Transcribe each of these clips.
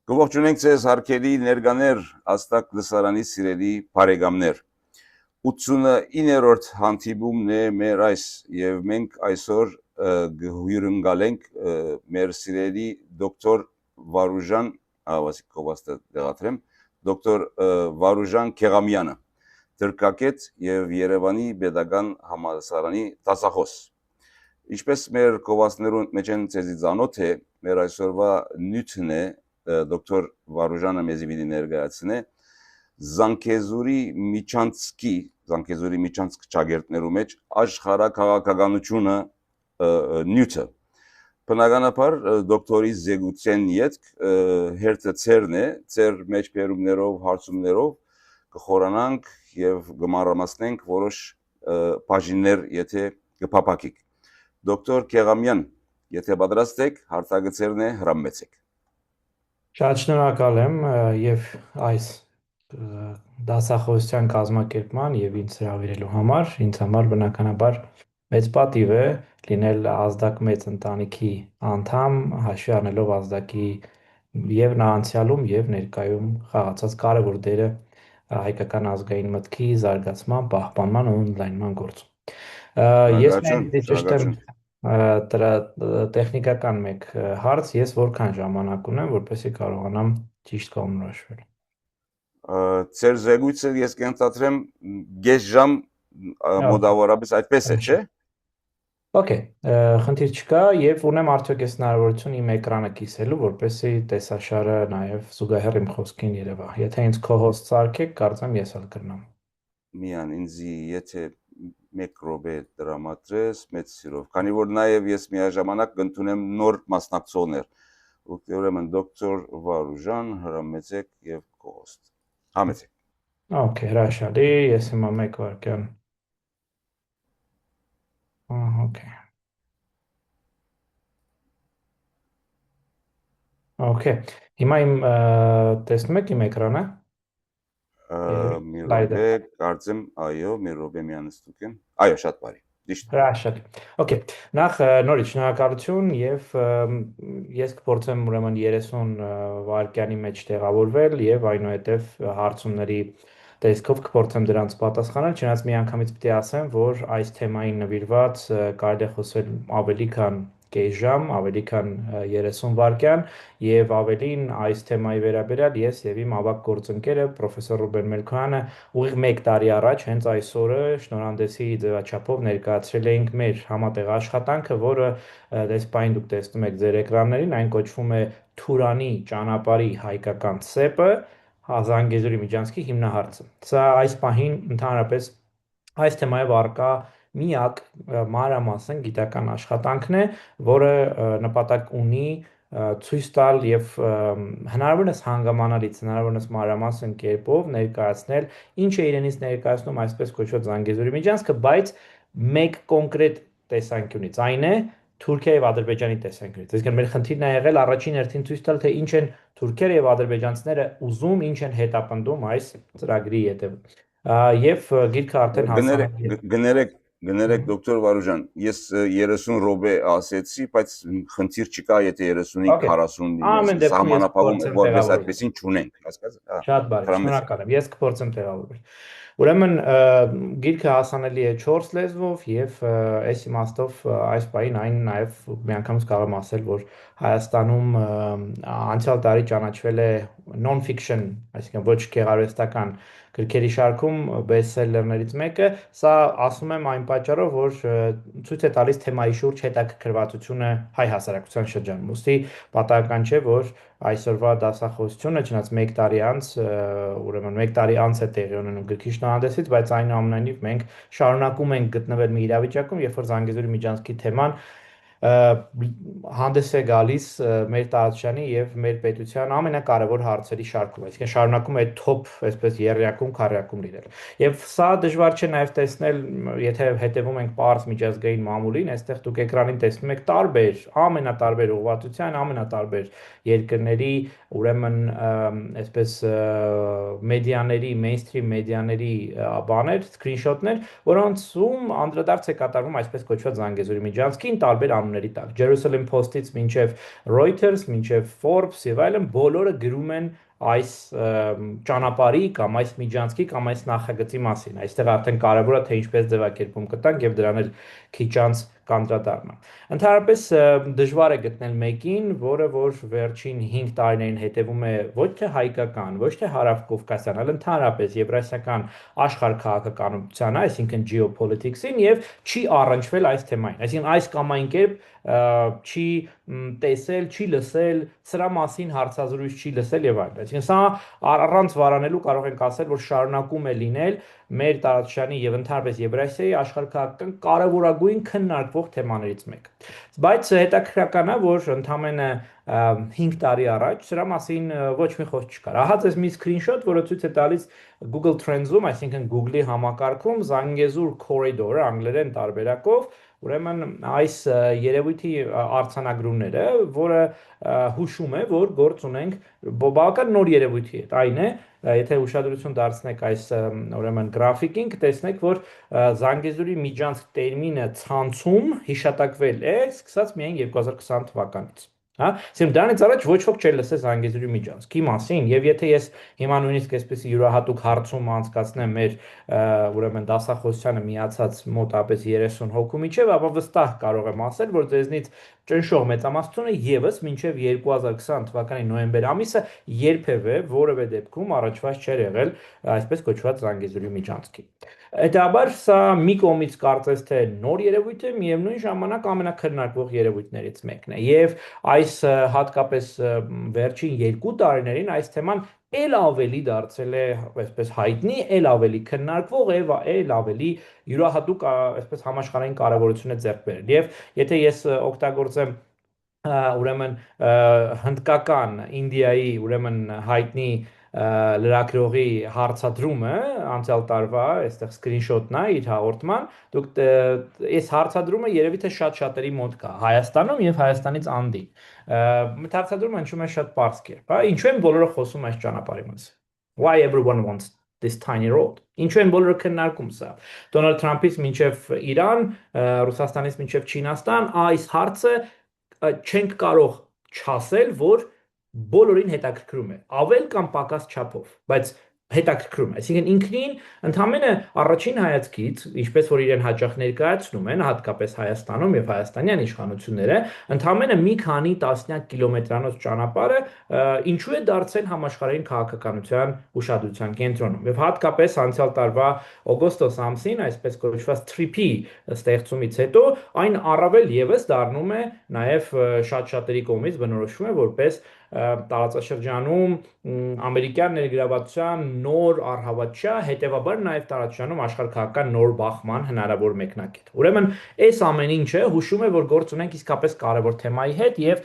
Կողջունենք ձեզ հարգելի ներկաներ, Աստակ լսարանի սիրելի բարեկամներ։ 89-րդ հանդիպումն է մեր այս եւ մենք այսօր հյուրընկալենք մեր սիրելի դոկտոր Վարուժան, ավասիկովաստը դեղատրեմ, դոկտոր Վարուժան Քեղամյանը, դրկակետ եւ Երևանի Պետական համալսարանի դասախոս։ Ինչպես մեր կովասներուն մեջ են ցեզի ծանոթ է, մեր այսօրվա նյութն է դոկտոր Վարուժանը մեզի պիտի ներկայացնե Զանգեզուրի Միչանցք ճագերտներու մեջ աշխարհաքաղաքականությունը նյութը։ Բնականաբար դոկտորի զեկուցեն յետք հերթը ցերն է, ցեր մեջբերումներով, հարցումներով կխորանանք եւ կմարամասնենք որոշ բաժիններ, եթե կփապակիկ։ Դոկտոր Քեղամյան, եթե պատրաստ եք, հարցագծերն է հրամեցեք։ Շատ շնորհակալ եմ եւ այս դասախոսության կազմակերպման եւ ինձ հրավիրելու համար, ինձ համար բնականաբար մեծ պատիվ է լինել ազդակ մեծ ընտանիքի անդամ, հաշվի առնելով ազդակի եւ նա անցյալում եւ ներկայում խաղացած կարևոր դերը հայկական ազգային մտքի զարգացման, պահպանման ու ընդլայնման գործում։ Ես ճիշտ եմ տեխնիկական մեկ հարց, ես որքան ժամանակ ունեմ, որպեսզի կարողանամ ճիշտ կողմնորոշվել։ Ձեր զեկույցը ես կընտրեմ գեշ ժամ մոտավորապես այդպես է, չէ՞։ Okay, խնդիր չկա եւ ունեմ արդյոք այս հնարավորություն իմ էկրանը կիսելու, որպեսզի տեսաշարը նաեւ զուգահեռ իմ խոսքին երևա։ Եթե ինձ co-host սարքեք, կարծեմ ես էլ կրնամ։ Միան ինձի եթե 1 րոպե դրամատրես մեծ սիրով, քանի որ նաեւ ես միաժամանակ կընդունեմ նոր մասնակցողներ։ Ուրեմն դոկտոր Վարուժան, հրամեցեք եւ co-host։ Համեցեք։ Okay, հրաշալի, ես հիմա 1 վայրկյան։ Okay. Okay. Հիմա իմ տեսնում եք իմ էկրանը։ Մի րոպե, կարծեմ, այո, մի րոպե միանստուկ եմ։ Այո, շատ բարի։ Ճիշտ։ Հրաշալի։ Okay, նախ նորից շնորհակալություն եւ ես կփորձեմ ուրեմն 30 վայրկյանի մեջ տեղավորվել եւ այնուհետեւ հարցումների տեսքով կփորձեմ դրանց պատասխանել, չնայած մի անգամից պետք է ասեմ, որ այս թեմային նվիրված կարելի է խոսել ավելի քան կես ժամ, ավելի քան 30 վայրկյան եւ ավելին այս թեմայի վերաբերյալ ես եւ իմ ավագ գործընկերը պրոֆեսոր Ռուբեն Մելքոյանը ուղիղ 1 տարի առաջ հենց այս օրը շնորհանդեսի ձևաչափով ներկայացրել էինք մեր համատեղ աշխատանքը, որը դեսպայն դուք տեսնում եք ձեր էկրաններին, այն կոչվում է Թուրանի ճանապարհի հայկական ցեպը, Զանգեզուրի Միջանցքի հիմնահարցը։ Սա այս պահին ընդհանրապես այս թեմայով առկա միակ մանրամասն գիտական աշխատանքն է, որը նպատակ ունի ցույց տալ եւ հնարավորինս հանգամանալից, հնարավորինս մանրամասն կերպով ներկայացնել ինչ է իրենից ներկայացնում այսպես կոչված Զանգեզուրի Միջանցքը, բայց մեկ կոնկրետ տեսանկյունից, այն է Թուրքիա եւ Ադրբեջանի տեսանկյունից։ Այսինքն մեր խնդիրն է եղել առաջին հերթին ցույց տալ, թե ինչ են թուրքերը եւ ադրբեջանցիները ուզում, ինչ են հետապնդում այս ծրագրի հետեւում։ Եվ գիրքը արդեն հասարակ Գներեք դոկտոր Վարուժան, ես 30 րոպե ասեցի, բայց խնդիր չկա, եթե 35-40 լինի, սահմանափակում որպես այդպեսին չունենք, հասկացա՞ք։ Շատ բարի, շնորհակալ եմ, ես կփորձեմ տեղավորվել։ Ուրեմն գիրքը հասանելի է 4 լեզվով եւ այս իմաստով այս պահին այն նաեւ միանգամից կարող եմ ասել, որ Հայաստանում անցյալ տարի ճանաչվել է non-fiction, այսինքն ոչ գեղարվեստական գրքերի շարքում բեսթսելերներից մեկը, սա ասում եմ այն պատճառով, որ ցույց է տալիս թեմայի շուրջ հետաքրքրվածությունը հայ հասարակության շրջանում։ Ուստի պատահական չէ, որ այսօրվա դասախոսությունը, չնայած 1 տարի անց, ուրեմն 1 տարի անց է տեղի ունենում գրքի շնորհանդեսից, բայց այնուամենայնիվ մենք շարունակում ենք գտնվել մի իրավիճակում, երբ որ Զանգեզուրի Միջանցքի թեման հանդես է գալիս մեր տարածաշրջանի եւ մեր պետության ամենակարևոր հարցերի շարքում, այսինքն շարունակում է top, այսպես երրյակում, քառյակում լինել։ Եվ սա դժվար չէ նաեւ տեսնել, եթե հետևում ենք պարզ միջազգային մամուլին, այստեղ դուք էկրանին տեսնում եք տարբեր, ամենատարբեր ուղղվածության, ամենատարբեր երկրների, ուրեմն այսպես մեդիաների, mainstream մեդիաների բաներ, screenshot-ներ, որոնցում անդրադարձ է կատարվում այսպես կոչված Զանգեզուրի Միջանցքին տարբեր անունների տակ։ Jerusalem Post-ից մինչև Reuters, մինչև Forbes եւ այլն բոլորը գրում են այս ճանապարհի կամ այս միջանցքի կամ այս նախագծի մասին։ Այստեղ արդեն կարևոր է թե ինչպես ձևակերպում կտանք եւ դրան էլ քիչ անց կանդրադառնամ։ Ընդհանրապես դժվար է գտնել մեկին, որը որ վերջին 5 տարիներին հետևում է ոչ թե հայկական, ոչ թե հարավկովկասյան, այլ ընդհանրապես եվրասիական աշխարհ-քաղաքականությանը, այսինքն geopolitics-ին եւ չի առնչվել այս թեմային։ Այսինքն այս կամ այն կերպ չի տեսել, չի լսել, սրա մասին հարցազրույց չի լսել եւ այլն։ Այսինքն սա առանց վարանելու կարող ենք ասել, որ շարունակում է լինել մեր տարածաշրջանի եւ ընդհանրապես Եվրասիայի աշխարհքաղաքական կարևորագույն քննարկվող թեմաներից մեկը։ Բայց հետաքրքրական է, որ ընդամենը 5 տարի առաջ սրա մասին ոչ մի խոսք չկար։ Ահա ձեզ մի screenshot, որը ցույց է տալիս Google Trends-ում, այսինքն Google-ի համակարգում Զանգեզուր corridor-ը անգլերեն տարբերակով, ուրեմն այս երևույթի արձանագրումները, որը հուշում է, որ գործ ունենք բավական նոր երևույթի հետ։ Այն է, եթե ուշադրություն դարձնեք այս ուրեմն գրաֆիկին, կտեսնեք, որ Զանգեզուրի միջանցք տերմինը ցանցում հիշատակվել է սկսած միայն 2020 թվականից։ Հա, ասեմ դրանից առաջ ոչ ոք չէր լսել Զանգեզուրի միջանցքի մասին, եւ եթե ես հիմա նույնիսկ այսպեսի յուրահատուկ հարցում անցկացնեմ մեր ուրեմն դասախոսությանը միացած մոտապես 30 հոգու միջև, ապա վստահ կարող եմ ասել, որ ձեզնից ճնշող մեծամասնությունը եւս մինչև 2020 թվականի նոյեմբեր ամիսը երբևէ որևէ դեպքում առաջված չէր եղել այսպես կոչված Զանգեզուրի միջանցքի։ Հետաբար սա մի կողմից կարծես թե նոր երևույթ է, միևնույն ժամանակ ամենակրնարկվող երևույթներից մեկն է եւ այս հատկապես վերջին 2 տարիներին այս թեման էլ ավելի դարձել է այսպես հայտնի, էլ ավելի քննարկվող եւ էլ ավելի յուրահատուկ այսպես համաշխարհային կարեւորություն է ձեռք բերել։ Եվ եթե ես օգտագործեմ ուրեմն հնդկական Ինդիայի ուրեմն հայտնի լրագրողի հարցադրումը անցյալ տարվա, այստեղ screenshot-ն է իր հաղորդման, դուք այս հարցադրումը երևի թե շատ-շատերի մոտ կա Հայաստանում եւ Հայաստանից անդին։ Հարցադրումը հնչում է շատ պարզ կերպ, հա, ինչու են բոլորը խոսում այս ճանապարհի մասին։ Why everyone wants this tiny road։ Ինչու են բոլորը քննարկում սա։ Դոնալդ Թրամփից մինչև Իրան, Ռուսաստանից մինչև Չինաստան, այս հարցը չենք կարող չասել, որ բոլորին հետաքրքրում է, ավել կամ պակաս չափով, բայց հետաքրքրում է։ Այսինքն ինքնին ընդհանրապես առաջին հայացքից, ինչպես որ իրեն հաճախ ներկայացնում են, հատկապես Հայաստանում եւ հայաստանյան իշխանությունները, ընդհանրապես մի քանի տասնյակ կիլոմետրանոց ճանապարհը ինչու է դարձել համաշխարհային քաղաքականության ուշադրության կենտրոնում։ Եվ հատկապես անցյալ տարվա օգոստոս ամսին, այսպես կոչված TRIP-ի ստեղծումից հետո, այն առավել եւս դառնում է նաեւ շատ-շատերի կողմից բնորոշվում է որպես տարածաշրջանում ամերիկյան ներգրավվածության նոր առհավատչա, հետևաբար նաև տարածաշրջանում աշխարհքաղաքական նոր բախման հնարավոր մեկնակետ։ Ուրեմն այս ամեն ինչը հուշում է, որ գործ ունենք իսկապես կարևոր թեմայի հետ եւ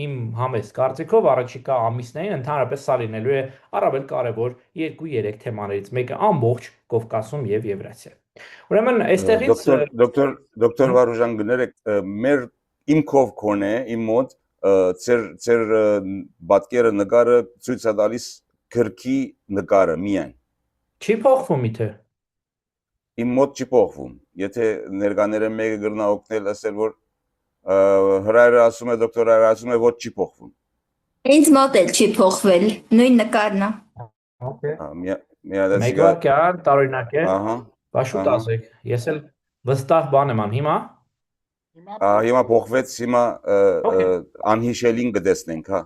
իմ համեստ կարծիքով առաջիկա ամիսներին ընդհանրապես սա լինելու է առավել կարևոր 2-3 թեմաներից մեկը ամբողջ Կովկասում եւ Եվրասիայում։ Ուրեմն այստեղից դոկտոր Վարուժան գներեք մեր իմ կով կոնե իմ մոտ ծեր բատկերը նկարը ցույց է տալիս քրքի նկարը միայն չի փոխվում իթե իմ մոտ չի փոխվում եթե ներկաները մեկը գրնա օգնել ասել որ հրայրը ասում է դոկտոր հրայրը ասում է ոչ չի փոխվում ինձ մոտ էլ չի փոխվել նույն նկարն է Okay մեկ տարօրինակ է բաշուտ ասեք ես էլ վստահ բան եմ ան Հիմա փոխվեց, հիմա անհիշելին կտեսնենք, հա։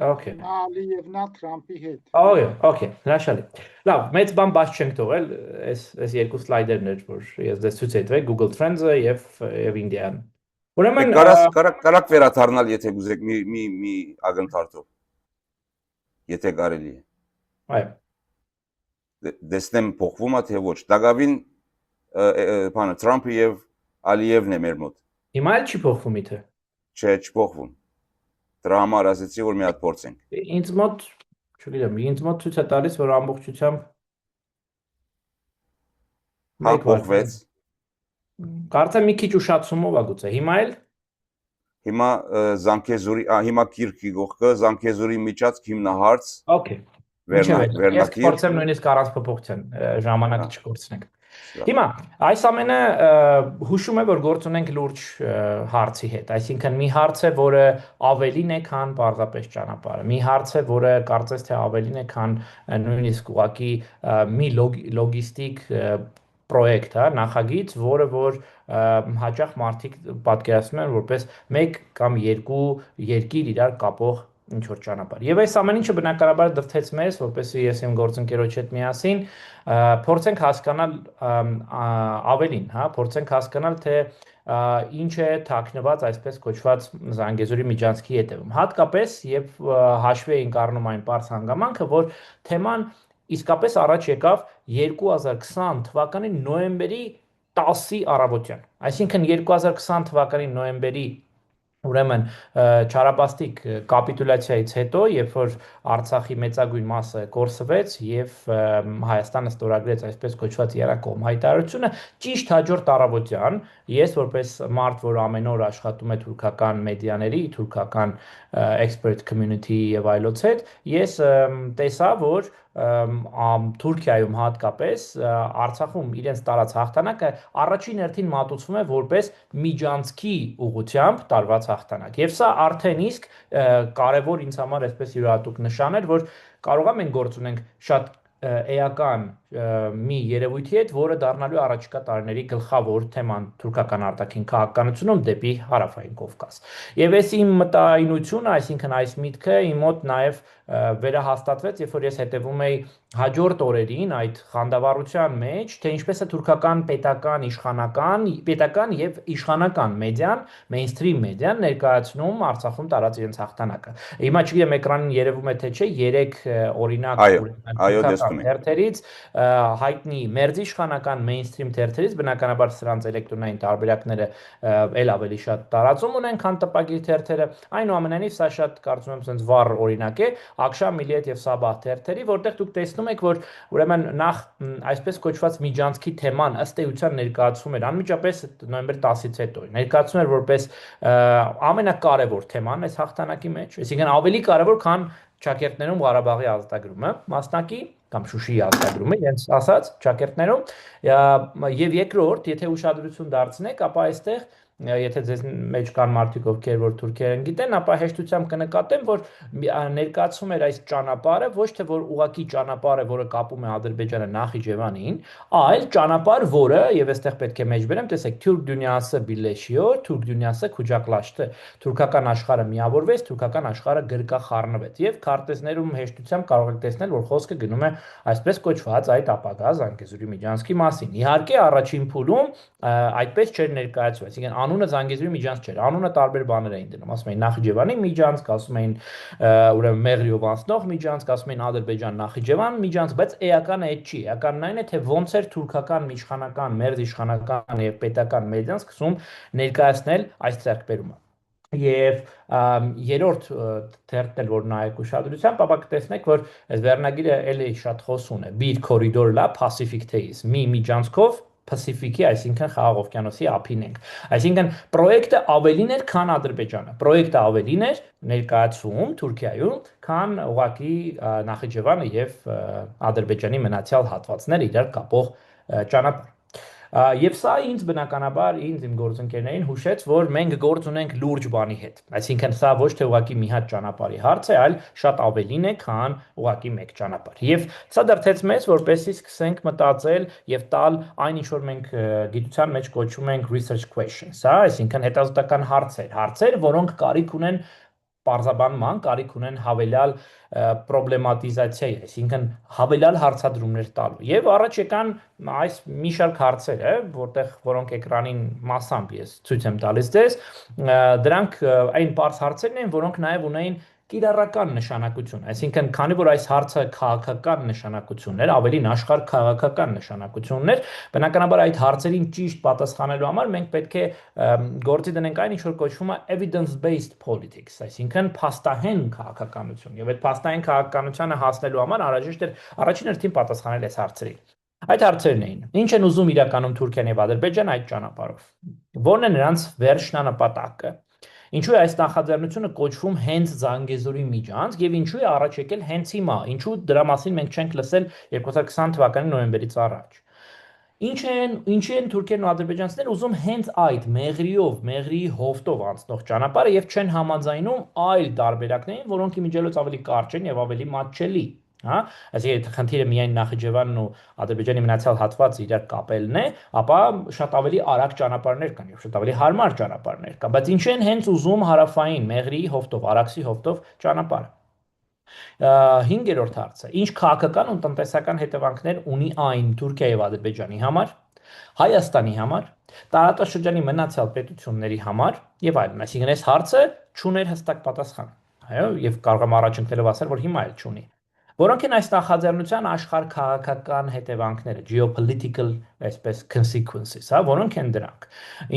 Okay։ Ալիևնա Թրամփի հետ։ Okay, հրաշալի։ Լավ, մեծ բան բաց չենք թողել, այս երկու սլայդերն էր, որ ես դες ցույց էի Google Trends-ը եւ Indian։ Ուրեմն կարակ վերադառնալ, եթե գուզեք մի ակնթարթով։ Եթե կարելի է։ Այո։ Դեսնեմ փոխվում է թե ոչ։ Դակավին բանը Թրամփը եւ Ալիևն է մեր մոտ։ Հիմա էլ չի փոխվում իթե։ Չէ, չփոխվում։ Դրա համար ասեցի, որ մի հատ փորձենք։ Ինձ մոտ, չգիտեմ, ինձ մոտ ցույց է տալիս, որ ամբողջությամբ հա փոխվեց։ Կարծեմ մի քիչ ուշացումով է գուցե։ Հիմա էլ Հիմա Զանգեզուրի, հիմա Կիրքի գողքը, Զանգեզուրի միջածք հիմնահարց։ Okay։ Վերնակիր։ Ես փորձեմ նույնիսկ առանց փոփոխության ժամանակը չկորցնենք։ Հիմա այս ամենը հուշում է, որ գործ ունենք լուրջ հարցի հետ, այսինքն մի հարց է, որը ավելին է, քան պարզապես ճանապարհը, մի հարց է, որը կարծես թե ավելին է, քան նույնիսկ ուղղակի մի լոգիստիկ պրոյեկտ, հա, նախագիծ, որը որ հաճախ մարդիկ պատկերացնում են որպես մեկ կամ երկու երկիր իրար կապող ինչ որ ճանապարհ։ Եվ այս ամեն ինչը բնականաբար դրդեց մեզ, որպեսզի ես իմ գործընկերոջ հետ միասին փորձենք հասկանալ ավելին, հա, փորձենք հասկանալ, թե ինչ է թաքնված այսպես կոչված Զանգեզուրի միջանցքի հետևում։ Հատկապես, երբ հաշվի էինք առնում այն պարզ հանգամանքը, որ թեման իսկապես առաջ եկավ 2020 թվականի նոյեմբերի 10-ի առավոտյան։ Այսինքն 2020 թվականի նոյեմբերի ուրեմն չարաբաստիկ կապիտուլյացիայից հետո, երբ որ Արցախի մեծագույն մասը կորսվեց եւ Հայաստանը ստորագրեց այսպես կոչված երակողմ հայտարարությունը, ճիշտ հաջորդ առավոտյան ես որպես մարդ, որ ամեն օր աշխատում է թուրքական մեդիաների, թուրքական expert community եւ այլոց հետ, ես տեսա, որ Թուրքիայում հատկապես Արցախում իրենց տարած հաղթանակը առաջին հերթին մատուցվում է որպես միջանցքի ուղղությամբ տարված հաղթանակ։ Եվ սա արդեն իսկ կարևոր ինձ համար այսպես յուրահատուկ նշան էր, որ կարող է մենք գործ ունենք շատ էական մի երևույթի հետ, որը դառնալու է առաջիկա տարիների գլխավոր թեման թուրքական արտաքին քաղաքականությունում դեպի Հարավային Կովկաս։ Եվ այս իմ մտայնությունը, այսինքն այս միտքը իմ մոտ նաև վերահաստատվեց, երբ որ ես հետևում էի հաջորդ օրերին այդ խանդավառության մեջ, թե ինչպես է թուրքական պետական եւ իշխանական մեդիան, մեյնսթրիմ մեդիան ներկայացնում Արցախում տարած իրենց հաղթանակը։ Հիմա չգիտեմ էկրանին երևում է թե չէ, 3 օրինակ թուրքական թերթերից հայտնի մերձիշխանական մեյնսթրիմ թերթերից, բնականաբար սրանց էլեկտրոնային տարբերակները ել ավելի շատ տարածում ունեն, քան տպագիր թերթերը, այնուամենայնիվ սա շատ կարծում եմ sense վառ օրինակ է, Ակշա, Միլիետ եւ Սաբահ թերթերի, որտեղ դուք տեսնում եք, որ ուրեմն նախ այսպես կոչված միջանցքի թեման ըստ էության ներկայացվում էր անմիջապես նոյեմբեր 10-ից հետո, ներկայացվում էր որպես ամենակարևոր թեման այս հաղթանակի մեջ, այսինքն ավելի կարևոր, քան Չակերտներում Ղարաբաղի ազատագրումը, մասնակի կամ Շուշիի ազատագրումը, իրենց ասած Չակերտներում, եւ երկրորդ, եթե ուշադրություն դարձնեք, ապա այստեղ եթե ձեզ մեջ կան մարդիկ, ովքեր որ թուրքերեն գիտեն, ապա հեշտությամբ կնկատեն, որ ներկայացվում էր այս ճանապարհը ոչ թե որ ուղակի ճանապարհը, որը կապում է Ադրբեջանը Նախիջևանին, այլ ճանապարհ, որը եւ այստեղ պետք է մեջբերեմ, տեսեք, Թուրք դունյասը բիլեշիոր, Թուրք դունյասը քուջակլաշտը, թուրքական աշխարհը միավորվեց, թուրքական աշխարհը գրկախառնվեց եւ քարտեզներում հեշտությամբ կարող եք տեսնել, որ խոսքը գնում է այսպես կոչված այդ ապագա Զանգեզուրի միջանցքի մասին։ Իհարկե, առաջին փուլում այդպես չէր ներկայացվում, այսինքն անունը Զանգեզուրի միջանց չէր, անունը տարբեր բաներ էին դնում, ասում էին Նախիջևանի միջանց, ասում էին ուրեմն Մեղրիով անցնող միջանց, ասում էին Ադրբեջան-Նախիջևան միջանց, բայց էականը այդ չի, էականն այն է, թե ոնց էր թուրքական իշխանական, մերձիշխանական եւ պետական մեդիան սկսում ներկայացնել այս ձեռքբերումը։ Եվ երրորդ թերթն էլ որ նայեք ուշադրությամբ, ապա կտեսնեք, որ այս վերնագիրը էլի շատ խոսուն է, Bid Corridor լա Pacific Days, մի միջանցքով Pacific-ի, այսինքն Խաղաղ օվկիանոսի ափին ենք։ Այսինքն պրոյեկտը ավելին էր, քան Ադրբեջանը։ Պրոյեկտը ավելին էր ներկայացվում Թուրքիայում, քան ուղղակի Նախիջևանը եւ Ադրբեջանի մնացյալ հատվածները իրար կապող ճանապարհ։ Եվ սա ինձ բնականաբար իմ գործընկերներին հուշեց, որ մենք գործ ունենք լուրջ բանի հետ։ Այսինքն սա ոչ թե ուղղակի մի հատ ճանապարհի հարց է, այլ շատ ավելին է, քան ուղղակի մեկ ճանապարհ։ Եվ սա դրդեց մեզ, որպեսզի սկսենք մտածել եւ տալ այն, ինչ որ մենք գիտության մեջ կոչում ենք research questions, հա, այսինքն հետազոտական հարցեր, որոնք կարիք ունեն պարզաբանման, կարիք ունեն հավելյալ պրոբլեմատիզացիայի, այսինքն հավելյալ հարցադրումներ տալու։ Եվ առաջ եկան այս մի շարք հարցեր, որոնք էկրանին մասամբ ես ցույց եմ տալիս ձեզ, դրանք այն պարզ հարցերն են, որոնք նաև ունեին կիրառական նշանակություն, այսինքն քանի որ այս հարցը քաղաքական նշանակություններ, ավելին աշխարհ քաղաքական նշանակություններ, բնականաբար այդ հարցերին ճիշտ պատասխանելու համար մենք պետք է գործի դնենք այն, ինչ որ կոչվում է evidence-based politics, այսինքն փաստահեն քաղաքականություն, եւ այդ փաստահեն քաղաքականությանը հասնելու համար անհրաժեշտ էր առաջին հերթին պատասխանել այս հարցերին։ Այդ հարցերն էին. ինչ են ուզում իրականում Թուրքիան եւ Ադրբեջանը այդ ճանապարհով։ Որն է նրանց վերջնանպատակը։ Ինչու է այս նախաձեռնությունը կոչվում հենց Զանգեզուրի միջանց եւ ինչու է առաջ եկել հենց հիմա, ինչու դրա մասին մենք չենք լսել 2020 թվականի նոյեմբերից առաջ։ Ինչի են Թուրքիան ու ադրբեջանցիները ուզում հենց այդ մեղրիի հովտով անցնող ճանապարհը եւ չեն համաձայնում այլ տարբերակներին, որոնք իմիջիայլոց ավելի կարճ են եւ ավելի մատչելի, հա, այսինքն խնդիրը միայն Նախիջևանն ու Ադրբեջանի մնացյալ հատվածը իրար կապելն է, ապա շատ ավելի արագ ճանապարհներ կան եւ շատ ավելի հարմար ճանապարհներ կան, բայց ինչի են հենց ուզում հարավային մեղրիի հովտով, Արաքսի հովտով ճանապարհը։ 5-րդ հարցը. Ինչ քաղաքական ու տնտեսական հետևանքներ ունի այն Թուրքիայի եւ Ադրբեջանի համար, Հայաստանի համար, տարածաշրջանի մնացյալ պետությունների համար եւ այլն։ Այսինքն այս հարցը չուներ հստակ պատասխան, այո, եւ կարող եմ առաջընկնելով ասել, որ հիմա էլ չունի։ Որոնք են այս նախաձեռնության աշխարհքաղաքական հետևանքները, geopolitical, այսպես consequences, հա, որոնք են դրանք։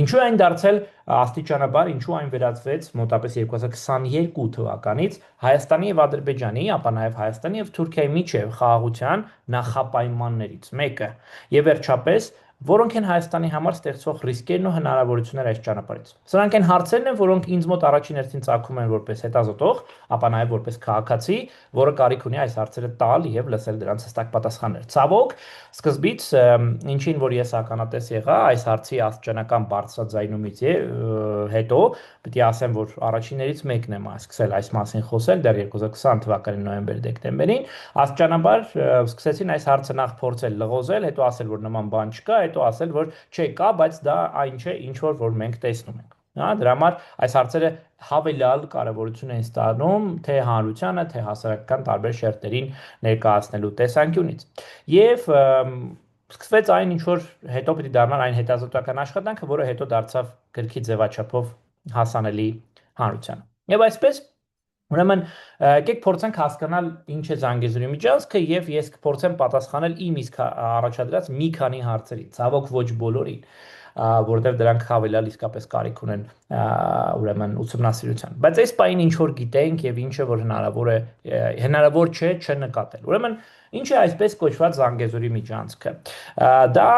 Ինչու այն դարձել աստիճանաբար, ինչու այն վերածվեց մոտապես 2022 թվականից Հայաստանի եւ Ադրբեջանի, ապա նաեւ Հայաստանի եւ Թուրքիայի միջև խաղաղության նախապայմաններից մեկը։ Եվ վերջապես որոնք են Հայաստանի համար ստեղծվող ռիսկերն ու հնարավորությունները այս ճանապարհից։ Սրանք են հարցերն են, որոնք ինձ մոտ առաջին հերթին ծագում են որպես հետազոտող, ապա նաև որպես քաղաքացի, որը կարիք ունի այս հարցերը տալ եւ լսել դրանց հստակ պատասխաններ։ Ցավոք, սկզբից ինչին որ ես ականատես եղա այս հարցի աստիճանական բարձրաձայնումից հետո, պետք է ասեմ, որ առաջիններից մեկն եմ սկսել այս մասին խոսել դեռ 2020 թվականի նոյեմբեր-դեկտեմբերին, աստիճանաբար սկսեցին այս հարցը նախ փորձել լղոզել, հետո ասել, որ նման բան չկա, հետո ասել, որ չէ կա, բայց դա այն չէ, ինչ որ մենք տեսնում ենք։ Հա, դրա համար այս հարցերը հավելյալ կարևորություն են ստանում թե հանրությանը, թե հասարակական տարբեր շերտերին ներկայացնելու տեսանկյունից։ Եվ սկսվեց այն, ինչ որ հետո պիտի դառնար այն հետազոտական աշխատանքը, որը հետո դարձավ գրքի ձևաչափով հասանելի հանրությանը։ Եվ այսպես ուրեմն եկեք փորձենք հասկանալ ինչ է Զանգեզուրի միջանցքը եւ ես կփորձեմ պատասխանել իմ իսկ առաջադրած մի քանի հարցերի, ցավոք ոչ բոլորին, որովհետեւ դրանք հավելյալ իսկապես կարիք ունեն ուրեմն ուսումնասիրության։ Բայց այս պահին ինչ որ գիտենք եւ ինչը որ հնարավոր չէ չնկատել։ Ուրեմն ինչ է այսպես կոչված Զանգեզուրի միջանցքը։ Դա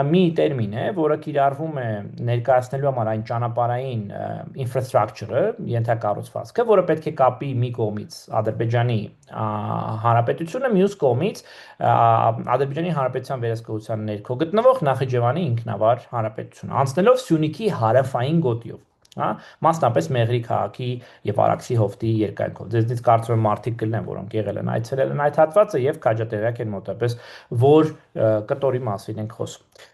մի տերմին է, որը կիրառվում է ներկայացնելու համար այն ճանապարհային infrastructure-ը, ենթակառուցվածքը, որը պետք է կապի մի կողմից Ադրբեջանի Հանրապետությունը, մյուս կողմից Ադրբեջանի Հանրապետության վերահսկողության ներքո գտնվող Նախիջևանի ինքնավար հանրապետությունը, անցնելով Սյունիքի հարավային գոտիով, հա, մասնապես Մեղրի քաղաքի եւ Արաքսի հովտի երկայնքով։ Ձեզնից կարծում եմ մարդիկ կլինեն, որոնք եղել են այցելել են այդ հատվածը եւ քաջատեղյակ են մոտապես, որ կտորի մասին ենք խոսում։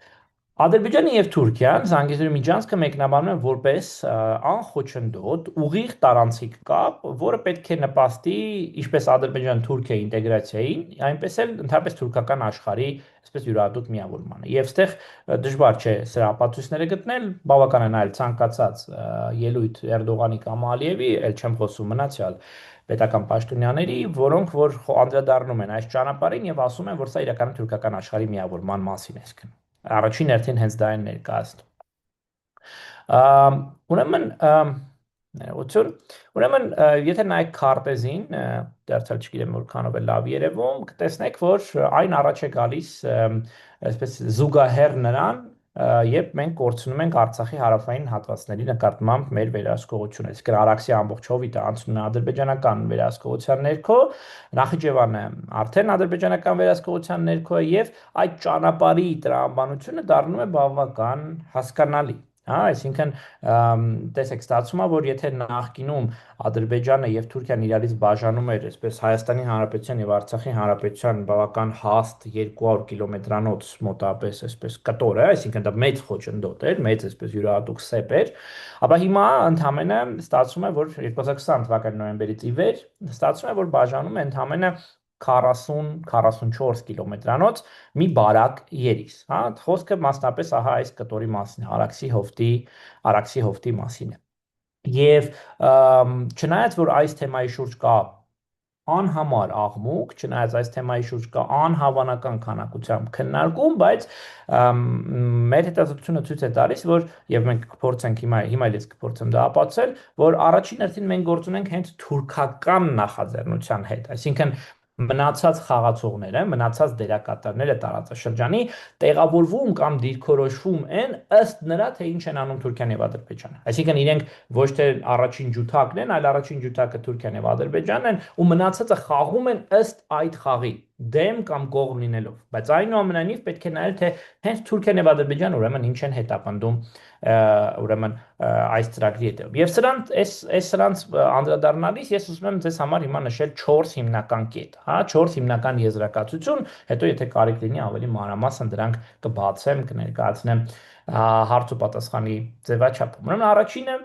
Ադրբեջանը եւ Թուրքիան Զանգեզուրի միջանցքը մեկնաբանում են որպես անխոչնդոտ ուղիղ տարանցիկ կապ, որը պետք է նպաստի ինչպես Ադրբեջան-Թուրքիա ինտեգրացիային, այնպես էլ ընդհանրապես թուրքական աշխարհի այսպես յուրահատուկ միավորմանը։ Եվ այստեղ դժվար չէ սրա ապացույցները գտնել, բավական է նայել ցանկացած ելույթ Էրդողանի կամ Ալիևի, ել չեմ խոսում մնացյալ պետական պաշտոնյաների, որոնք որ անդրադառնում են այս ճանապարհին եւ ասում են, որ սա իրականում թուրքական աշխարհի միավորման մասին է ասում։ Առաջին հերթին հենց դա են ներկայացնում։ Ուրեմն, եթե նայեք քարտեզին, դարձյալ չգիտեմ որքանով է լավ երևում, կտեսնեք, որ այն առաջ է գալիս այսպես զուգահեռ նրան, երբ մենք կորցնում ենք Արցախի հարավային հատվածների նկատմամբ մեր վերահսկողությունը, այսինքն Արաքսի ամբողջ հովիտը անցնում է ադրբեջանական վերահսկողության ներքո, Նախիջևանը արդեն ադրբեջանական վերահսկողության ներքո է եւ այդ ճանապարհի տրամաբանությունը դառնում է բավական հասկանալի։ Հա, այսինքն տեսեք, ստացվում է, որ եթե նախկինում Ադրբեջանը եւ Թուրքիան իրարից բաժանում էր այսպես Հայաստանի Հանրապետության եւ Արցախի Հանրապետության բավական հաստ 200 կիլոմետրանոց մոտավորապես այսպես կտոր է, այսինքն դա մեծ խոչընդոտ էր, մեծ այսպես յուրահատուկ սեպ էր, ապա հիմա ընդհանրապես ստացվում է, որ 2020 թվականի նոյեմբերից ի վեր ստացվում է, որ բաժանում է ընդհանրապես 40-44 կիլոմետրանոց մի բարակ երիս, հա, խոսքը մասնապես ահա այս կտորի մասին, Արաքսի հովտի մասին է։ Եվ չնայած որ այս թեմայի շուրջ կա անհամար աղմուկ, չնայած այս թեմայի շուրջ կա անհավանական քանակությամբ քննարկում, բայց մեր հետազոտությունը ցույց է տալիս, որ եւ մենք կփորձենք հիմա ես կփորձեմ դա ապացուցել, որ առաջին հերթին մենք գործ ունենք հենց թուրքական նախաձեռնության հետ, այսինքն մնացած խաղացողները, մնացած դերակատարները տարածաշրջանի տեղավորվում կամ դիրքորոշվում են ըստ նրա, թե ինչ են անում Թուրքիան եւ Ադրբեջանը։ Այսինքն իրենք ոչ թե առաջին ջութակն են, այլ առաջին ջութակը Թուրքիան եւ Ադրբեջանն են ու մնացածը խաղում են ըստ այդ խաղի։ դեմ կամ կողմ լինելով, բայց այնուամենայնիվ պետք է նայել թե հենց Թուրքիան եւ Ադրբեջանը ուրեմն ինչ են հետապնդում ուրեմն այս ծրագրի հետեւ։ Եվ սրանց անդրադառնալիս ես ուզում եմ ձեզ համար հիմա նշել 4 հիմնական կետ, հա, 4 հիմնական եզրակացություն, հետո եթե կարիք լինի ավելի մանրամասն դրանք կբացեմ, կներկայացնեմ հարց ու պատասխանի ձևաչափում։ Ուրեմն առաջինը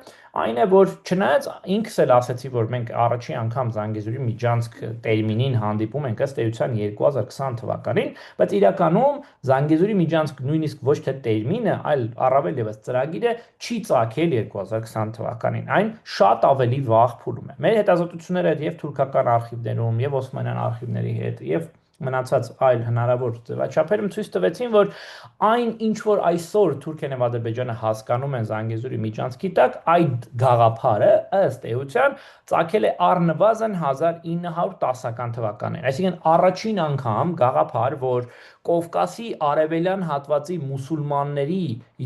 այն է, որ չնայած ինքս էլ ասացի, որ մենք առաջին անգամ Զանգեզուրի միջանցք տերմինին հանդիպում ենք ըստ էության 2020 թվականին, բայց իրականում Զանգեզուրի միջանցք նույնիսկ ոչ թե տերմինը, այլ առավել եւս ծրագիրը չի ծագել 2020 թվականին։ Այն շատ ավելի վաղ փուլում է։ Մեր հետազոտությունները եւ թուրքական արխիվներում, եւ օսմանյան արխիվների հետ, եւ մնացած այլ հնարավոր ձևաչափերում ցույց տվեցին, որ այն ինչ որ այսօր Թուրքիան եւ Ադրբեջանը հասկանում են Զանգեզուրի միջանցքի տակ, այդ գաղափարը ըստ էության ծագել է առնվազն 1910-ական թվականին։ Այսինքն առաջին անգամ գաղափար, որ Կովկասի արևելյան հատվածի մուսուլմանների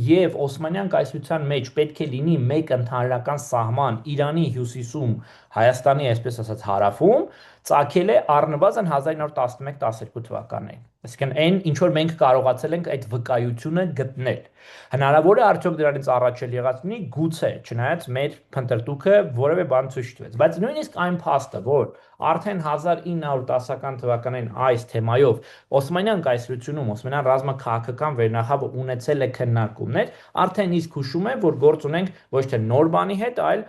եւ Օսմանյան կայսրության մեջ պետք է լինի մեկ ընդհանրական սահման Իրանի հյուսիսում, Հայաստանի այսպես ասած հարավում, ծագել է առնվազն 1911-12 թվականներին։ Այսինքն այն ինչ որ մենք կարողացել ենք այդ վկայությունը գտնել։ Հնարավոր է արդյոք դրանից առաջ էլ եղած լինի, գուցե, չնայած մեր փնտրտուքը որևէ բան ցույց տվեց, բայց նույնիսկ այն փաստը, որ արդեն 1910-ական թվականին այս թեմայով Օսմանյան կայսրությունում Օսմանյան ռազմաքաղաքական վերնախավը ունեցել է քննարկումներ, արդեն իսկ հուշում է, որ գործ ունենք ոչ թե նոր բանի հետ, այլ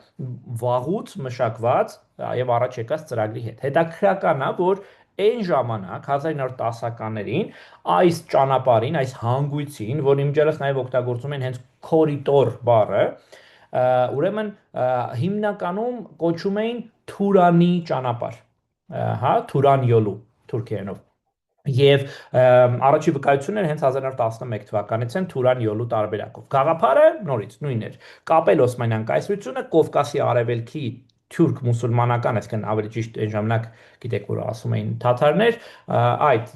վաղուց մշակված եւ առաջ եկած ծրագրի հետ։ Հետաքրքրական է, որ այն ժամանակ 1910-ականներին այս ճանապարհին, այս հանգույցին, որ իմջերս նաև օգտագործում են հենց կորիդոր բառը, ուրեմն հիմնականում կոչում էին Թուրանի ճանապարհ, հա, Թուրան յոլու թուրքերենով։ Եվ առաջի վկայությունները հենց 1911 թվականից են Թուրան յոլու տարբերակով։ Գաղափարը նորից նույնն էր։ Կապել Օսմանյան կայսրությունը Կովկասի արևելքի թուրք մուսուլմանական, այսինքն ավելի ճիշտ այն ժամանակ գիտեք որ ասում էին թաթարներ, այդ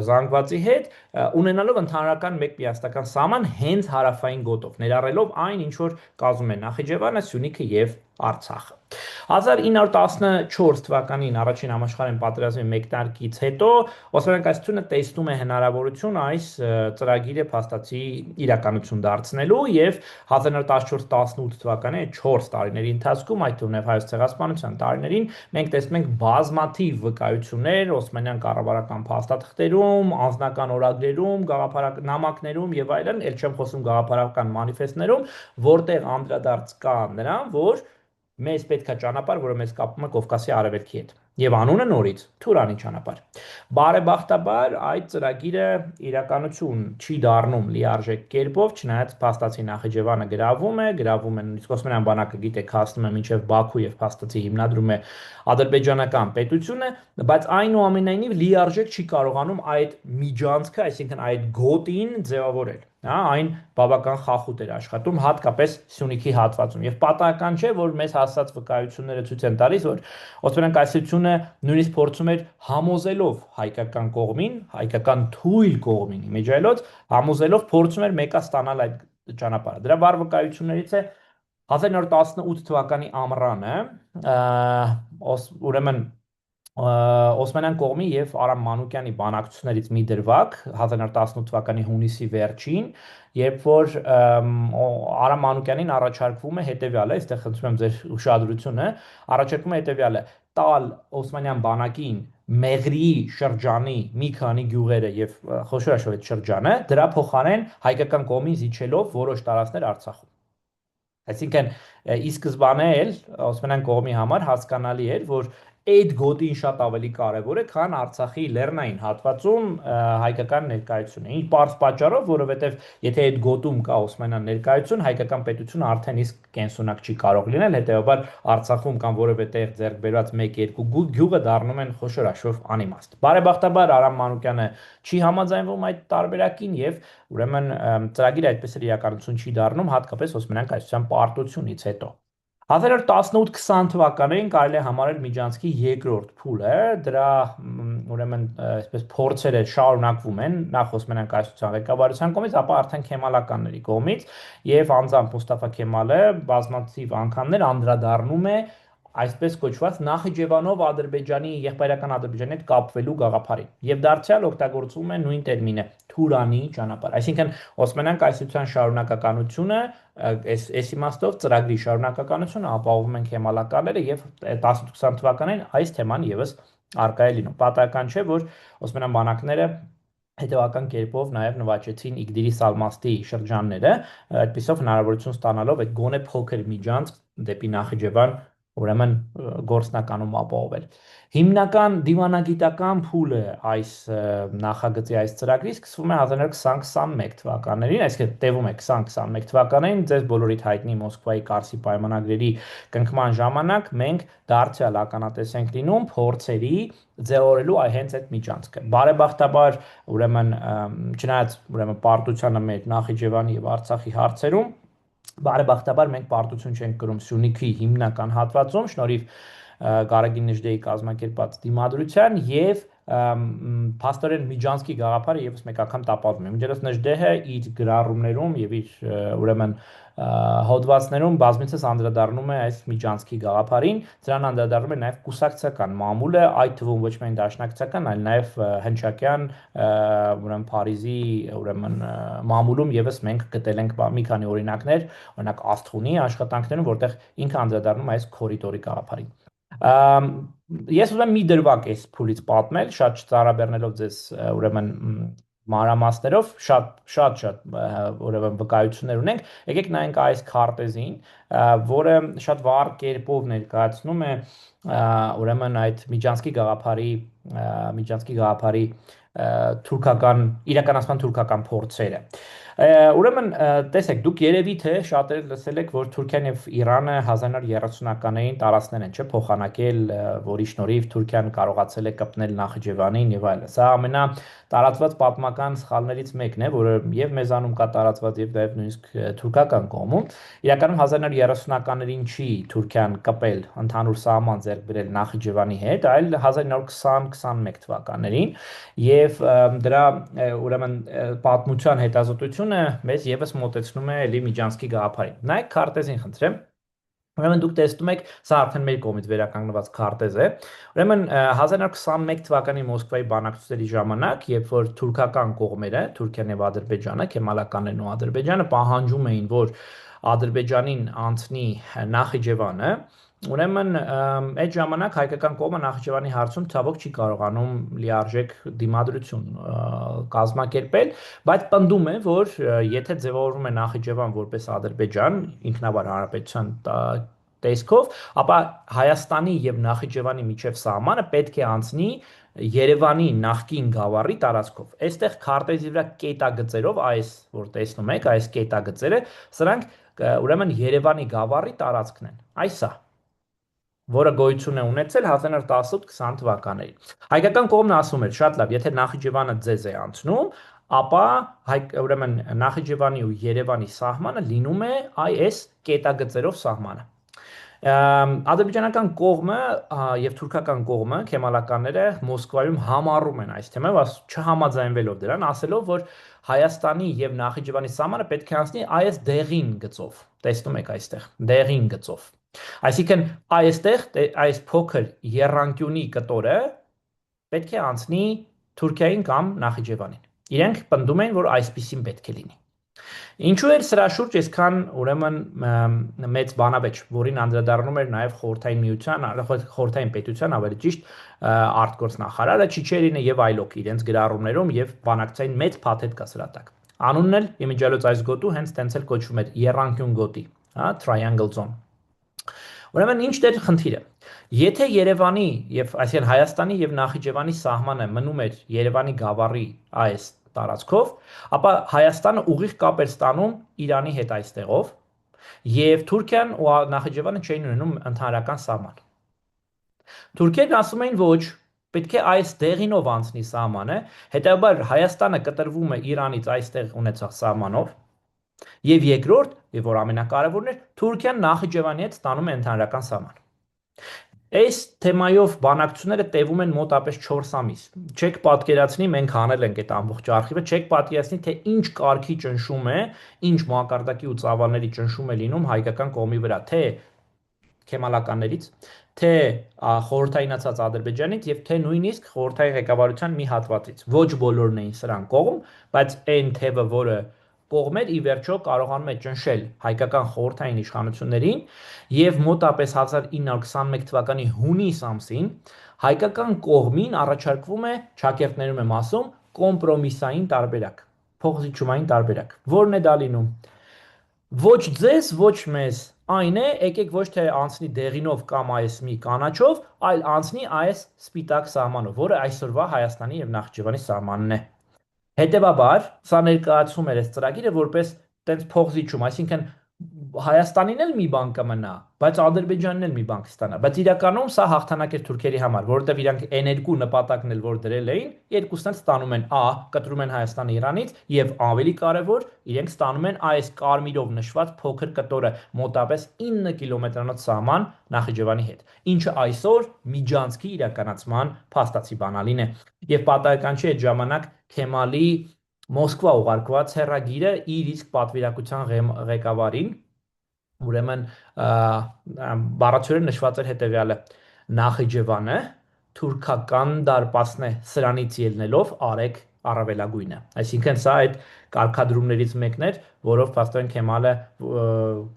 զանգվածի հետ ունենալով ընդհանրական մեկ միասնական սահման հենց հարավային գոտով, ներառելով այն ինչ որ կազմում է Նախիջևանը, Սյունիքը եւ Արցախը։ 1914 թվականին առաջին համաշխարհային պատերազմի մեկնարկից հետո Օսմանյան կայսրությունը տեսնում է հնարավորություն այս ծրագիրը փաստացի իրականություն դարձնելու եւ 1914-18 թվականի 4 տարիների ընթացքում, այդ թվում եւ հայոց ցեղասպանության տարիներին, մենք տեսնում ենք բազմաթիվ վկայություններ Օսմանյան կառավարական փաստաթղթերում, անձնական օրագրերում, գաղափարական նամակներում եւ այլն, ել չեմ խոսում գաղափարական մանիֆեստներում, որտեղ անդրադարձ կա նրան, որ մեզ պետք է ճանապարհ, որը մեզ կապում է Կովկասի արևելքի հետ։ Եվ անունը նորից Թուրանի ճանապարհ։ Բարեբախտաբար այդ ծրագիրը իրականություն չի դառնում լիարժեք կերպով, չնայած փաստացի Նախիջևանը գրավում է նույնիսկ Օսմանյան բանակը գիտեք հասնում է մինչև Բաքու եւ փաստացի հիմնադրում է ադրբեջանական պետությունը, բայց այնուամենայնիվ լիարժեք չի կարողանում այդ միջանցքը, այսինքն այդ գոտին ձևավորել։ Հա, այն բավական խախուտ էր աշխատում, հատկապես Սյունիքի հատվածում։ Եվ պատահական չէ, որ մեզ հասած վկայությունները ցույց են տալիս, որ Օսմանյան կայսրությունը նույնիսկ փորձում էր համոզելով հայկական կողմին, հայկական թույլ կողմին իմիջիայլոց, համոզելով փորձում էր մեկա ստանալ այդ ճանապարհը։ Դրա վառ վկայություններից է 1918 թվականի ամռանը, ուրեմն Օսմանյան կողմի եւ Արամ Մանուկյանի բանակցություններից մի դրվագ 1918 թվականի հունիսի վերջին, երբ որ Արամ Մանուկյանին առաջարկվում է հետեւյալը, այստեղ խնդրում եմ ձեր ուշադրությունը, առաջարկվում է հետեւյալը՝ տալ Օսմանյան բանակին Մեղրիի շրջանի մի քանի գյուղերը եւ խոշոր այդ շրջանը, դրա փոխարեն հայկական կողմին զիջելով որոշ տարածքներ Արցախում։ Այսինքն ի սկզբանե էլ Օսմանյան կողմի համար հասկանալի էր, որ այդ գոտին շատ ավելի կարևոր է, քան Արցախի լեռնային հատվածում հայկական ներկայությունը։ Ինչ պարզ պատճառով, որովհետև եթե այդ գոտում կա Օսմանյան ներկայություն, հայկական պետությունը արդեն իսկ կենսունակ չի կարող լինել, հետեւաբար Արցախում կամ որևէ տեղ ձեռք բերված 1-2 գյուղը դառնում են խոշոր հաշվով անիմաստ։ Բարեբախտաբար Արամ Մանուկյանը չի համաձայնվում այդ տարբերակին եւ ուրեմն ծրագիրը այդպես էլ իրականություն չի դառնում, հատկապես Օսմանյան կայսրության պարտությունից հետո։ 1918-20 թվականներին կարելի է համարել միջանցքի երկրորդ փուլը, դրա ուրեմն այսպես փորձերը շարունակվում են նախ Օսմանյան կայսրության ղեկավարության կողմից, ապա արդեն քեմալականների կողմից, եւ անձամբ Մուստաֆա Քեմալը բազմաթիվ անգամներ անդրադառնում է այսպես կոչված Նախիջևանով Ադրբեջանի եղբայրական Ադրբեջանի հետ կապվելու գաղափարին եւ դարձյալ օգտագործվում է նույն տերմինը Թուրանի ճանապարհ, այսինքն Օսմանյան կայսրության շարունակականությունը այս իմաստով ծրագրի շարունակականությունը ապահովում են քեմալականները եւ 1820 թվականին այս թեման եւս արկա է լինում։ Պատահական չէ, որ Օսմանյան բանակները հետևական կերպով նաև նվաճեցին Իգդիրի Սալմաստի շրջանները, այդպիսով հնարավորություն ստանալով այդ գոնե փոքր միջանցք դեպի Նախիջևան ուրեմն գործնականում ապահովել։ Հիմնական դիվանագիտական փուլը այս նախագծի այս ծրագրի սկսվում է 1920-21 թվականներին, այսինքն տևում է 2021 թվականներին, ձեզ բոլորիդ հայտնի Մոսկվայի Կարսի պայմանագրերի կնքման ժամանակ մենք դարձյալ ականատես ենք լինում փորձերի ձևավորելու հենց այդ միջանցքը։ Բարեբախտաբար, ուրեմն չնայած ուրեմն պարտությանը մեր Նախիջևանի եւ Արցախի հարցերում բարեբախտաբար մենք պարտություն չենք կրում Սյունիքի հիմնական հատվածում շնորհիվ Գարեգին Նժդեի կազմակերպած դիմադրության եւ փաստորեն Միջանցքի գաղափարը եւս մեկ անգամ տապալվում է։ Մինչդեռ Նժդեհը իր գրառումներում եւ իր ուրեմն հոդվածներում բազմիցս անդրադառնում է այս Միջանցքի գաղափարին, դրան անդրադառնում է նաեւ կուսակցական մամուլը, այդ թվում ոչ միայն դաշնակցական, այլ նաեւ հնչակյան ուրեմն Փարիզի ուրեմն մամուլում եւս մենք գտել ենք մի քանի օրինակներ, օրինակ Ասթրունի աշխատանքներում, որտեղ ինքը անդրադառնում է այս կորիդորի գաղափարին։ Ես ուզում եմ մի դրվագ այս փուլից պատմել, շատ ծարաբեռնելով ձեզ ուրեմն մանրամասներով, շատ ուրեմն վկայություններ ունենք։ Եկեք նայենք այս քարտեզին, որը շատ վառ կերպով ներկայացնում է ուրեմն այդ Միջանցքի գաղափարի թուրքական իրականացման թուրքական փորձերը։ Ուրեմն տեսեք, դուք երևի թե շատերը լսել եք, որ Թուրքիան եւ Իրանը 1930-ականներին տարածքներ են, չէ՞, փոխանակել, որի շնորհիվ Թուրքիան կարողացել է կպնել Նախիջևանին եւ այլն։ Սա ամենատարածված պատմական սխալներից մեկն է, որը եւ մեզանում կա տարածված եւ նաեւ նույնիսկ թուրքական կողմում։ Իրականում 1930-ականներին չի Թուրքիան կպել ընդհանուր սահման ձեռք բերել Նախիջևանի հետ, այլ 1920-21 թվականներին եւ դրա ուրեմն պատմության հետազոտությունը մեզ եւս մոտեցնում է էլի Միջանցքի գաղափարին։ Նայեք քարտեզին, խնդրեմ։ Ուրեմն դուք տեսնում եք, սա արդեն մեր կողմից վերականգնված քարտեզ է։ Ուրեմն 1921 թվականի Մոսկվայի բանակցությունների ժամանակ, երբ որ թուրքական կողմերը, Թուրքիան եւ Ադրբեջանը, քեմալականներն ու Ադրբեջանը պահանջում էին, որ Ադրբեջանին անցնի Նախիջևանը, ուրեմն այդ ժամանակ հայկական կողմը Նախիջևանի հարցում ցավոք չի կարողանում լիարժեք դիմադրություն կազմակերպել, բայց պնդում է, որ եթե ձևավորվում է Նախիջևան որպես Ադրբեջան, ինքնավար հանրապետության տեսքով, ապա Հայաստանի եւ Նախիջևանի միջև սահմանը պետք է անցնի Երևանի նախկին գավառի տարածքով։ Այստեղ քարտեզի վրա կետագծերով, այս որ տեսնում եք, այս կետագծերը, սրանք ուրեմն Երևանի գավառի տարածքն են։ Այս է որը գոյություն է ունեցել 1918-20 թվականներին։ Հայկական կողմն ասում էր, շատ լավ, եթե Նախիջևանը ձեզ է անցնում, ապա ուրեմն Նախիջևանի ու Երևանի սահմանը լինում է այս կետագծերով սահմանը։ Ադրբեջանական կողմը եւ թուրքական կողմը, քեմալականները Մոսկվայում համառում են այս թեմայով, չհամաձայնվելով դրան, ասելով, որ Հայաստանի եւ Նախիջևանի սահմանը պետք է անցնի այս դեղին գծով։ Տեսնում եք այստեղ, դեղին գծով։ Այսինքն այստեղ այս փոքր եռանկյունի կտորը պետք է անցնի Թուրքիային կամ Նախիջևանին։ Իրենք պնդում են, որ այսպիսին պետք է լինի։ Ինչու էր սրա շուրջ այսքան ուրեմն մեծ բանավեճ, որին անդրադառնում էր նաև Խորհրդային Միության, Խորհրդային Պետության, ավելի ճիշտ արտգործնախարարը Չիչերինը եւ այլոք իրենց գրառումներում եւ բանակցային մեծ փաթեթ կա սրա տակ։ Անունն էլ իմիջիալոց այս գոտու հենց տենց էլ կոչվում էր եռանկյուն գոտի, triangle zone։ Ուրեմն ինչ դեր խնդիրը։ Եթե Երևանի եւ այսինքն Հայաստանի եւ Նախիջևանի սահմանը մնում էր Երևանի գավառի այս տարածքով, ապա Հայաստանը ուղիղ կապ էր ստանում Իրանի հետ այստեղով եւ Թուրքիան ու Նախիջևանը չէին ունենում ընդհանրական սահման։ Թուրքերն ասում էին ոչ, պետք է այս դեղինով անցնի սահմանը, հետեւաբար Հայաստանը կտրվում է Իրանից այստեղ ունեցած սահմանով եւ երկրորդ, եւ որ ամենակարևորն է, Թուրքիան Նախիջևանի հետ ստանում է ընդհանրական սահման։ Այս թեմայով բանակցությունները տևում են մոտապես 4 ամիս։ Չեք պատկերացնի, մենք հանել ենք այդ ամբողջ արխիվը, չեք պատկերացնի, թե ինչ կարգի ճնշում է, ինչ մակարդակի ու ծավալների ճնշում է լինում հայկական կողմի վրա, թե քեմալականներից, թե խորհրդայնացած Ադրբեջանից եւ թե նույնիսկ խորհրդային ղեկավարության մի հատվածից։ Ոչ բոլորն էին սրան կողմ, բայց այն թևը, որը կողմեր ի վերջո կարողանում է ճնշել հայկական խորհրդային իշխանություններին եւ մոտապես 1921 թվականի հունիս ամսին հայկական կողմին առաջարկվում է ճակերտներում եմ ասում կոմպրոմիսային տարբերակ, փոխզիջումային տարբերակ, որն է դա լինում։ Ոչ ձեզ, ոչ մեզ, այն է, եկեք ոչ թե անցնի դեղինով կամ այս մի կանաչով, այլ անցնի այս սպիտակ սահմանով, որը այսօրվա Հայաստանի եւ Նախիջևանի սահմանն է։ Հետևաբար, սա ներկայացում էր այս ծրագիրը որպես տենց փոխզիջում, այսինքն Հայաստանին էլ մի բան կմնա, բայց Ադրբեջանին էլ մի բան կստանա, բայց իրականում սա հաղթանակ էր թուրքերի համար, որովհետև իրանք այն երկու նպատակն էլ որ դրել էին, երկուսն էլ ստանում են A, կտրում են Հայաստանը Իրանից եւ ավելի կարեւոր, իրենք ստանում են այս կարմիրով նշված փոքր կտորը մոտապես 9 կիլոմետրանոց սահման Նախիջևանի հետ, ինչը այսօր Միջանցքի իրականացման փաստացի բանալին է։ Եվ պատահական չէ այդ ժամանակ Քեմալի Մոսկվա ուղարկված հեռագիրը իր իսկ պատվիրակության ղեկավարին, ուրեմն բառացիորեն նշված էր հետևյալը. Նախիջևանը թուրքական դարպասն է, սրանից ելնելով արեք առավելագույնը։ Այսինքն սա այդ կարգադրումներից մեկն էր, որով փաստորեն Քեմալը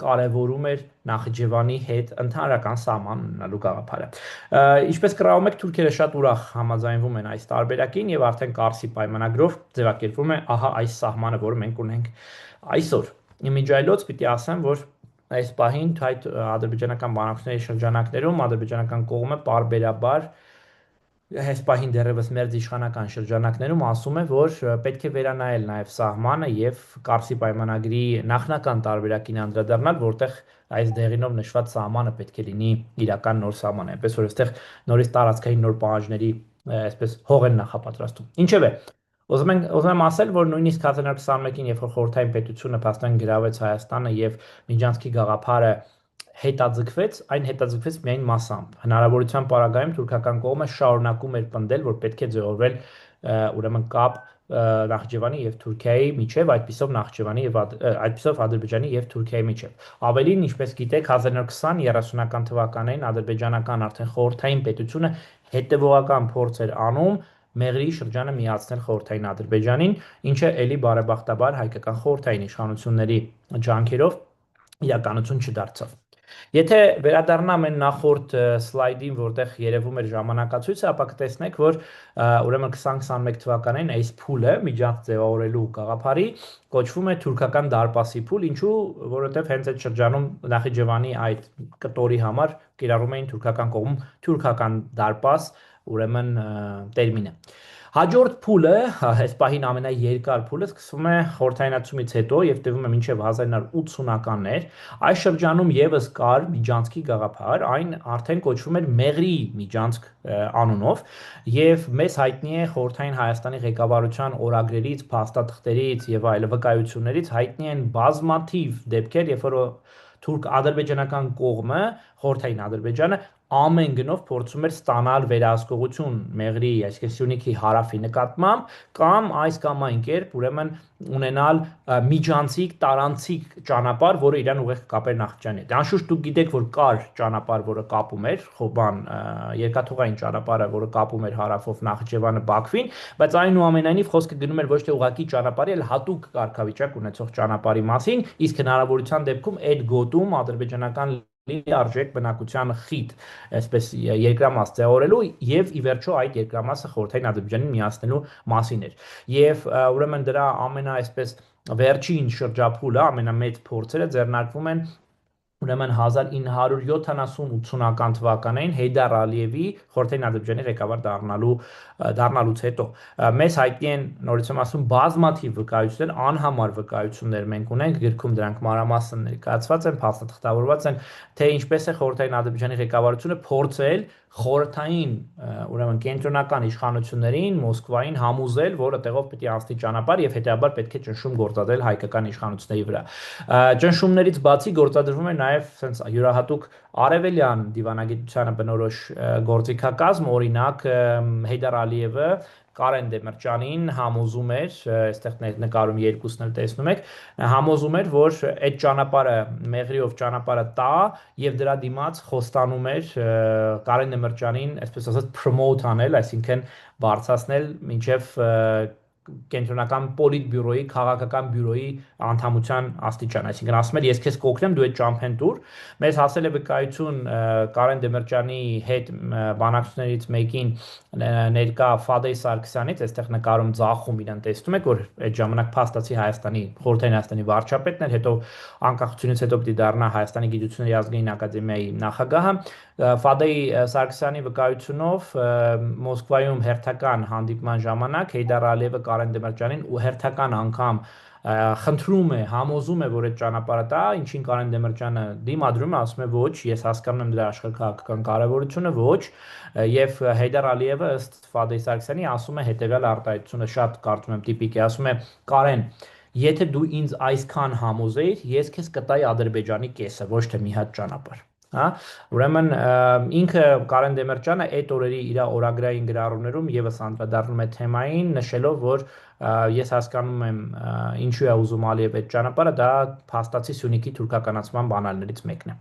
կարևորում էր Նախիջևանի հետ ընդհանրական սահման ունենալու գաղափարը։ Ինչպես կրավում եք, թուրքերը շատ ուրախ համաձայնվում են այս տարբերակին եւ արդեն Կարսի պայմանագրով ձևակերպվում է ահա այս սահմանը, որը մենք ունենք այսօր։ Իմիջայլոց պիտի ասեմ, որ այս պահին այդ ադրբեջանական բանակցությունների շրջանակներում ադրբեջանական կողմը պարբերաբար այս պահին դեռևս մերձ իշխանական շրջանակներում ասում է, որ պետք է վերանայել նաև սահմանը եւ Կարսի պայմանագրի նախնական տարբերակին անդրադառնալ, որտեղ այս դեղինով նշված սահմանը պետք է լինի իրական նոր սահման, այնպես որ այստեղ նորից տարածքային նոր պահանջների այսպես հող են նախապատրաստում։ Ինչևէ, ուզում եմ ասել, որ նույնիսկ 1921-ին, երբ որ խորհրդային պետությունը փաստորեն գրավեց Հայաստանը եւ Միջանցքի գաղափարը հետաձգվեց, այն հետաձգվեց միայն մասամբ։ Հնարավորության պարագայում թուրքական կողմը շարունակում էր պնդել, որ պետք է ձևավորվել ուրեմն կապ Նախիջևանի եւ Թուրքիայի միջև, այդպիսով Նախիջևանի եւ այդպիսով Ադրբեջանի եւ Թուրքիայի միջև։ Ավելին, ինչպես գիտեք, 1920-30-ական թվականներին ադրբեջանական արդեն խորհրդային պետությունը հետևողական փորձ էր անում Մեղրի շրջանը միացնել խորհրդային Ադրբեջանին, ինչը ելի բարեբախտաբար հայկական խորհրդային իշխանությունների ջանքերով իրականություն չդարձավ։ Եթե վերադառնամ այն նախորդ սլայդին, որտեղ երևում էր ժամանակացույցը, ապա կտեսնեք, որ ուրեմն 2021 թվականին այս փուլը միջանց ձևավորելու գաղափարի կոչվում է թուրքական դարպասի փուլ, ինչու, որովհետև հենց այդ շրջանում Նախիջևանի այդ կտորի համար կիրառում էին թուրքական կողմում թուրքական դարպաս, ուրեմն տերմինը։ Հաջորդ փուլը, այս պահին ամենաերկար փուլը սկսվում է խորհրդայնացումից հետո եւ տևում է մինչեւ 1980-ականներ։ Այս շրջանում եւս կար Միջանցքի գաղափար, այն արդեն կոչվում էր Մեղրի Միջանցք անունով եւ մեզ հայտնի է խորհրդային Հայաստանի ղեկավարության օրագրերից, փաստաթղթերից եւ այլ վկայություններից հայտնի են բազմաթիվ դեպքեր, երբ որ թուրք-ադրբեջանական կողմը, խորհրդային Ադրբեջանը ամեն գնով փորձում էր ստանալ վերահսկողություն Մեղրի, այսինքն Սյունիքի հարավի նկատմամբ, կամ այս կամ այն կերպ ուրեմն ունենալ միջանցիկ, տարանցիկ ճանապարհ, որը իրան ուղիղ կապեր Նախիջևանի հետ։ Անշուշտ դուք գիտեք, որ կար ճանապարհ, որը կապում էր Խոբան, երկաթուղային ճանապարհը, որը կապում էր հարավով Նախիջևանը Բաքվին, բայց այնուամենայնիվ խոսքը գնում էր ոչ թե ուղղակի ճանապարհի, այլ հատուկ կարգավիճակ ունեցող ճանապարհի մասին, իսկ հնարավորության դեպքում այդ գոտում ադրբեջանական լիարժեք բնակության խիտ, այսպես երկրամաս ձևավորելու եւ ի վերջո այդ երկրամասը խորհրդային Ադրբեջանին միացնելու մասին էր։ Եվ ուրեմն դրա այսպես վերջին շրջափուլը, ամենամեծ փորձերը ձեռնարկվում են ուրեմն 1970-80-ական թվականներին Հեյդար Ալիևի խորհրդային Ադրբեջանի ղեկավար դառնալուց հետո մեզ հայտնի են նորից եմ ասում բազմաթիվ վկայություններ, անհամար վկայություններ մենք ունենք, գրքում դրանք մանրամասն ներկայացված են, փաստաթղթավորված են, թե ինչպես է խորհրդային Ադրբեջանի ղեկավարությունը փորձել խորհրդային ուրեմն կենտրոնական իշխանություններին Մոսկվային համոզել, որ այդտեղով պետք է անցնի ճանապարհ եւ հետեւաբար պետք է ճնշում գործադրել հայկական իշխանությունների վրա։ Ճնշումներից բացի գործադրվում է նաեւ նաև sense յուրահատուկ արևելյան դիվանագիտությանը բնորոշ գործիքակազմ, օրինակ Հեյդար Ալիևը Կարեն Դեմիրճյանին համոզում էր, այստեղ նկարում երկուսն էլ տեսնում եք, համոզում էր, որ այդ ճանապարհը մեղրիով ճանապարհը տա եւ դրա դիմաց խոստանում էր Կարեն Դեմիրճյանին, այսպես ասած, promote անել, այսինքն բարձրացնել մինչեւ կենտրոնական պոլիտբյուրոյի, քաղաքական բյուրոյի անդամության աստիճան, այսինքն ասում էր, ես քեզ կօգնեմ, դու այդ ճամփեն տուր։ Մեզ հասել է վկայություն Կարեն Դեմիրճյանի հետ բանակցություններից մեկին ներկա Ֆադեյ Սարգսյանից, այստեղ նկարում ձախում իրեն տեսնում եք, որ այդ ժամանակ փաստացի Հայաստանի խորհրդային Հայաստանի վարչապետն էր, հետո անկախությունից հետո պիտի դառնա Հայաստանի Գիտությունների ազգային ակադեմիայի նախագահը։ Ֆադեյ Սարգսյանի վկայությունով Մոսկվայում հերթական հանդիպման ժամանակ Հեյդար Ալիևը Կարեն Դեմիրճյանին ու հերթական անգամ խնդրում է, համոզում է, որ այդ ճանապարհը տա, ինչին Կարեն Դեմիրճյանը դիմադրում է, ասում է ոչ, ես հասկանում եմ դրա աշխարհակաղակական կարևորությունը, ոչ, եւ Հեյդար Ալիևը ըստ Ֆադեյ Սարգսյանի ասում է հետեւյալ արտահայտությունը, շատ կարծում եմ տիպիկ է, ասում է Կարեն, եթե դու ինձ այսքան համոզեիր, ես քեզ կտայի Ադրբեջանի կեսը, ոչ թե մի հատ ճանապարհ։ Հա, ուրեմն ինքը Կարեն Դեմիրճյանը այդ օրերի իր օրագրային գրառումներում եւս անդրադառնում է թեմային, նշելով, որ ես հասկանում եմ ինչու է ուզում Ալիև այդ ճանապարհը, դա փաստացի Սյունիքի թուրքականացման բանալներից մեկն է։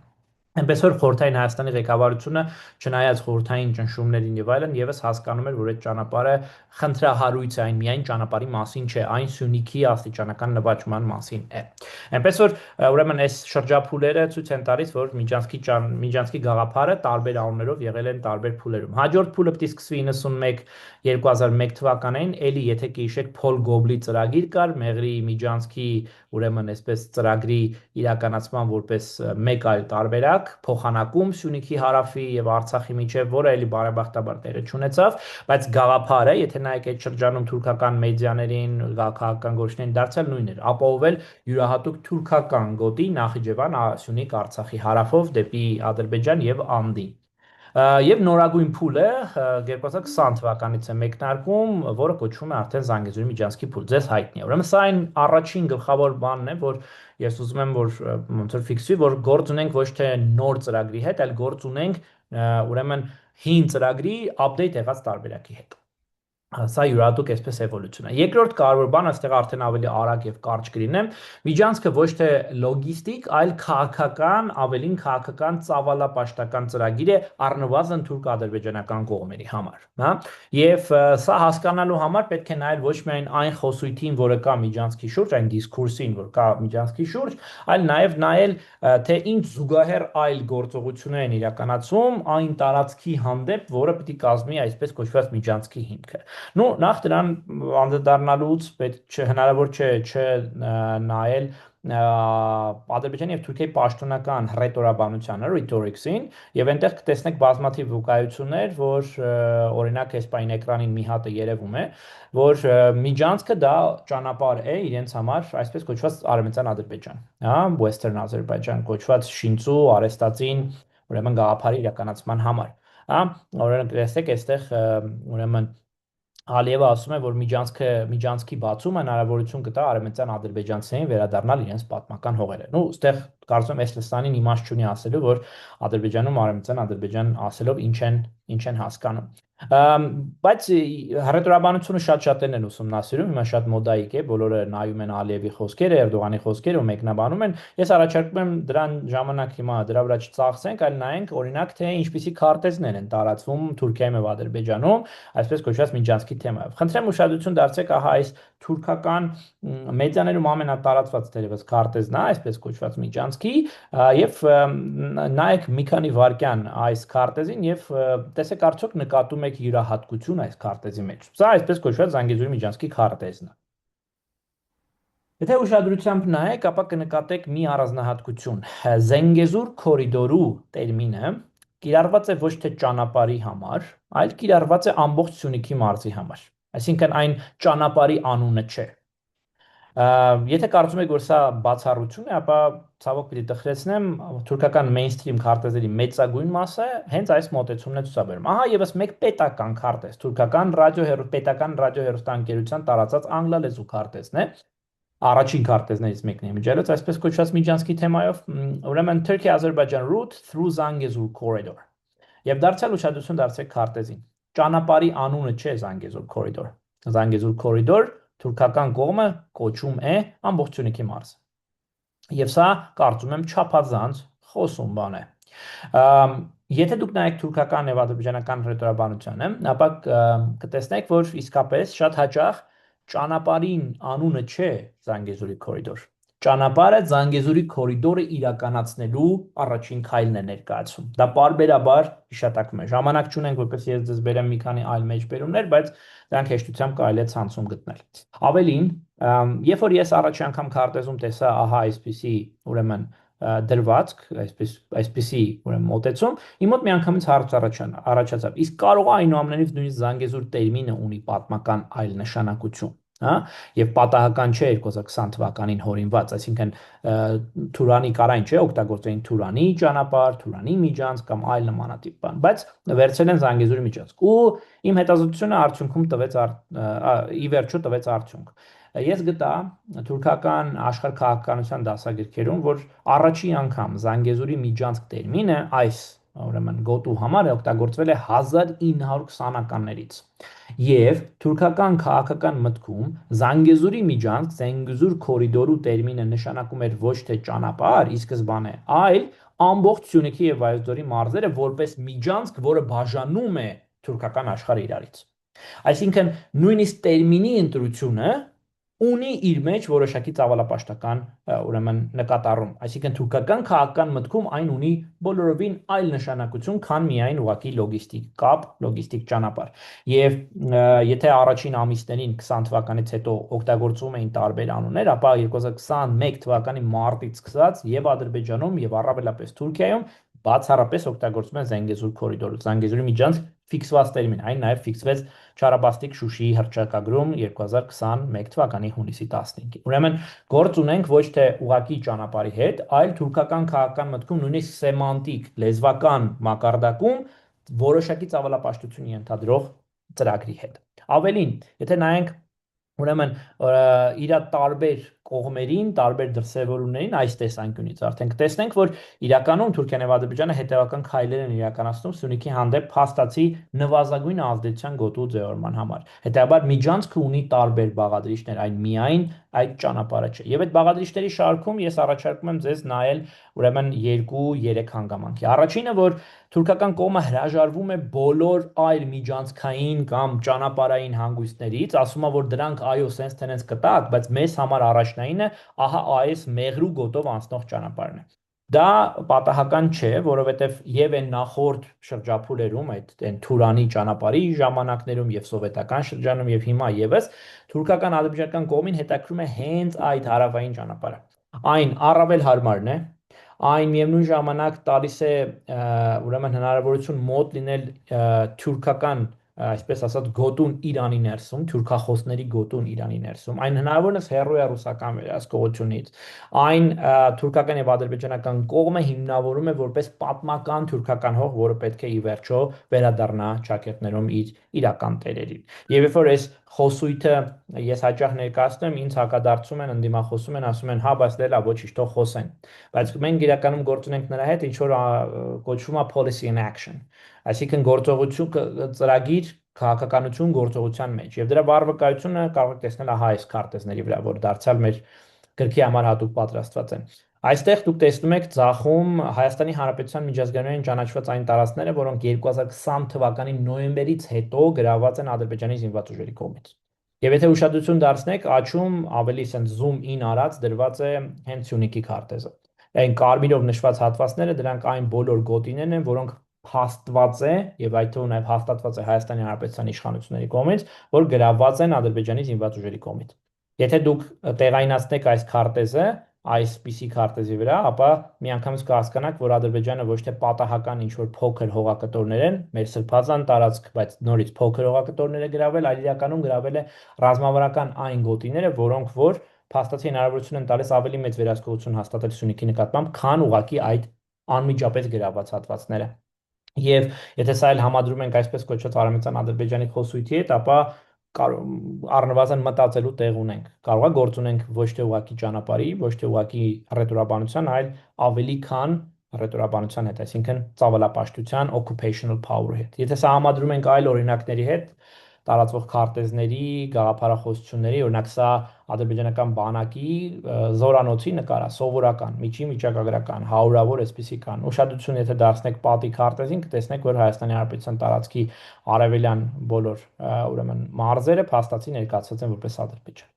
Այնպես որ խորհրդային Հայաստանի ղեկավարությունը չնայած խորհրդային ճնշումներին եւ այլն եւս հասկանում էր, որ այդ ճանապարհը խնդրահարույց է, այն միայն ճանապարհի մասին չէ, այն Սյունիքի աստիճանական նվաճման մասին է։ Այնպես որ ուրեմն այս շրջափուլերը ցույց են տալիս, որ Միջանցքի գաղափարը տարբեր անուններով եղել են տարբեր փուլերում։ Հաջորդ փուլը պիտի սկսվի 91-2001 թվականին, էլի եթե կհիշեք Փոլ Գոբլի ծրագիր կար, Մեղրի Միջանցքի ուրեմն այսպես ծրագրի իրականացման որպես մեկ այլ տարբերակ, փոխանակում Սյունիքի հարավի եւ Արցախի միջև, որը էլի բարեբախտաբար տեղի չունեցավ, բայց գաղափարը, եթե նայեք այդ շրջանում թուրքական մեդիաներին, քաղաքական գործիչներին դարձյալ նույնն էր, ապահովել յուրահատուկ թուրքական գոտի Նախիջևան, Սյունիք, Արցախի հարավով դեպի Ադրբեջան եւ Անդին։ Եվ նորագույն փուլը 2020 թվականից է մեկնարկում, որը կոչվում է արդեն Զանգեզուրի Միջանցքի փուլ, ձեզ հայտնի է։ Ուրեմն սա այն առաջին գլխավոր բանն է, որ ես ուզում եմ, որ ոնց որ ֆիքսվի, որ գործ ունենք ոչ թե նոր ծրագրի հետ, այլ գործ ունենք ուրեմն հին ծրագրի update եղած տարբերակի հետ։ Սա յուրահատուկ այսպես էվոլյուցիա։ Երկրորդ կարևոր բանը, այստեղ արդեն ավելի արագ եւ կարճ կլինեմ, Միջանցքը ոչ թե լոգիստիկ, այլ քաղաքական, ավելին քաղաքական ծավալապաշտական ծրագիր է առնվազն թուրք-ադրբեջանական կողմերի համար, հա։ Եվ սա հասկանալու համար պետք է նայել ոչ միայն այն խոսույթին, որը կա Միջանցքի շուրջ, այն դիսկուրսին, որ կա Միջանցքի շուրջ, այլ նաեւ նայել, թե ինչ զուգահեռ այլ գործողություններ են իրականացվում այն տարածքի հանդեպ, որը պիտի կազմի այսպես կոչված Միջանցքի հիմքը։ Ну, նախ դրան անդրադառնալուց պետք չէ հնարավոր չէ նայել Ադրբեջանի եւ Թուրքիայի պաշտոնական ռետորաբանությանը, rhetorics-ին, եւ այնտեղ կտեսնեք բազմաթիվ վկայություններ, որ օրինակ այս պայն էկրանին մի հատը երևում է, որ Միջանցքը դա ճանապարհ է իրենց համար, այսպես կոչված Արևմտյան Ադրբեջան, հա, Western Azerbaijan կոչված Շինծու, Արեստածին, ուրեմն գաղափարի իրականացման համար, հա, օրինակ տեսեք այստեղ ուրեմն Ալիևը ասում է, որ Միջանցքի բացումը հնարավորություն կտա արևմտյան ադրբեջանցիներին վերադառնալ իրենց պատմական հողերը։ Ну, այստեղ կարծում եմ այս լսանին իմաստ չունի ասելու, որ Ադրբեջանում արևմտյան Ադրբեջան ասելով ինչ են հասկանում։ Բայց հռետորաբանությունը շատ-շատերն են ուսումնասիրում, հիմա շատ մոդայիկ է, բոլորը նայում են Ալիևի խոսքերը, Էրդողանի խոսքերը ու մեկնաբանում են։ Ես առաջարկում եմ դրան ժամանակ հիմա դրա վրա չծախսենք, այլ նայենք օրինակ թե ինչպիսի քարտեզներ են տարածվում Թուրքիայում եւ Ադրբեջանում, այսպես կոչված Միջանցքի թեմայով։ Խնդրեմ ուշադրություն դարձրեք ահա այս թուրքական մեդիաներում ամենատարածված դերևս քարտեզն է, այսպես կոչված Միջանցքի, եւ նայեք մի քանի վայրկյան այս քարտեզին եւ տեսեք արդյոք նկատում եք յուրահատկություն այս քարտեզի մեջ։ Սա այսպես կոչված Զանգեզուրի Միջանցքի քարտեզն է։ Եթե ուշադրությամբ նայեք, ապա կնկատեք մի առանձնահատկություն։ Զանգեզուր կորիդորու տերմինը կիրառված է ոչ թե ճանապարհի համար, այլ կիրառված է ամբողջ Սյունիքի մարզի համար։ Այսինքն այն ճանապարհի անունը չէ։ Եթե կարծում եք, որ սա բացառություն է, ապա ցավոք պիտի տխրեցնեմ, թուրքական mainstream քարտեզերի մեծագույն մասը հենց այս մոտեցումն է ցուցաբերում։ Ահա եւս մեկ պետական քարտեզ, թուրքական պետական ռադիոհեռուստաընկերության տարածած անգլալեզու քարտեզն է։ առաջին քարտեզներից մեկն է միջելոց այսպես կոչված միջանցքի թեմայով ուրեմն Turkey-Azerbaijan route through Zangezur corridor եւ դարձյալ ուշադրություն դարձեք քարտեզին ճանապարհի անունը չէ Zangezur corridor Zangezur corridor թուրքական կողմը կոչում է ամբողջ Սյունիքի մարզը եւ սա կարծում եմ չափազանց խոսում բան է Եթե դուք նայեք թուրքական եւ ադրբեջանական ռետորաբանությանը, ապա կտեսնեք, որ իսկապես շատ հաճախ ճանապարհին անունը չէ Զանգեզուրի կորիդոր։ Ճանապարհը Զանգեզուրի կորիդորը իրականացնելու առաջին քայլն է ներկայացում։ Դա բարբերաբար հիշատակում է։ Ժամանակ չունենք, որպես ես ձեզ բերեմ մի քանի այլ մեջբերումներ, բայց դրանք հեշտությամբ կարելի է ցանցում գտնել։ Ավելին, երբ որ ես առաջի անգամ քարտեզում տեսա, ահա այսպիսի, ուրեմն դրվածք, այսպիսի ուրեմն մոտեցում, իմ մոտ միանգամից հարց առաջացավ։ Իսկ կարող է այնուամենայնիվ նույնիսկ Զանգեզուր տերմինը ունի պատմական այլ նշանակություն, հա, եւ պատահական չէ 2020 թվականին հորինված, այսինքն Թուրանի կարային չէ, օգտագործային Թուրանի ճանապարհ, Թուրանի միջանցք կամ այլ նմանատիպ բան, բայց վերցրել են Զանգեզուրի միջանցք։ Ու իմ հետազոտությունը արդյունքում տվեց ի վերջո տվեց արդյունք։ Ես գտա թուրքական աշխարհքաղաքականության դասագրքերում, որ առաջին անգամ Զանգեզուրի միջանցք տերմինը այս ուրեմն գոտու համար օգտագործվել է 1920-ականներից։ Եվ թուրքական քաղաքական մտքում Զանգեզուրի միջանցք, Զանգեզուր կորիդորու տերմինը նշանակում էր ոչ թե ճանապարհ, ի սկզբանե, այլ ամբողջ Սյունիքի եւ Վայոց-Ձորի մարզերը որպես միջանցք, որը բաժանում է թուրքական աշխարհը իրարից։ Այսինքն նույնիսկ տերմինի ընտրությունը ունի իր մեջ որոշակի ծավալապաշտական ուրեմն նկատառում, այսինքն թուրքական քաղաքական մտքում այն ունի բոլորովին այլ նշանակություն, քան միայն ուղղակի լոգիստիկ կապ, լոգիստիկ ճանապարհ։ Եվ եթե առաջին ամիսներին 20 թվականից հետո օգտագործվում էին տարբեր անուններ, ապա 2021 թվականի մարտից սկսած եւ Ադրբեջանում եւ առավելապես Թուրքիայում բացառապես օգտագործում են Զանգեզուր կորիդորը, Զանգեզուրի միջանցք ֆիքսված տերմին, այն նաև ֆիքսվեց Չարաբաստիկ Շուշիի հռչակագրում 2021 թվականի հունիսի 15-ին։ Ուրեմն գործ ունենք ոչ թե ուղակի ճանապարհի հետ, այլ թուրքական քաղաքական մտքում նույնիսկ սեմանտիկ, լեզվական մակարդակում որոշակի ծավալապաշտություն ենթադրող ծրագրի հետ։ Ավելին, եթե նայենք ուրեմն իր տարբեր կողմերին, տարբեր դրսևորումներին այս տեսանկյունից արդեն կտեսնենք, որ իրականում Թուրքիան եւ Ադրբեջանը հետևական քայլեր են իրականացնում Սյունիքի հանդեպ փաստացի նվազագույն ազդեցության գոտու ձևավորման համար։ Հետեւաբար միջանցքը ունի տարբեր բաղադրիչներ, այն միայն այդ ճանապարհը չէ։ Եվ այդ բաղադրիչների շարքում ես առաջարկում եմ ձեզ նայել ուրեմն 2-3 հանգամանքի։ Առաջինը, որ թուրքական կողմը հրաժարվում է բոլոր այլ միջանցքային կամ ճանապարհային հանգույցներից, ասում է, որ դրանք այո, սենց թե նենց կտակ, բայց մեզ համար առաջնայինը ահա այս մեղրու գոտով անցնող ճանապարհն է։ Դա պատահական չէ, որովհետև եւ այն նախորդ շրջափուլերում, այդ Թուրանի ճանապարհի ժամանակներում եւ սովետական շրջանում եւ հիմա եւս թուրքական ադրբեջանական կողմին հետաքրում է հենց այդ հարավային ճանապարհը։ Այն առավել հարմարն է, այն միևնույն ժամանակ տալիս է ուրեմն հնարավորություն մոտ լինել թուրքական այսպես ասած գոտուն Իրանի ներսում, թուրքախոսների գոտուն Իրանի ներսում, այն հնարավորինս հեռու է ռուսական վերահսկողությունից, այն թուրքական եւ ադրբեջանական կողմը հիմնավորում է որպես պատմական թուրքական հող, որը պետք է ի վերջո վերադառնա ճակերտներում իր իրական տերերին։ Եվ երբ որ այս խոսույթը ես հաճախ ներկայացնում եմ, ինձ հակադարձում են, ընդդիմախոսում են, ասում են, հա, բայց դե լավ, ոչինչ, թող խոսեն։ Բայց մենք իրականում գործ ունենք նրա հետ, ինչ որ կոչվում է policy in action, այսինքն գործողություն ծրագիր քաղաքականություն գործողության մեջ եւ դրա բառ վկայությունը կարող եք տեսնել ահա այս քարտեզների վրա, որ դարձյալ մեր գրքի համար հատուկ պատրաստված են։ Այստեղ դուք տեսնում եք ցախում Հայաստանի Հանրապետության միջազգային ճանաչված այն տարածքները, որոնք 2020 թվականի նոյեմբերից հետո գրաված են Ադրբեջանի զինված ուժերի կողմից։ Եվ եթե ուշադրություն դարձնեք, աչում ավելի sense zoom in արած դրված է հենց Սյունիքի քարտեզը։ Այն կարմիրով նշված հատվածները դրանք այն բոլոր գոտիներն են, որոնք հաստատված է եւ այդ թվում նաեւ հաստատված է Հայաստանի Հանրապետության իշխանությունների կողմից, որ գրաված են Ադրբեջանի զինված ուժերի կողմից։ Եթե դուք տեղայնացնեք այս քարտեզը, այսպիսի քարտեզի վրա, ապա միանգամից կհասկանաք, որ Ադրբեջանը ոչ թե պատահական ինչ-որ փոքր հողակտորներ են, մեր սրբազան տարածք, բայց նորից փոքր հողակտորներ է գրավել, այլ իրականում գրավել է ռազմավարական այն գոտիները, որոնք որ փաստացի հնարավորություն են տալիս ավելի մեծ վերահսկողություն հաստատել Սյունիքի նկատմամբ, քան ուղղակի այդ անմիջապես գրաված հատվածները։ Եվ եթե սա էլ համադրում ենք այսպես կոչված Արամեծան Ադրբեջանի խոսույթի հետ, ապա առնվազն մտածելու տեղ ունենք։ Կարող է գործ ունենք ոչ թե ուղղակի ճանապարհի, ոչ թե ուղղակի հռետորաբանության, այլ ավելի քան հռետորաբանության հետ, այսինքն ծավալապաշտության occupational power-ի հետ։ Եթե սա համադրում ենք այլ օրինակների հետ, տարածվող քարտեզների, գաղափարախոսությունների, օրինակ սա ադրբեջանական բանակի զորանոցի նկար է, սովորական, միջին վիճակագրական, հարյուրավոր այսպիսի կան։ Ուշադրություն եթե դարձնեք պատի քարտեզին, կտեսնեք, որ Հայաստանի Հանրապետության տարածքի արևելյան բոլոր ուրեմն մարզերը փաստացի ներկայացված են որպես Ադրբեջան։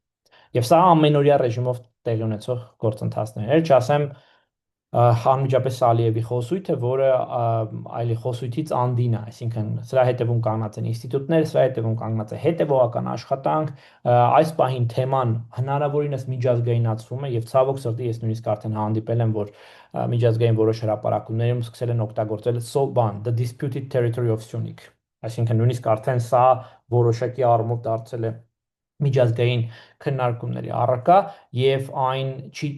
Եվ սա ամենօրյա ռեժիմով տեղի ունեցող գործընթացներ է, չասեմ անմիջապես Ալիևի խոսույթը, որը այլ խոսույթից անդին է, այսինքն սրա հետևում կանգնած են ինստիտուտներ, սրա հետևում կանգնած է հետևողական աշխատանք, այս պահին թեման հնարավորինս միջազգայնացվում է եւ ցավոք սրտի ես նույնիսկ արդեն հանդիպել եմ, որ միջազգային որոշ հրապարակումներում սկսել են օգտագործել SOBAN, the disputed territory of Syunik, այսինքն նույնիսկ արդեն սա որոշակի առումով դարձել է միջազգային քննարկումների առարկա եւ այն չի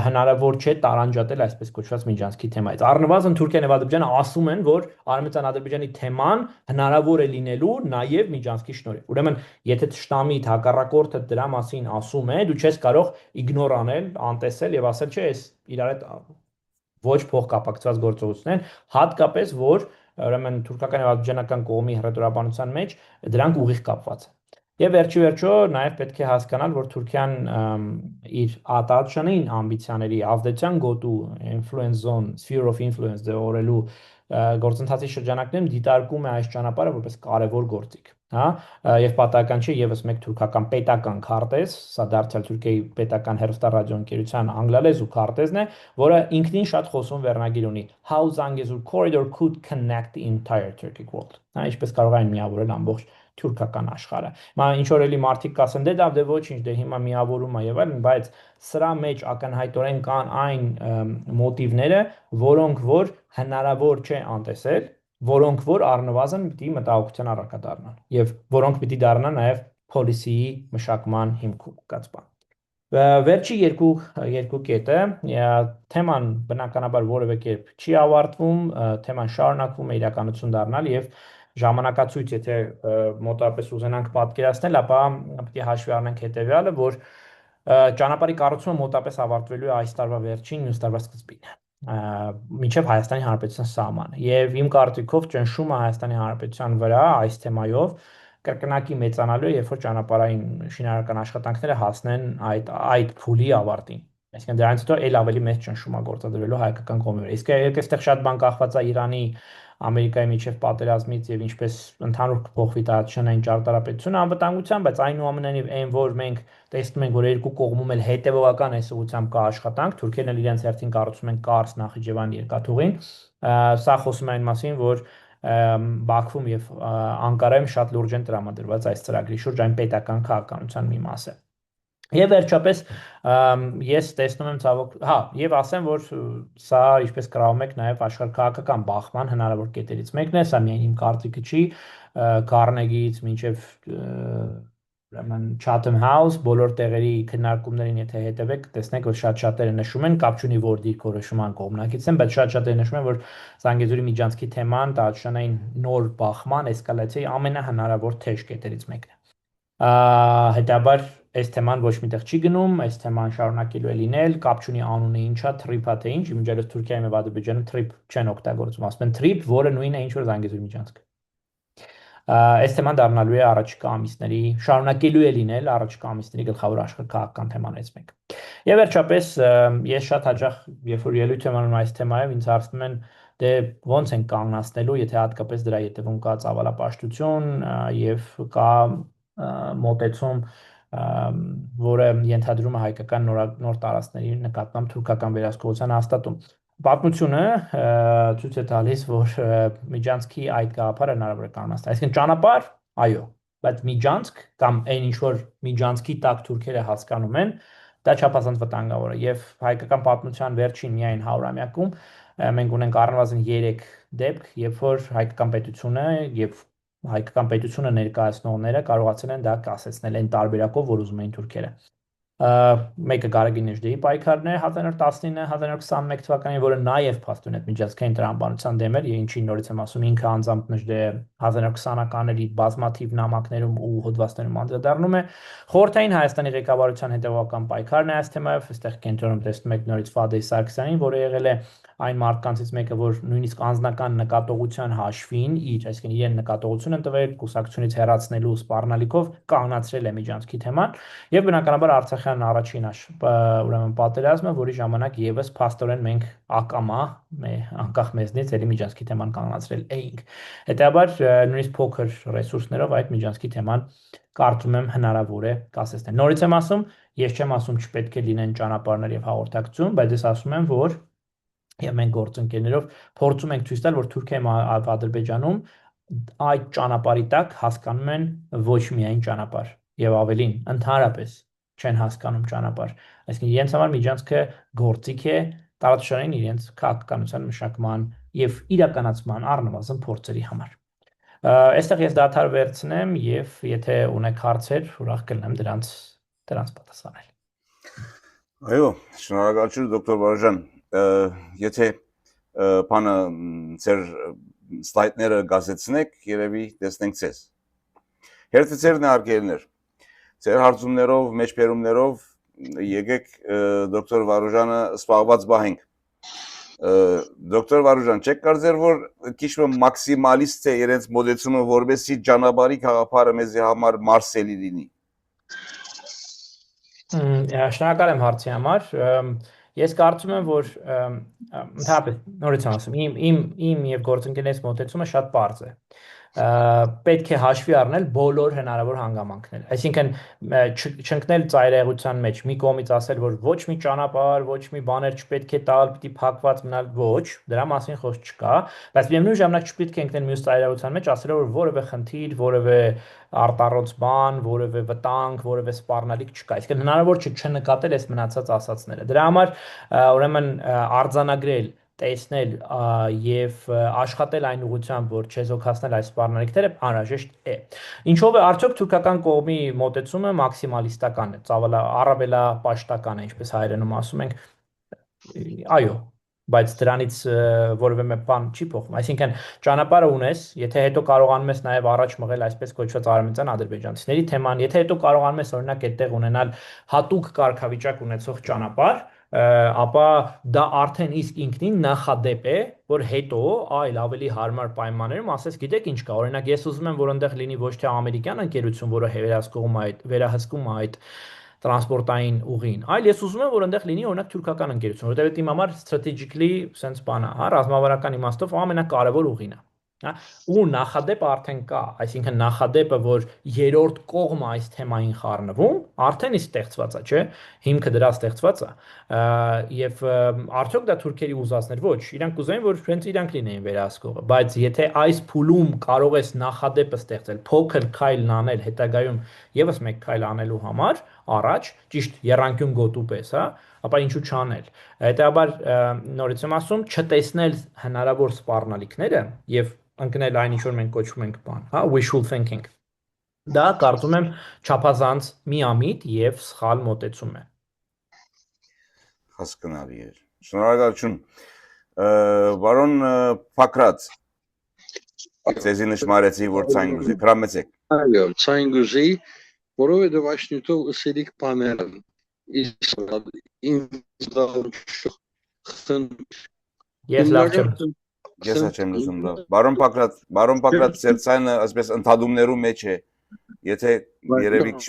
հնարավոր չէ տարանջատել այսպես կոչված Միջանցքի թեմայից։ Առնվազն Թուրքիան եւ Ադրբեջանը ասում են, որ Արմենիան Ադրբեջանի թեման հնարավոր է լինելու նաեւ Միջանցքի շնորհիվ։ Ուրեմն, եթե ճշտամիտ հակառակորդը դրա մասին ասում է, դու չես կարող իգնոր անել, անտեսել եւ ասել, չէ, այս իրար հետ ոչ փոխկապակցված գործողություններ, հատկապես որ ուրեմն թուրքական եւ ադրբեջանական կողմի հռետորաբանության մեջ դրանք ուղիղ կապված են։ Եվ վերջիվերջո նաև պետք է հասկանալ, որ Թուրքիան իր արտադրության ամբիցիաների ազդեցության գոտու influence zone, sphere of influence դեղորելու գործընթացի շրջանակներում դիտարկում է այս ճանապարհը որպես կարևոր գործիք, հա, եւ պատահական չէ եւս մեկ թուրքական պետական քարտեզ, սա դարձյալ Թուրքիայի պետական հեռուստարադիոընկերության անգլալեզու քարտեզն է, որը ինքնին շատ խոսուն վերնագիր ունի How Zangezur corridor could connect the entire Turkic world։ Հա, ինչպես կարող են միավորել ամբողջ թուրքական աշխարհը։ Հիմա ինչ որ էլի մարդիկ կասեն, դե ոչինչ, դե հիմա միավորում է եւ այլն, բայց սրա մեջ ակնհայտորեն կան այն մոտիվները, որոնք որ հնարավոր չէ անտեսել, որոնք որ առնվազն պիտի մտահոգության առարկա դառնան եւ որոնք պիտի դառնան նաեւ policy-ի մշակման հիմքում կացման։ Վերջի երկու կետը թեման բնականաբար որևէ կերպ չի ավարտվում, թեման շարունակվում է իրականություն դառնալ եւ ժամանակացույց եթե մոտավորապես ուզենանք պատկերացնել, ապա պետք է հաշվի առնենք հետեւյալը, որ ճանապարհի կառուցումը մոտավորապես ավարտվելու է այս տարվա վերջին, մյուս տարվա սկզբին, մինչև Հայաստանի Հանրապետության սահմանը։ Եվ իմ կարծիքով ճնշումը Հայաստանի Հանրապետության վրա այս թեմայով կրկնակի մեծանալու է, երբ որ ճանապարհային շինարարական աշխատանքները հասնեն այդ փուլի ավարտին։ Այսինքն դրանից հետո ել ավելի մեծ ճնշում է գործադրվելու հայկական կողմի վրա։ Իսկ այստեղ շատ բան կախված է Իրանի Ամերիկայի միջև պատերազմից եւ ինչպես ընդհանուր կփոխվի տարածաշրջանային ճարտարապետությունը անվտանգության, բայց այնուամենայնիվ այն որ մենք տեսնում ենք, որ երկու կողմում էլ հետեւողական այս ուղղությամբ կա աշխատանք, թուրքերն էլ իրենց հերթին կառուցում են Կարս Նախիջևան երկաթուղին, սա խոսում է այն մասին, որ Բաքվում եւ Անկարայում շատ լուրջ են տրամադրված այս ծրագրի շուրջ այն պետական քաղաքականության մի մասը։ Եվ վերջապես ես տեսնում եմ ցավոք, հա, եւ ասեմ, որ սա ինչպես կրավում եք նաեւ աշխարհքաղաքական բախման հնարավոր կետերից մեկն է, սա միայն իմ կարծիքը չի, Carnegie-ից մինչեւ ուրեմն Chatham House բոլոր տեղերի քննարկումներին եթե հետևեք, տեսնեք, որ շատ-շատերը նշում են, կապ չունի որ դիրքորոշման կողմնակից են, բայց շատ-շատերը նշում են, որ Զանգեզուրի Միջանցքի թեման տարածաշրջանային նոր բախման, էսկալացիայի ամենահնարավոր թեժ կետերից մեկն է։ Հետաբար այս թեման ոչ միտեղ չի գնում, այս թեման շարունակելու է լինել, կապ չունի անունը ինչա, թրիփա թե ինչ, իմիջիայլոց Թուրքիայում եւ Ադրբեջանում թրիփ չեն օգտագործում, ասում են թրիփ, որը նույնն է ինչ որ Զանգեզուրի Միջանցքը։ Այս թեման դառնալու է առաջիկա ամիսների, շարունակելու է լինել առաջիկա ամիսների գլխավոր աշխարհքաղաքական թեմաներից մեկը։ Եվ վերջապես ես շատ հաճախ, երբ որ ելույթ եմ անում այս թեմայով, ինձ հարցնում են, դե ոնց են կանգնացնելու, եթե հատկապես դրա ետևում կա ծավալապաշտություն եւ կա մոտեցում, որը ենթադրում է հայկական նոր տարածքների նկատմամբ թուրքական վերահսկողության հաստատում։ Պատմությունը ցույց է տալիս, որ Միջանցքի այդ գաղափարը հնարավոր է կանգնացնել։ Այսինքն ճանապարհ, այո, բայց Միջանցք կամ այն ինչ որ Միջանցքի տակ թուրքերը հասկանում են, դա չափազանց վտանգավոր է եւ հայկական պատմության վերջին միայն 100-ամյակում մենք ունենք առնվազն 3 դեպք, երբ որ հայկական պետությունը եւ հայկական պետությունը ներկայացնողները կարողացել են դա կասեցնել այն տարբերակով, որ ուզում էին թուրքերը։ Մեկը Գարեգին Նեժդեի պայքարն է 1919-1921 թվականին, որը նաև փաստորեն այդ միջազգային տրամաբանության դեմ էր, ինչի նորից եմ ասում, ինքը անձամբ Նեժդեը 1920-ականների բազմաթիվ նամակներում ու հոդվածներում անդրադառնում է։ Խորհրդային Հայաստանի ղեկավարության հետևողական պայքարն է այս թեմայով, այստեղ կենտրոնում տեսնում եք նորից Ֆադեյ Սարգսյանին, որը եղել է այն մարդկանցից մեկը, որ նույնիսկ անձնական նկատողության հաշվին այսինքն իրեն նկատողություն են տվել կուսակցությունից հեռացնելու սպառնալիքով կանգնացրել է Միջանցքի թեման եւ բնականաբար Արցախյան առաջին ուրեմն պատերազմը, որի ժամանակ եւս փաստորեն մենք ակամա անկախ մեզնից ելի Միջանցքի թեման կանգնացրել էինք։ Հետեւաբար նույնիսկ փոքր ռեսուրսներով այդ Միջանցքի թեման կարծում եմ հնարավոր է կասեցնել։ Նորից եմ ասում, ես չեմ ասում չպետք է լինեն ճանապարհներ եւ հաղորդակցություն, բայց ես ասում եմ, որ եւ մենք գործընկերներով փորձում ենք ցույց տալ, որ Թուրքիայում Ադրբեջանում այդ ճանապարհի տակ հասկանում են ոչ միայն ճանապարհ եւ ավելին ընդհանրապես չեն հասկանում ճանապարհ, այսինքն իրենց համար Միջանցքը գործիք է տարածաշրջանային իրենց քաղաքականության մշակման եւ իրականացման առնվազն փորձերի համար։ Այստեղ ես դադար վերցնեմ եւ եթե ունեք հարցեր, ուրախ կլինեմ դրանց պատասխանել։ Այո, շնորհակալություն դոկտոր Վարուժան։ Եթե բանը ձեր սլայդները գազեցնեք, երևի տեսնենք ձեզ։ Հերթը ձերն է արգելներ։ Ձեր հարցումներով, մեջբերումներով եկեք դոկտոր Վարուժանը սպառված բահենք։ Դոկտոր Վարուժան, չեք կարծեր, որ քիչ մաքսիմալիստ է իրենց մոդեցումը, որովհետեւ ճանապարհի քաղաքապարը մեզի համար մարսելի լինի։ Շնորհակալ եմ հարցի համար։ Ես կարծում եմ, որ ընդհանրապես նորից եմ ասում, իմ եւ գործընկերներից մոտեցումը շատ པարզ է։ Պետք է հաշվի առնել բոլոր հնարավոր հանգամանքները։ Այսինքն չընկնել ծայրահեղության մեջ, մի կողմից ասել, որ ոչ մի ճանապարհ, ոչ մի բաներ չպետք է տալ, պիտի փակված մնալ, ոչ, դրա մասին խոսք չկա, բայց միևնույն ժամանակ չպետք է ընկնել մյուս ծայրահեղության մեջ, ասելով, որ որևէ խնդիր, որևէ արտառոց բան, որևէ վտանգ, որևէ սպառնալիք չկա։ Այսինքն հնարավոր չէ չնկատել այս մնացած ասածները։ Դրա համար ուրեմն արձանագրել, տեսնել եւ աշխատել այն ուղղությամբ, որ չեզոքացնել այս սպառնալիքները անհրաժեշտ է։ Ինչով է արդյոք թուրքական կողմի մոտեցումը մաքսիմալիստական է, առավելապաշտական է, ինչպես հայերենում ասում ենք։ Այո, բայց դրանից որևէ մի բան չի փոխվում։ Այսինքն ճանապարհը ունես, եթե հետո կարողանում ես նաև առաջ մղել այսպես կոչված արևմտյան ադրբեջանցիների թեման, եթե հետո կարողանում ես օրինակ այդտեղ ունենալ հատուկ կարգավիճակ ունեցող ճանապարհ, ապա դա արդեն իսկ ինքնին նախադեպ է, որ հետո այլ ավելի հարմար պայմաններում ասես գիտեք ինչ կա, օրինակ ես ուզում եմ, որ այնտեղ լինի ոչ թե ամերիկյան ընկերություն, որը վերահսկում է այդ տրանսպորտային ուղին, այլ ես ուզում եմ, որ այնտեղ լինի օրինակ թուրքական ընկերություն, որովհետև իմ համար strategically sense բան է, հա, ռազմավարական իմաստով ամենակարևոր ուղին է։ Հա, ու նախադեպը արդեն կա, այսինքն նախադեպը, որ երրորդ կողմը այս թեմային խառնվում, արդեն իսկ ստեղծված է, չէ՞, հիմքը դրա ստեղծված է, եւ արդյոք դա թուրքերի ուզածներ, ոչ, իրանք կուզեին, որ հենց իրանք լինեին վերահսկողը, բայց եթե այս փուլում կարող ես նախադեպը ստեղծել, փոքր քայլն անել, հետագայում եւս մեկ քայլ անելու համար, առաջ, ճիշտ եռանկյուն գոտու պես, հա, ապա ինչու չանել։ Հետեւաբար նորից եմ ասում, չտեսնել հնարավոր սպառնալիքները եւ ընկնել այն ինչ որ մենք կոչում ենք բան, հա, wishful thinking։ Դա կարծում եմ չափազանց միամիտ եւ սխալ մոտեցում է։ Հասկանալի է։ Շնորհակալություն։ Բարոն Փակրած, ձեզի նշмарեցի, որ ցայնգուզի, քրամեցեք։ Այո, ցայնգուզի, որովհետեւ աշնիտով ըսելիք բաներ են։ Ես լավ չեմ։ Ես չեմ լսում լավ։ Բարոն Փակրած, ձեր ցայնը այսպես ընդհանումներու մեջ է։ Եթե երևի քիչ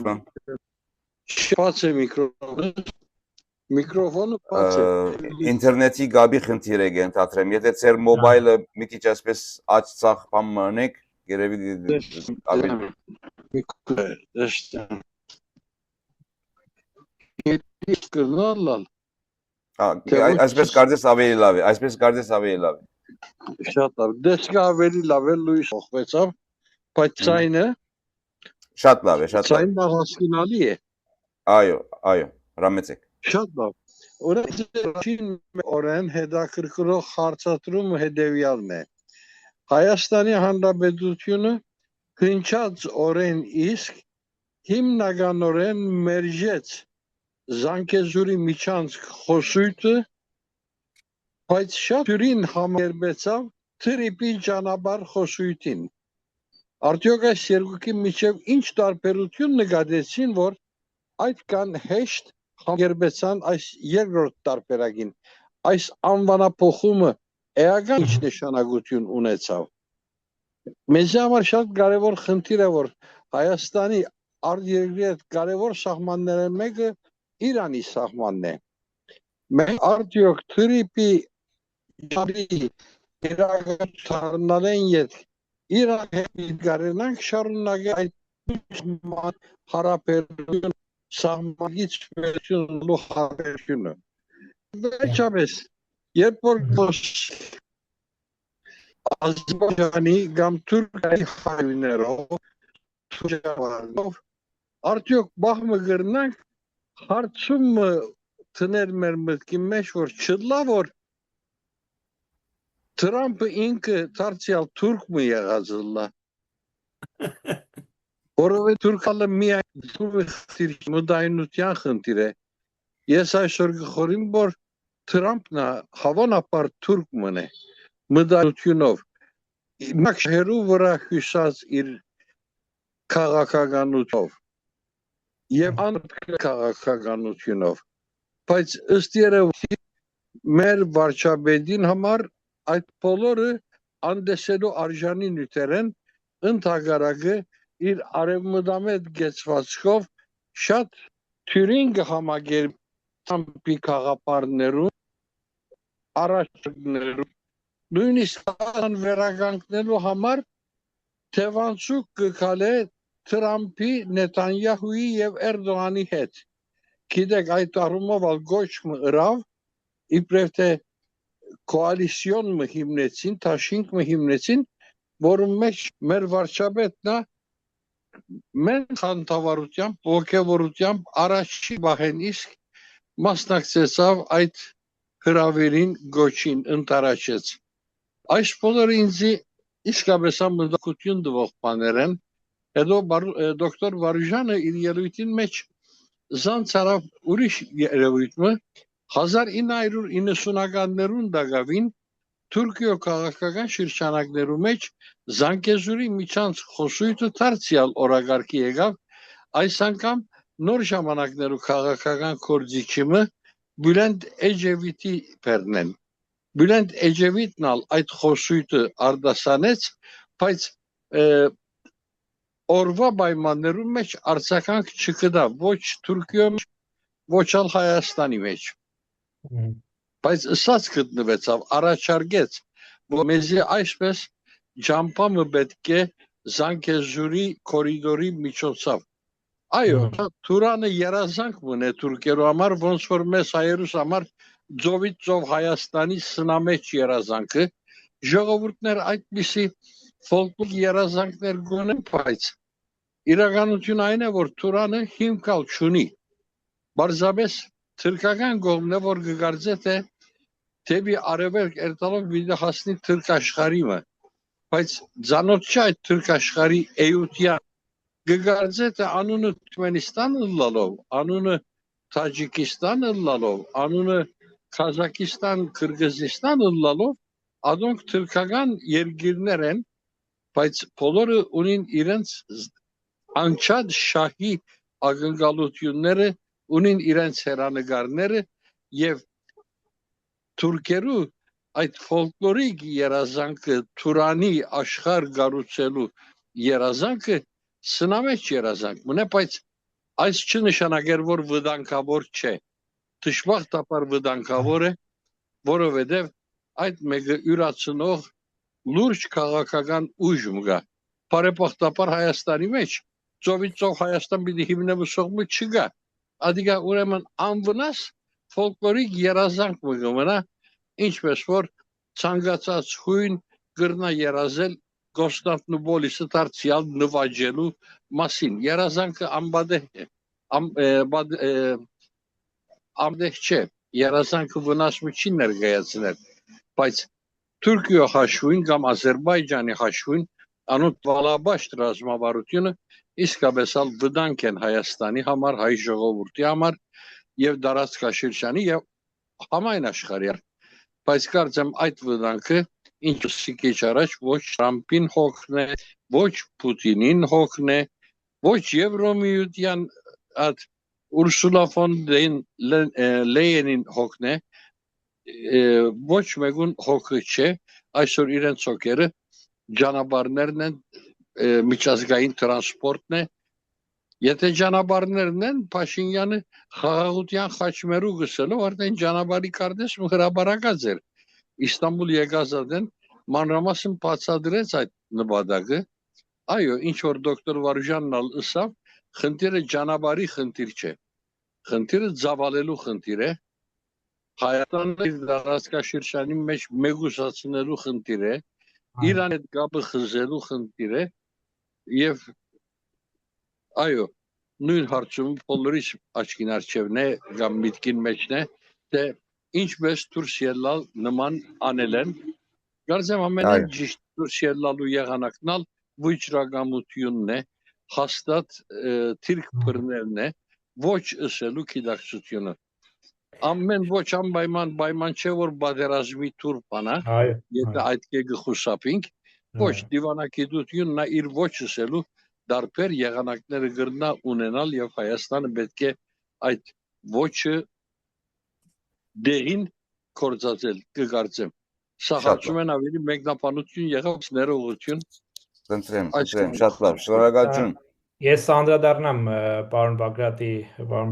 Բաց է միկրոֆոնը բաց է։ Ինտերնետի գաբի խնդիր է գենթադրեմ։ Եթե ձեր մոբայլը մի քիչ այսպես աճ ցախ բան մնեք, երևի այսպես կարծես ավելի լավ է, այսպես կարծես ավելի լավ է։ Շատ լավ։ Դեսկա ավելի լավ է, լույս փոխվեցավ, բայց ցայնը շատ լավ է, շատ լավ։ Ցայնը հասկանալի է։ Այո, հրամեցեք։ Շատ լավ։ Օրեն հետաքրքրող հարցադրումը հետևյալն է։ Հայաստանի Հանրապետությունը հնչած օրեն իսկ հիմնականորեն մերժեց Զանգեզուրի միջանցք խոսույթը, բայց շատ յուրին համերբեցավ թրիպի ճանապարհ խոսույթին։ Արդյոք այս երկուքի միջև ինչ տարբերություն նկատեցին, որ այդքան հեշտ համերբեցան այս երկրորդ տարբերակին։ Այս անվանափոխումը էական ինչ նշանակություն ունեցավ։ Մեզ համար շատ կարևոր խնդիր է, որ Հայաստանի արտերկրի հետ կարևոր սահմաններն մեկը Իրանի սահմանն է։ Մենք արդյոք թրիպի ճարի իրականացնեն ետ Իրան հետ կարենանք շարունակել այդ հարաբերություն սահմանից վերջնալու հարաբերությունը։ Վերջապես, երբ որ Ադրբեջանի կամ Թուրքիայի հայրեններով թուժավարով արդյոք բախմը գրնանք հարցումը տներ մեր մտքի մեջ, որ չլա, որ Թրամփը ինքը դարձյալ թուրք մը եղած լա։ Որովհետև Թուրքալը միայն թուրքի մտայնության խնդիր է։ Ես այսօր գխորիմ, որ Թրամփն հավանաբար թուրք մն է, մտայնությունով։ Մաքրու վրա հյուսած իր քաղաքականությամբ եւ անքաղաքականությունով, բայց ըստ երևույթի մեր վարչապետին համար այդ բոլորը անդեսելու արժանի նյութերեն ընդհանրակը իր արևմտամետ գեցվածքով շատ թյուրին կհամագեր Թրամփի քաղաքապարներում առաջներում նույնիսկ վերականգնելու համար թևանցուկ կգալե Թրամփի, Նեթանյահուի եւ Էրդողանի հետ։ Գիտեք, այդ առումով գոչը ըրավ, իբրև թե կոալիցիոն հիմնեցին, թաշինք հիմնեցին, որում մեջ մեր վարչապետն մենք խանդավառությամբ, ոգևորությամբ առաջի բահեն իսկ մասնակցեցավ այդ հրավերին գոչին ընտարաչեց։ Այս բոլորը ինձ իսկապես մտահոգություն տվող բաներ են։ Հետո դոկտոր Վարուժանը իր ելույթին մեջ զանցարավ ուրիշ երևույթը 1990-ականներուն դակավին Թուրքիո քաղաքական շրջանակներու մեջ Զանգեզուրի միջանց խոսույթը դարձյալ օրակարգի եկավ, այս անգամ նոր ժամանակներու քաղաքական կորձիչիմը Բյուլենդ Էջևիտի բերնեն։ Բյուլենդ Էջևիտն այդ խոսույթը արդասանեց, բայց օրվա պայմաններում մեջ արձագանք չկտավ ոչ Թուրքիո մեջ, ոչ ալ Հայաստանի մեջ։ Բայց ըսած գտնվեցավ, առաջարկեց, որ մեզի այսպես ջամփամը պետք է Զանգեզուրի կորիդորի միջոցով։ Այո, Թուրանը երազանք մնե Թուրքերու համար, ոնց որ մեզ հայերուս համար ծովից ծով Հայաստանի սնամեջ երազանքը, ժողովուրդներ այդպիսի ֆոլկլոր երազանքներ գոնեն, բայց իրականություն այն է, որ Թուրանը հիմքալ չունի։ Բարձրապես թուրքական կողմն է, որ կգարձե թե դեպի արևելք երթալով պիտի հասնի թուրք աշխարհը, բայց ցանոթ չէ այդ թուրք աշխարհի էության։ Կգարձե թե անունը Թուրքմենստանը լալով, անունը Տաջիկստանը լալով, անունը Ղազախստան, Կիրգիզստանը լալով, adonk թուրքական երկիրներ են, բայց բոլորը ունին իրենց անչափ շահի ակնկալությունները, ունին իրենց հերանեկարները եւ թուրքերու այդ ֆոլկլորիկ երազանքը Թուրանի աշխարհ գառուցելու երազանքը սնամեջ երազանք մնա, բայց այս չնշանակեր, որ վտանգավոր չէ։ Դժբախտաբար վտանգավոր է, որովհետև այդ մեկը յուրացնող լուրջ քաղաքական ուժ կա։ Բարեբախտաբար Հայաստանի մեջ ծովից ծով Հայաստան պիտի հիմնվող չկա։ Ադիգա ուրեմն անվնաս ֆոլկլորիկ երազանք մնա, ինչպես որ ցանկացած հույն գրնա երազել Կոստանդնուպոլիսը դարձյալ նվաճելու մասին։ Երազանքը ամդեх չէ, երազանքը վնասում չի ներկայացնել, բայց Թուրքիո հաշվին կամ Ադրբեջանի հաշվին անոտ վալաբաշտ ռազմավարությունը իսկապես ալ վտանգ են Հայաստանի համար, հայ ժողովրդի համար եւ դարաշրջանի եւ համայն աշխարհի բայց կարծեմ այդ վտանգը ինչի քիչ առաջ ոչ Թրամփին հոգն է ոչ Պուտինին հոգն է ոչ Եվրոմիության at Ursula von Leyenին հոգն է ոչ մեկուն հոգը չէ այսօր իրենց հոգերը ճանապարհներն են միջազգային տրանսպորտն է եթե ճանապարհներն են Փաշինյանը խաղաղության խաչմերուկ գսելով արդեն ճանապարհի կարդես ու հրաբարակած էր Իստանբուլ եկածադեն մանրամասն բացադրեց այդ նպատակը այո ինչ որ դոկտոր Վարուժանն ասավ խնդիրը ճանապարհի խնդիր չէ խնդիրը ծավալելու խնդիր է Հայաստանը դարաշրջանի մեջ մեգուսացնելու խնդիր է Իրան հետ կապը խզելու խնդիր է եւ այո նույն հարցում բոլորիս աչքին առջևն է կամ միտքին մեջն է թե ինչպես դուրս ելալ նման անել են կարծեմ ամենը ճիշտ դուրս ելալու եղանակն ալ վիճակամությունն է հաստատ թիրք բռներն է ոչ ըսելու գիտակցությունը ամեն ոչ անպայման չէ որ բادرազմի թուր բանա եթե այդ կեգը խուսափինք ոչ դիվանագիտությունն իր ոչ ըսելու դարբեր եղանակները գրնա ունենալ եւ Հայաստանը պետք է այդ ոչը դերին կորցածել կգործեմ սա հարցում են ավելի մեկնաբանություն եղավ ներողություն Ընտրեմ շատ լավ շնորհակալություն Ես անդրադառնամ պարոն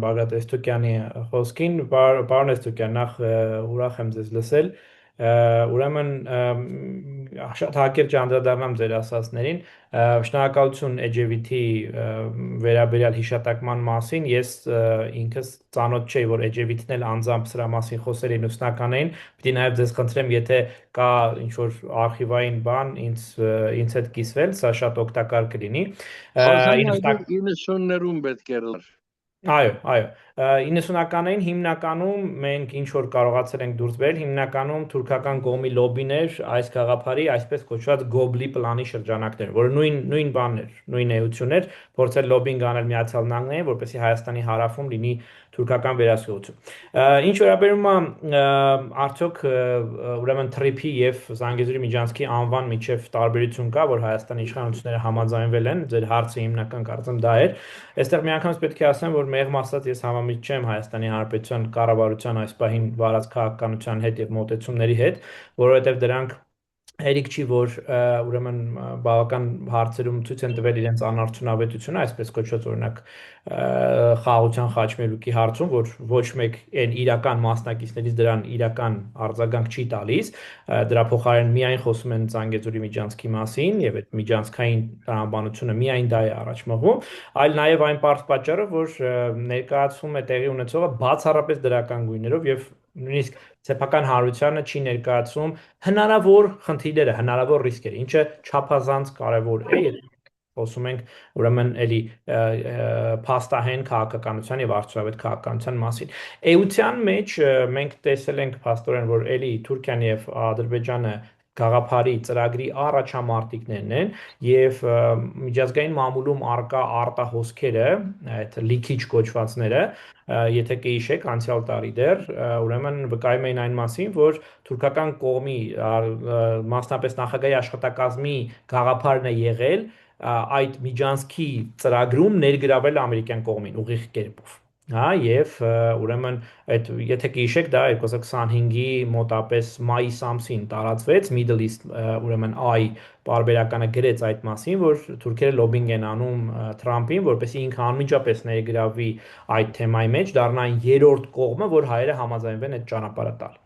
Բագրատ Էստոկյանի խոսքին պարոն Էստոկյան նախ ուրախ եմ ձեզ լսել ուրեմն շատ հակիրճ անդրադառնամ ձեր ասածներին շնորհակալություն Էջևիթի վերաբերյալ հիշատակման մասին ես ինքս ծանոթ չէի որ Էջևիթն էլ անձամբ սրա մասին խոսել է նուսնականային պիտի նաև ձեզ խնդրեմ եթե կա ինչ որ արխիվային բան ինձ հետ կիսվել սա շատ օգտակար կլինի 90-ներում պետք է Այո 90-ականներին հիմնականում մենք ինչ որ կարողացել ենք դուրս բերել հիմնականում թուրքական կողմի լոբիներ այս գաղափարի այսպես կոչված գոբլի պլանի շրջանակներ որը նույն բանն էր նույն էություններ փորձել լոբինգ անել Միացյալ Նահանգներին որպեսզի Հայաստանի հարավում լինի թուրքական վերահսկողություն ինչ վերաբերում է արդյոք ուրեմն Թրիփի եւ Զանգեզուրի Միջանցքի անվան միջև տարբերություն կա որ Հայաստանի իշխանությունները համաձայնվել են ձեր հարցը հիմնական կարծեմ դա էր այստեղ միանգամից պետք է ասեմ որ մեղմ ասած ես համամիջ չեմ Հայաստանի Հանրապետության կառավարության այս պահին վարած քաղաքականության հետ եւ մոտեցումների հետ որովհետեւ դրանք Երիկ չի որ ուրեմն բավական հարցերում ցույց են տվել իրենց անարդյունավետությունը, այսպես կոչված օրինակ խաղաղության խաչմերուկի հարցում, որ ոչ մեկ այն իրական մասնակիցներից դրան իրական արձագանք չի տալիս, դրա փոխարեն միայն խոսում են Զանգեզուրի միջանցքի մասին եւ այդ միջանցքային տրամաբանությունը միայն դա է առաջ մղում, այլ նաեւ այն պարզ պատճառը, որ ներկայացվում է տեղի ունեցողը բացառապես դրական գույներով եւ նույնիսկ սեփական հանրությանը չի ներկայացում հնարավոր խնդիրները, հնարավոր ռիսկերը, ինչը չափազանց կարևոր է, եթե խոսում ենք ուրեմն էլի փաստահեն քաղաքականության եւ արդյունավետ քաղաքականության մասին։ Էության մեջ մենք տեսել ենք փաստորեն, որ էլի Թուրքիան եւ Ադրբեջանը գաղափարի ծրագրի առաջամարտիկներն են եւ միջազգային մամուլում արկա արտահոսքերը, այդ լիքիչ կոչվածները, եթե կհիշեք անցյալ տարի դեռ, ուրեմն վկայում էին այն մասին, որ թուրքական կողմի մասնապես նախագահի աշխատակազմի գաղափարն է եղել այդ միջանցքի ծրագրում ներգրավել ամերիկյան կողմին ուղիղ կերպով եւ ուրեմն այդ եթե կհիշեք դա 2025-ի մոտապես մայիս ամսին տարածվեց Middle East ուրեմն I պարբերականը գրեց այդ մասին որ թուրքերը լոբինգ են անում Թրամփին որպեսզի ինքը անմիջապես ներգրավի այդ թեմայի մեջ դառնային երրորդ կողմը որ հայերը համաձայնվեն այդ ճանապարհը տալ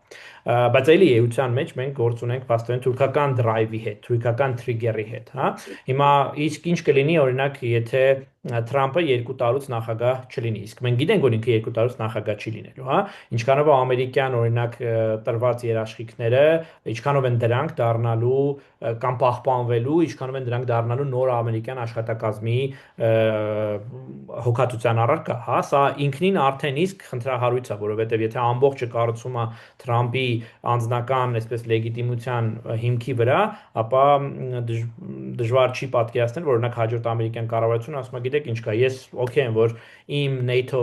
բայց էլի էության մեջ մենք գործ ունենք փաստորեն թուրքական դրայվի հետ, թուրքական թրիգերի հետ, հա։ Հիմա իսկ ինչ կլինի օրինակ, եթե Թրամփը 2 տարուց նախագահ չլինի, իսկ մենք գիտենք, որ ինքը 2 տարուց նախագահ չի լինելու, հա։ Ինչքանով է ամերիկյան օրինակ տրված երաշխիքները, ինչքանով են դրանք դառնալու կամ պահպան պահպանվելու, ինչքանով են դրանք դառնալու նոր ամերիկյան աշխատակազմի հոգատության առարկա, հա, սա ինքնին արդեն իսկ խնդրահարույց է, որովհետև եթե ամբողջը կառուցումը Թրամփի անձնական, այսպես լեգիտիմության հիմքի վրա, ապա դժվար չի պատկերացնել, որ օրինակ հաջորդ ամերիկյան կառավարությունը ասում է, գիտեք ինչ կա, ես օքեյ եմ, որ իմ NATO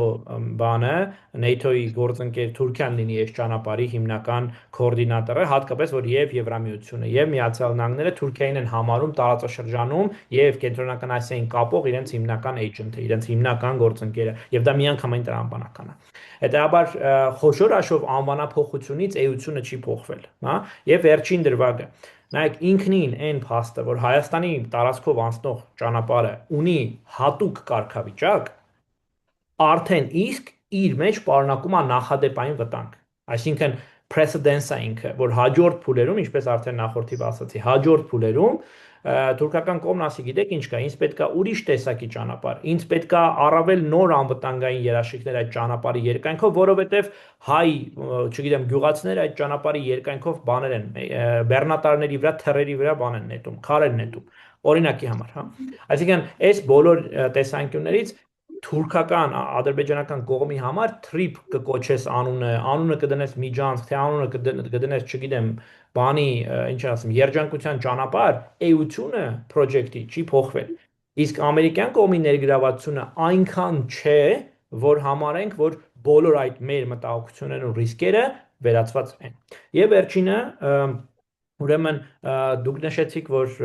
բանը, NATO-ի գործընկեր Թուրքիան լինի այս ճանապարհի հիմնական կոորդինատորը, հատկապես որ եւ Եվրամիությունը եւ Միացյալ Նահանգները Թուրքիային են համարում տարածաշրջանում եւ Կենտրոնական Ասիային կապող իրենց հիմնական agent-ը, իրենց հիմնական գործընկերը, եւ դա միանգամայն տրամաբանական է։ Հետաբար խոշոր աշով անվանափոխությունից էությունը չի փոխվել, հա, եւ վերջին դրվագը նայեք ինքնին այն փաստը, որ Հայաստանի տարածքով անցնող ճանապարհը ունի հատուկ կարգավիճակ, արդեն իսկ իր մեջ պարունակում է նախադեպային վտանգ, այսինքն precedence-ը ինքը, որ հաջորդ փուլերում, ինչպես արդեն նախորդիվ ասացի, հաջորդ փուլերում թուրքական կողմն ասի, գիտեք ինչ կա, ինձ պետքա ուրիշ տեսակի ճանապարհ, ինձ պետքա առավել նոր անվտանգային երաշխիքներ այդ ճանապարհի երկայնքով, որովհետև հայ, չգիտեմ, գյուղացիները այդ ճանապարհի երկայնքով բաներ են, բեռնատարների վրա, թռերի վրա բան են նետում, քար են նետում, օրինակի համար, հա։ Այսինքն, այս բոլոր տեսանկյուններից թուրքական, ադրբեջանական կողմի համար trip կկոչես անունը կդնես միջանցք, թե անունը կդնես, չգիտեմ, բանի, ինչ ասեմ, երջանկության ճանապարհ, էությունը project-ի չի փոխվել։ Իսկ ամերիկյան կողմի ներգրավվածությունը այնքան չէ, որ համարենք, որ բոլոր այդ մեր մտահոգություններն ու ռիսկերը վերացված են։ Եվ վերջինը, ուրեմն դուք նշեցիք, որ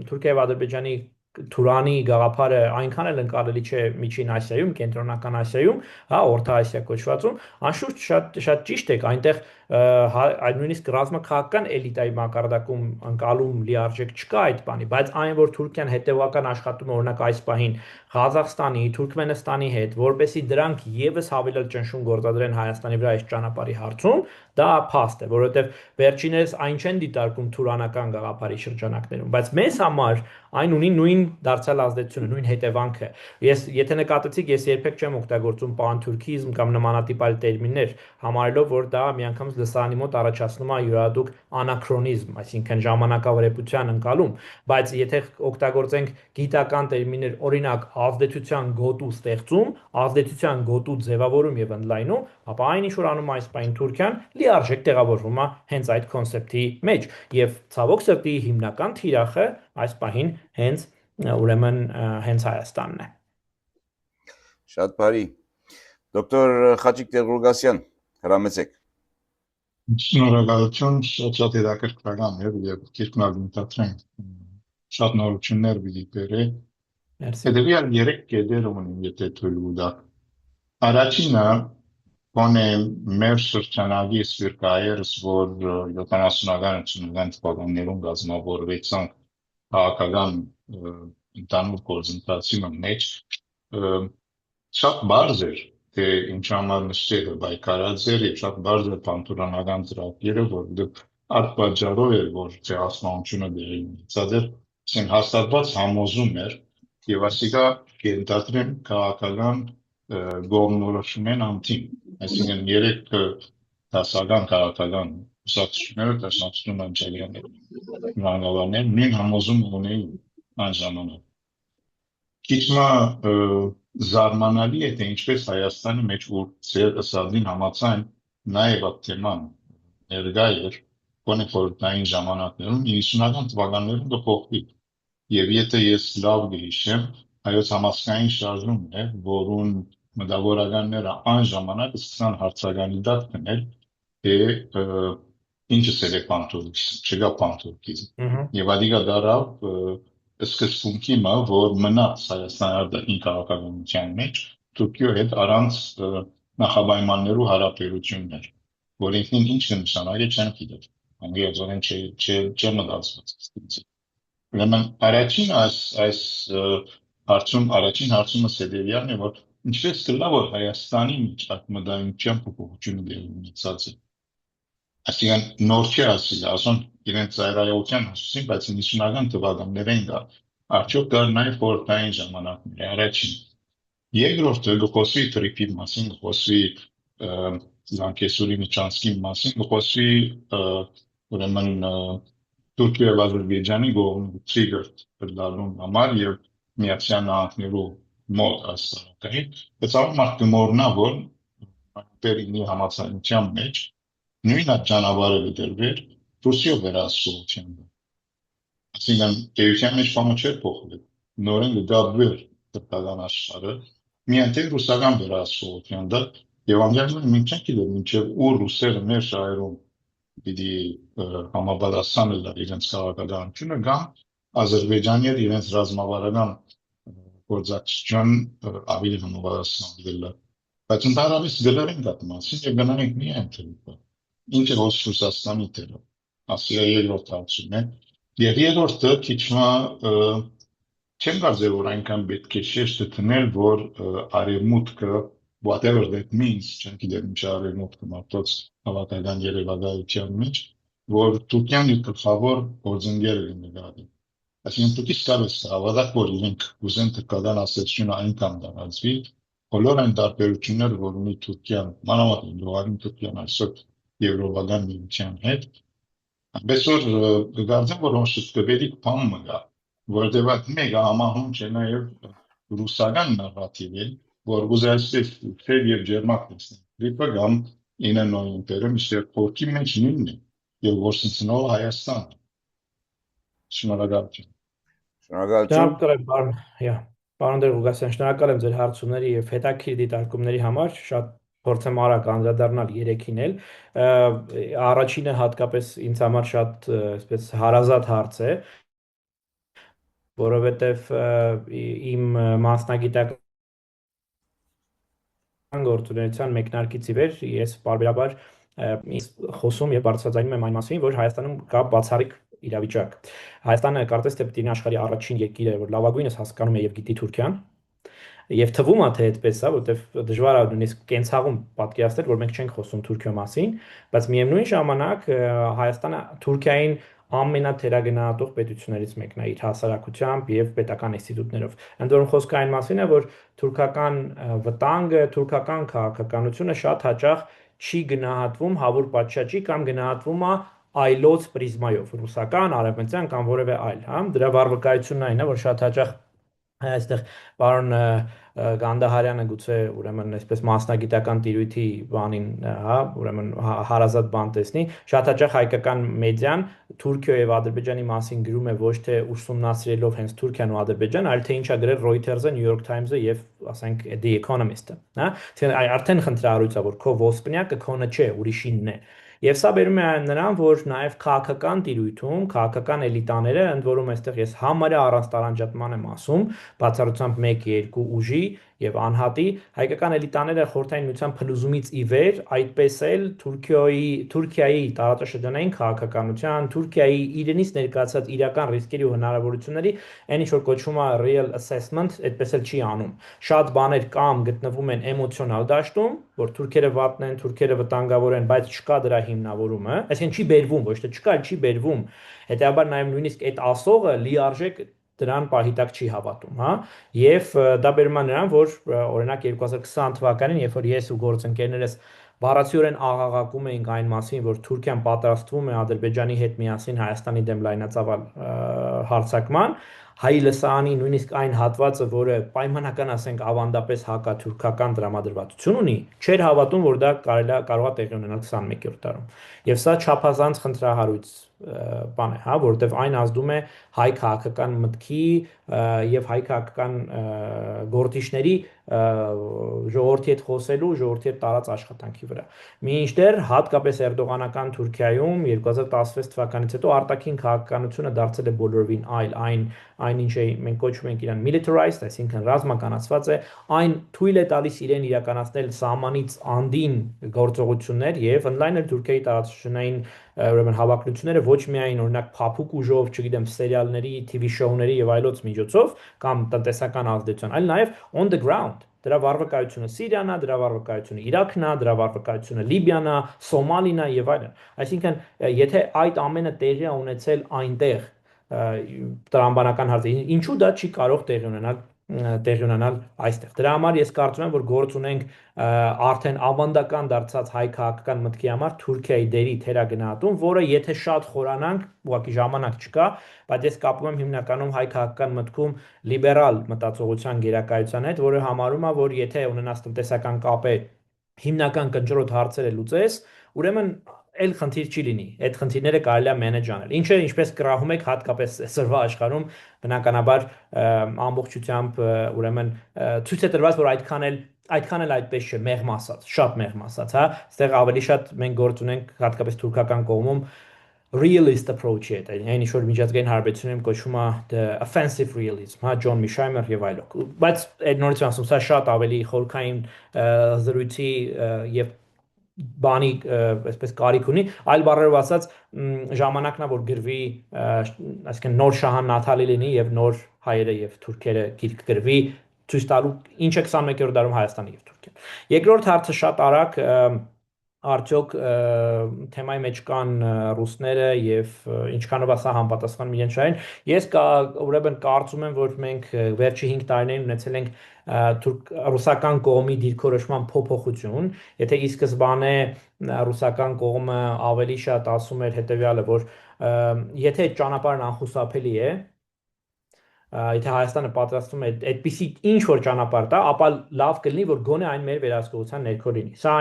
Թուրքիա եւ Ադրբեջանի Թուրանի գաղափարը այնքան էլ ընկալելի չէ Միջին Ասիայում, Կենտրոնական Ասիայում, հա, Օրթա Ասիա կոչվածում, անշուշտ շատ ճիշտ եք, այնտեղ նույնիսկ ռազմաքաղաքական էլիտայի մակարդակում ընկալում լիարժեք չկա այդ բանի, բայց այն որ Թուրքիան հետևական աշխատում է օրինակ այս պահին Ղազախստանի, Թուրքմենստանի հետ, որպեսզի դրանք եւս հավելել ճնշում գործադրեն Հայաստանի վրա այս ճանապարհի հարցում, դա փաստ է, որովհետեւ վերջիններս այն չեն դիտարկում թուրանական գաղափարի շրջանակներում, բայց մեզ համար այն ունի նույն դարձյալ ազդեցությունը, նույն հետևանքը։ Եթե նկատեցիք, ես երբեք չեմ օգտագործում պանթուրքիզմ կամ նմանատիպ այլ տերմիններ, համարելով, որ դա միանգամից լսարանի մոտ առաջացնում է յուրահատուկ անաքրոնիզմ, այսինքն ժամանակավրեպության ընկալում, բայց եթե օգտագործենք գիտական տերմիններ, օրինակ ազդեցության գոտու ստեղծում, ազդեցության գոտու ձևավորում եւ ընդլայնում, ապա այն ինչ որ անում այս պայն Թուրքիան, լիարժեք տեղավորվում է հենց այդ կոնցեպտի մեջ եւ ցավոք սրտի հիմնական թիրախը այս պահին հենց ուրեմն հենց Հայաստանն է։ Շատ բարի։ Դոկտոր Խաչիկ Տեր-Գուրգասյան, հրամեցեք։ Շնորհակալություն, շատ հետաքրքրական էր եւ քիչնալ մտածենք շատ նորություններ պիտի բերե։ Հետևյալ 3 կետեր ունեմ, եթե թույլ կտա։ Առաջինը Կոնե մեր շրջանագի սվիրկայերս, որ 70-ական թվականներում գազམ་ավորվեցան քաղաքական ընդհանուր գործընթացի մեջ, շատ բարձ էր, թե ինչ համար նշել բայկարած էր եւ շատ բարձ էր պանթուրանական ծրագիրը, որ արտպատճառով էր, որ ցեղասպանությունը դերի ունեցած էր, ասեն հաստատված համոզում էր եւ ասիկա կենտրոնին քաղաքական գոմնորոշումեն անտին, այսինքն 3 դասական քաղաքական ուսուցիչները դաշնակցում են ճելիաներ նույն նույն համոզում ունեին այն ժամանակ։ Քիչմա զարմանալի է, թե ինչպես Հայաստանի մեջ որ ծեր ըսադին համացան նաեւ այդ թեման ներկա էր, կոնե խորհրդային ժամանակներում 90-ական թվականներում դփոխվի։ Եվ եթե ես լավ գիշեմ, հայոց համասկային շարժումն է, որուն մտավորականները այն ժամանակ սկսան հարցականիդատ կնել, թե ինչը սեր է պանթուրքիզմ, չկա պանթուրքիզմ։ Եվ ադիգա դարավ սկզբունքի մա, որ մնաց Հայաստանի արտաքին քաղաքականության մեջ Թուրքիո հետ առանց նախապայմաններու հարաբերություններ, որ ինքնին ինչ կնշանակի չեմ գիտեր։ Անգլիազորեն չմտածված։ Ուրեմն առաջին այս առաջին հարցումը սեդերիալն է, որ ինչպես կլա, որ Հայաստանի մեջ այդ մտայնության փոփոխությունը դեր ունեցած է։ Այսինքն նոր չի ասել, ասոն իրենց ծայրայության հասցին, բայց 90-ական թվականներին դա արդյոք կար նաև խորհրդային ժամանակներ առաջին։ Երկրորդը գոհսի տրիպի մասին, գոհսի Լանկեսուրի Միչանսկի մասին, գոհսի ուրեմն Թուրքիա եւ Ադրբեջանի կողմից trigger դառնում համար եւ Միացյալ Նահանգներու մոտ աստարակի դա մարդ կմոռնա որ պերինի համացանության մեջ նույն այդ ճանապարհը դերվեր Ռուսիա վերահսկողության այսինքն գերության մեջ բանը չէր փոխվել նորեն գաբվեր տպական աշխարհը միայն ռուսական վերահսկողության դա եւ ամենայն մենք չենք գիտեր մինչեւ ու ռուսերը մեր շահերում պիտի համապատասխան լինեն իրենց քաղաքականությունը կամ Ադրբեջանի իրենց ռազմավարական գործակցություն ավելի համապատասխան լինելը բայց ընդհանրապես գլերեն դա մասին եւ գնանք միայն թե ինչը Ռուսաստանի դերը ասիա երկրորդ հարցն է եւ երրորդը քիչմա չեմ կարծել որ այնքան պետք է շեշտը տնել որ արևմուտքը whatever that means չեմ գիտեմ ինչ արևմուտքը մարդոց հավաքական երևակայության մեջ որ Թուրքիան իր գլխավոր գործընկերը լինի այսինքն դուք իսկապես հավատաք որ իրենք ուզեն թրքական ասեցությունը այնքան դառնալի բոլոր այն տարբերությունները որ ունի Թուրքիան մանավանդ լոարին Թուրքիան այսօր եվրոպական միության հետ այնպես որ գարցեմ որ հաշտվելիք բան մգա որտեղ մեկը համահուն չէ նաև ռուսական նարատիվը որ ուզեցիք թեև եւ ջերմակցն դիպը կամ ինը նոյնտերը միշտ փոքի մեջ նույնն է եւ որսնցնող Հայաստան շնորհակալություն Շնորհակալություն Պարոն Դերգուգասյան, շնորհակալ եմ ձեր հարցումների եւ հետաքրքիր դիտարկումների համար շատ փորձեմ արագ անդրադառնալ երեքին էլ առաջինը հատկապես ինձ համար շատ այսպես հարազատ հարց է որովհետեւ իմ մասնագիտական գործունեության մեկնարկից ի վեր ես բարբերաբար խոսում եւ բարձրացնում եմ այն մասին որ Հայաստանում կա բացառիկ իրավիճակ Հայաստանը կարծես թե պիտի աշխարհի առաջին երկիրը որ լավագույնս հասկանում է եւ գիտի Թուրքիան եւ թվում է թե այդպես է որովհետեւ դժվար է նույնիսկ կենցաղում պատկերացնել որ մենք չենք խոսում Թուրքիո մասին բայց միևնույն ժամանակ Հայաստանը Թուրքիային ամենաթերագնահատող պետություններից մեկն է իր հասարակությամբ եւ պետական ինստիտուտներով ընդ որում խոսքը այն մասին է որ թուրքական վտանգը թուրքական քաղաքականությունը շատ հաճախ չի գնահատվում հավուր պատշաճի կամ գնահատվում է այլոց պրիզմայով ռուսական արևմտյան կամ որևէ այլ հա դրա վարվկայությունն այն է որ շատ հաճախ այստեղ պարոն Գանդահարյանը գուցե ուրեմն այսպես մասնագիտական տիրույթի բանին հա ուրեմն հարազատ բան տեսնի շատ հաճախ հայկական մեդիան Թուրքիա եւ Ադրբեջանի մասին գրում է ոչ թե ուսումնասիրելով հենց Թուրքիան ու Ադրբեջան այլ թե ինչա գրել Reuters-ը, New York Times-ը եւ ասենք The Economist-ը հա արդեն խնդրահարույց է որ քո ոսպնյակը քոնը չէ ուրիշինն է Եվ սա բերում է նրան, որ նաև քաղաքական տիրույթում, քաղաքական էլիտաները, ընդ որում այստեղ ես համարյա առանց տարանջատման եմ ասում, բացառությամբ 1-2 ուժի եւ անհատի, հայկական էլիտաները խորհրդային միության փլուզումից ի վեր այդպես էլ Թուրքիայի տարածաշրջանային քաղաքականության, Թուրքիայի իրենից ներկայացած իրական ռիսկերի ու հնարավորությունների այն ինչ որ կոչվում է real assessment, այդպես էլ չի անում։ Շատ բաներ կամ գտնվում են էմոցիոնալ դաշտում, որ թուրքերը վատն են, թուրքերը վտանգավոր են, բայց չկա դրա հիմնավորումը, այսինքն չի բերվում, ոչ թե չկա, չի բերվում։ Հետեւաբար նաև նույնիսկ այդ ասողը լիարժեք դրան պահիտակ չի հավատում, հա, եւ դա բերում է նրան, որ օրինակ 2020 թվականին, երբ որ ես ու գործընկերներս բառացիորեն աղաղակում էինք այն մասին, որ Թուրքիան պատրաստվում է Ադրբեջանի հետ միասին Հայաստանի դեմ լայնածավալ հարձակման, հայ լսարանի նույնիսկ այն հատվածը, որը պայմանական ասենք ավանդապես հակաթուրքական դրամադրվածություն ունի, չէր հավատում, որ դա կարող է տեղի ունենալ 21-րդ դարում։ Եվ սա չափազանց խնդրահարույց բան է, հա, որովհետև այն ազդում է հայ քաղաքական մտքի եւ հայ քաղաքական գործիչների ժողովրդի հետ խոսելու, ժողովրդի հետ տարած աշխատանքի վրա։ Մինչդեռ հատկապես Էրդողանական Թուրքիայում 2016 թվականից հետո արտաքին քաղաքականությունը դարձել է բոլորովին այն ինչ մենք կոչում ենք իրան militarized, այսինքն ռազմականացված է, այն թույլ է տալիս իրեն իրականացնել սահմանից անդին գործողություններ եւ ընդլայնել Թուրքիայի տարածաշրջանային ուրեմն հավակնությունները ոչ միայն օրինակ փափուկ ուժով, չգիտեմ, սերիալների, TV շոուների եւ այլոց միջոցով կամ տնտեսական ազդեցություն, այլ նաեւ on the ground Դրա վարվկայությունը Սիրիան է, դրա վարվկայությունը Իրաքն է, դրա վարվկայությունը Լիբիան է, Սոմալին է եւ այլն։ Այսինքն, եթե այդ ամենը տեղի է ունեցել այնտեղ տրամբանական հարցը, ինչու դա չի կարող տեղի ունենալ տեղի ունենալ այստեղ։ Դրա համար ես կարծում եմ, որ գործ ունենք արդեն ավանդական դարձած հայ քաղաքական մտքի համար Թուրքիայի դերի թերագնահատում, որը եթե շատ խորանանք, ուղղակի ժամանակ չկա, բայց ես կապում եմ հիմնականում հայ քաղաքական մտքում լիբերալ մտածողության գերակայության հետ, որը համարում է, որ եթե ունենաս տնտեսական կապեր հիմնական կնճռոտ հարցերը լուծես, ուրեմն էլ խնդիր չի լինի։ Այդ խնդիրները կարելի է manage անել։ Ինչը ինչպես կրահում եք հատկապես սրվա աշխարհում բնականաբար ամբողջությամբ ուրեմն ցույց է տրված, որ այդքան էլ այդպես չէ, մեղմ ասած, շատ մեղմ ասած, հա։ Այստեղ ավելի շատ մենք գործ ունենք հատկապես թուրքական կողմում realist approach-ի հետ, այն ինչ որ միջազգային հարաբերություններում կոչվում է the offensive realism, հա, Ջոն Միշայմեր եւ այլոք։ Բայց այդ նորից ասում, սա շատ ավելի խորքային զրույցի եւ բանի այսպես կարիք ունի, այլ բառերով ասած ժամանակն է որ գրվի, այսինքն նոր Շահան Նաթալի լինի եւ նոր հայերը եւ թուրքերը գիրք գրվի, ցույց տալու ինչ է 21-րդ դարում Հայաստանը եւ Թուրքիան։ Երկրորդ հարցը շատ արագ արդյոք թեմայի մեջ կան ռուսները եւ ինչքանով է սա համապատասխանում իրենց շահերին։ Ես ուրեմն կարծում եմ, որ մենք վերջի 5 տարիներին ունեցել ենք ռուսական կողմի դիրքորոշման փոփոխություն, եթե ի սկզբանե ռուսական կողմը ավելի շատ ասում էր հետեւյալը, որ եթե այդ ճանապարհն անխուսափելի է, եթե Հայաստանը պատրաստվում է այդպիսի ինչ որ ճանապարհ տա, ապա լավ կլինի, որ գոնե այն մեր վերահսկողության ներքո լինի։ Սա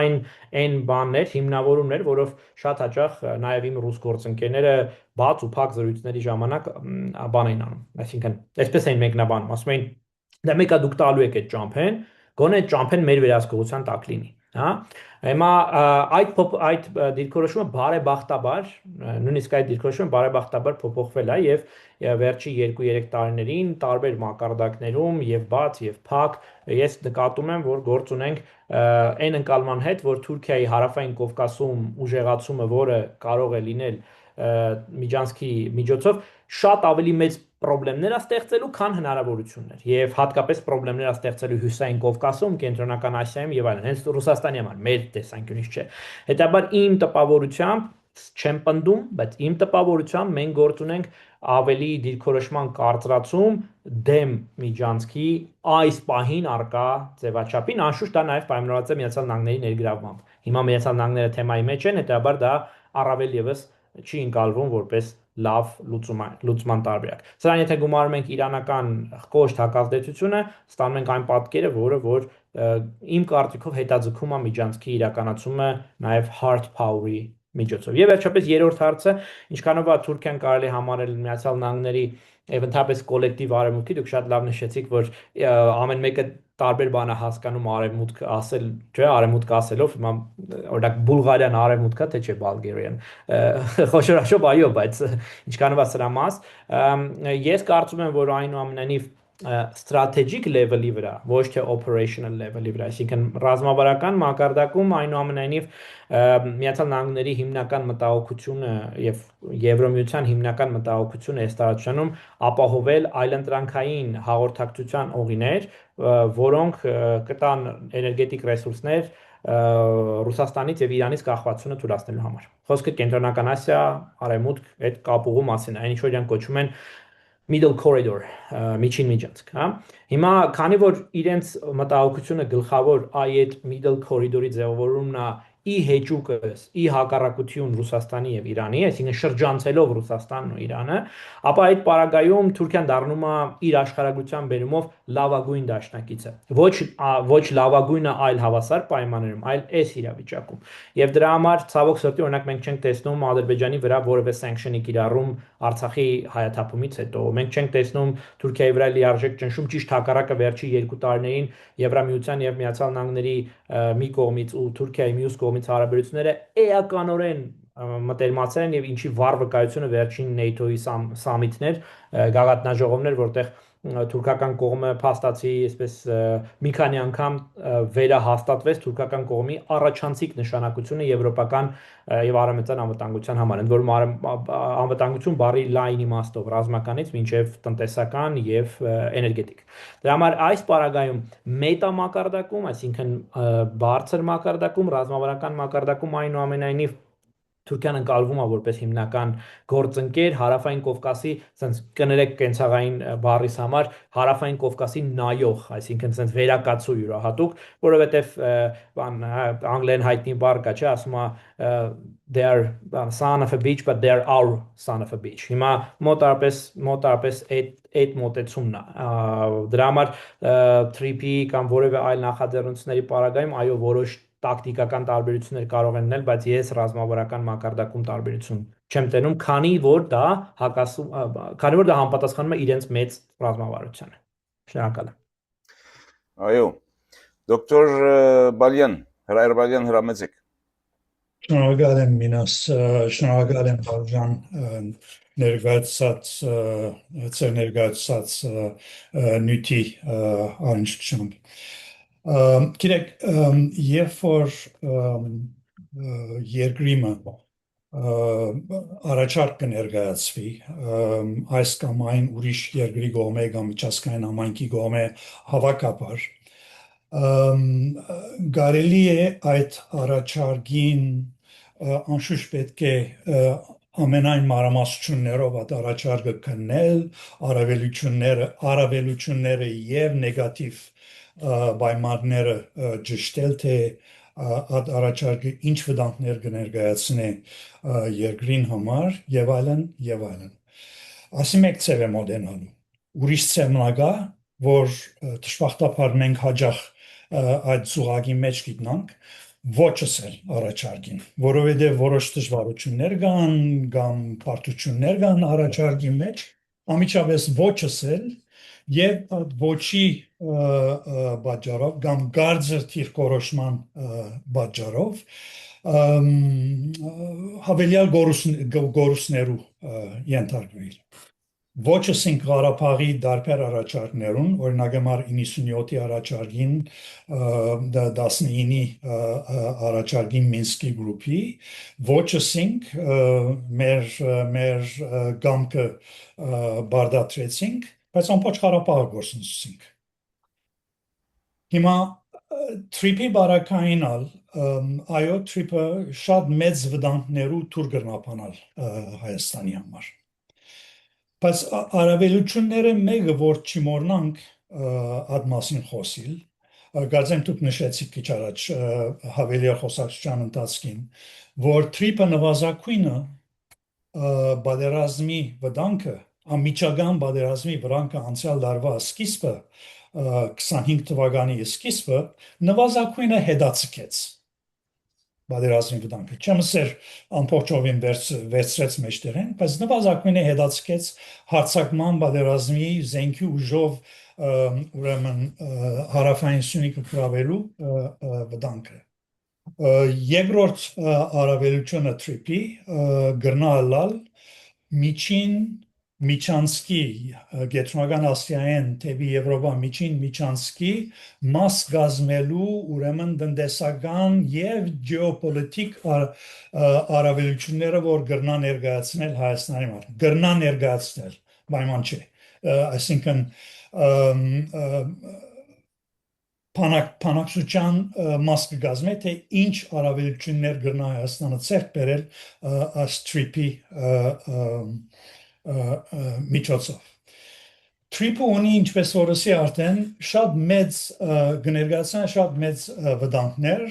այն բաններ, հիմնավորումներ, որով շատ հաճախ նաև իմ ռուս գործընկերները բաց ու փակ զրույցների ժամանակ բան են անում։ Այսինքն, այսպես են մեկնաբանում, ասում են, դա մեկա դուք տալու եք այդ ճամփեն, գոնե այդ ճամփեն մեր վերահսկողության տակ լինի, հա։ Հիմա այդ դիրքորոշումը բարեբախտաբար, նույնիսկ այդ դիրքորոշումը բարեբախտաբար փոփոխվել է եւ վերջի 2-3 տարիներին տարբեր մակարդակներում եւ բաց եւ փակ ես նկատում եմ, որ գործ ունենք այն ընկալման հետ, որ Թուրքիայի հարավային Կովկասում ուժեղացումը, որը կարող է լինել Միջանցքի միջոցով շատ ավելի մեծ խնդիրներ է ստեղծելու, քան հնարավորություններ եւ հատկապես խնդիրներ է ստեղծելու Հյուսիսային Կովկասում, Կենտրոնական Ասիայում եւ այլն, հենց Ռուսաստանի համար, մեր տեսանկյունից չէ։ Հետաբար իմ տպավորությամբ չեմ պնդում, բայց իմ տպավորությամբ մենք գործ ունենք ավելի դիրքորոշման կարծրացում դեմ Միջանցքի այս պահին արկա ձևաչափին, անշուշտ դա նաև պայմանավորված է Միացյալ Նահանգների ներգրավմամբ։ Հիմա Միացյալ Նահանգները թեմայի մեջ են, հետաբար դա առավել եւս չի ընկալվում որպես լավ լուծման տարբերակ։ Սրան եթե գումարում ենք իրանական կոշտ հակազդեցությունը, ստանում ենք այն պատկերը, որ իմ կարծիքով հետաձգում է Միջանցքի իրականացումը նաև hard power-ի միջոցով։ Եվ վերջապես երրորդ հարցը, ինչքանով է Թուրքիան կարելի համարել Միացյալ Նահանգների եւ ընդհանրապես կոլեկտիվ արևմուտքի, դուք շատ լավ նշեցիք, որ ամեն մեկը տարբեր բան է հասկանում արևմուտք ասել, չէ, արևմուտք ասելով, հիմա օրինակ Բուլղարիան արևմուտք է, թե չէ Բալգարիան։ Խոշորաշոբ այո, բայց ինչքանով է սրա մաս, ես կարծում եմ, որ այնուամենայնիվ strategic level-ի վրա, ոչ թե operational level-ի վրա, այսինքն ռազմավարական մակարդակում այնուամենայնիվ Միացյալ Նահանգների հիմնական մտահոգությունը եւ Եվրոմիության հիմնական մտահոգությունը այս տարածաշրջանում ապահովել այլընտրանքային հաղորդակցության ուղիներ, որոնք կտան էներգետիկ ռեսուրսներ Ռուսաստանից եւ Իրանից կախվածությունը թույլատնելու համար։ Խոսքը Կենտրոնական Ասիա, Արևմուտք այդ կապուղու մասին, այն ինչ որ իրենք կոչում են middle corridor, միջին միջանցք, հա։ Հիմա քանի որ իրենց մտահոգությունը գլխավոր այդ middle corridor-ի ձևավորումն է ի հեճուկս, ի հակառակություն Ռուսաստանի եւ Իրանի, այսինքն շրջանցելով Ռուսաստանն ու Իրանը, ապա այդ պարագայում Թուրքիան դառնում է իր աշխարհագրության բերումով լավագույն դաշնակիցը։ Ոչ լավագույնը այլ հավասար պայմաններում, այլ այս իրավիճակում։ Եվ դրա համար ցավոք սրտի օրինակ մենք չենք տեսնում Ադրբեջանի վրա որևէ sanction-ի կիրառում Արցախի հայաթափումից հետո։ Մենք չենք տեսնում Թուրքիայի վրա լիարժեք ճնշում, ճիշտ հակառակը վերջի 2 տարիներին Եվրամիության եւ Միացյալ Նահանգների մի կողմից ու Թուրքիայի մյուս կողմից հարաբերությունները էականորեն մտերմացել են եւ ինչի վառ վկայությունը վերջին NATO-ի սամիթներ, գագաթնաժողովներ, որտեղ թուրքական կողմը փաստացի այսպես մի քանի անգամ վերահաստատվեց թուրքական կողմի առաջանցիկ նշանակությունը եվրոպական եւ արևմտյան անվտանգության համար, ընդ որում անվտանգություն բառի լայն իմաստով ռազմականից մինչեւ տնտեսական եւ էներգետիկ։ Դրա համար այս պարագայում մետա մակարդակում, այսինքն բարձր մակարդակում, ռազմավարական մակարդակում այնուամենայնիվ Թուրքիան ընկալվում է որպես հիմնական գործընկեր Հարավային Կովկասի, ասենց կներեք կենցաղային բառիս համար Հարավային Կովկասի նայող, այսինքն ասենց վերակացու յուրահատուկ, որովհետև անգլերեն հայտնի բառ կա, չէ, ասում է they are son of a beach but they are our son of a beach։ Հիմա մոտարապես այդ մոտեցումն է։ Դրա համար Trip-ի կամ որևէ այլ նախաձեռնությունների պարագայում այո որոշ տակտիկական տարբերություններ կարող են լինել, բայց ես ռազմավարական մակարդակում տարբերություն չեմ տենում, քանի որ դա համապատասխանում է իրենց մեծ ռազմավարությանը։ Շնորհակալ եմ։ Այո, դոկտոր Բալյան, Հրայր հրամեցեք։ Շնորհակալ եմ Մինաս, շնորհակալ եմ Վարուժան ներկայացած նյութի առնչությամբ։ Գիտեք, երբ որ երկրիմը առաջարկ կներկայացվի այս կամ այն ուրիշ երկրի կողմէ կամ միջազգային համայնքի կողմէ հավաքաբար կարելի է այդ առաջարկին անշուշտ պետք է ամենայն մանրամասնություններով այդ առաջարկը քննել, առավելությունները եւ նեգատիվ պայմանները ճշտել, թե այդ առաջարկը ինչ վտանգներ կներկայացնի երկրին համար եւ այլն եւ այլն։ Ասիմեք ծեր է մոդենալու։ Ուրիշ ծերնագա, որ դժբախտաբար մենք հաջող այդ զուգակի մեջ գտնանք, ոչս էլ առաջարկին, որովհետև որոշ դժվարություններ կան կամ բարդություններ կան առաջարկի մեջ, ամիջապես ոչս էլ եւ ոչի պատճառով կամ գարձր թիրքորոշման պատճառով հավելյալ գորուսներու ենթարկվել։ Ոչս ինք Ղարաբաղի դարբեր առաջարկներուն, օրինակ համար 97-ի առաջարկին, 19-ի առաջարկին Մինսկի գրուպի, ոչս ինք մեր գամքը բարդատրեցինք, բայց ամբողջ Ղարաբաղը գործընծեցինք։ Հիմա Trip-ի բարակայինալ, այո, Trip-ը շատ մեծ վտանգներու թուր կրնապանալ Հայաստանի համար։ Բայց առավելությունները մեկը, որ չմոռնանք այդ մասին խոսիլ, կարծեմ դուք նշեցիք քիչ առաջ հավելյալ խոսակցության ընթացքին, որ Trip-ը նվազագույնը պատերազմի վտանգը, ամիջական պատերազմի վտանգը անցյալ դարվա սկիզբը 25 թվականի սկիզբը նվազագույնը հետաձգեց պատերազմի վտանգը։ Չեմ ասեր ամբողջովին վերցրեց մեջտեղեն, բայց նվազագույնը հետաձգեց հարձակման պատերազմի զենքի ուժով ուրեմն հարավային Սյունիքը գրավելու վտանգը։ Երկրորդ առավելությունը Trip-ի գրնալալ միջանցքի Կենտրոնական Ասիայեն դեպի Եվրոպա միջանցքի մաս կազմելու ուրեմն տնտեսական եւ գեոպոլիտիկ առավելությունները, որ գրնա ներկայացնել Հայաստանի համար։ Գրնա ներկայացնել, պայման չէ։ Այսինքն Փանակցության մաս կգազմե, թե ինչ առավելություններ գրնա Հայաստանը ցերկ բերել այս Trip-ի միջոցով։ Trip-ը ունի, ինչպես որ ասի արդեն, շատ մեծ կներկայացնի շատ մեծ վտանգներ,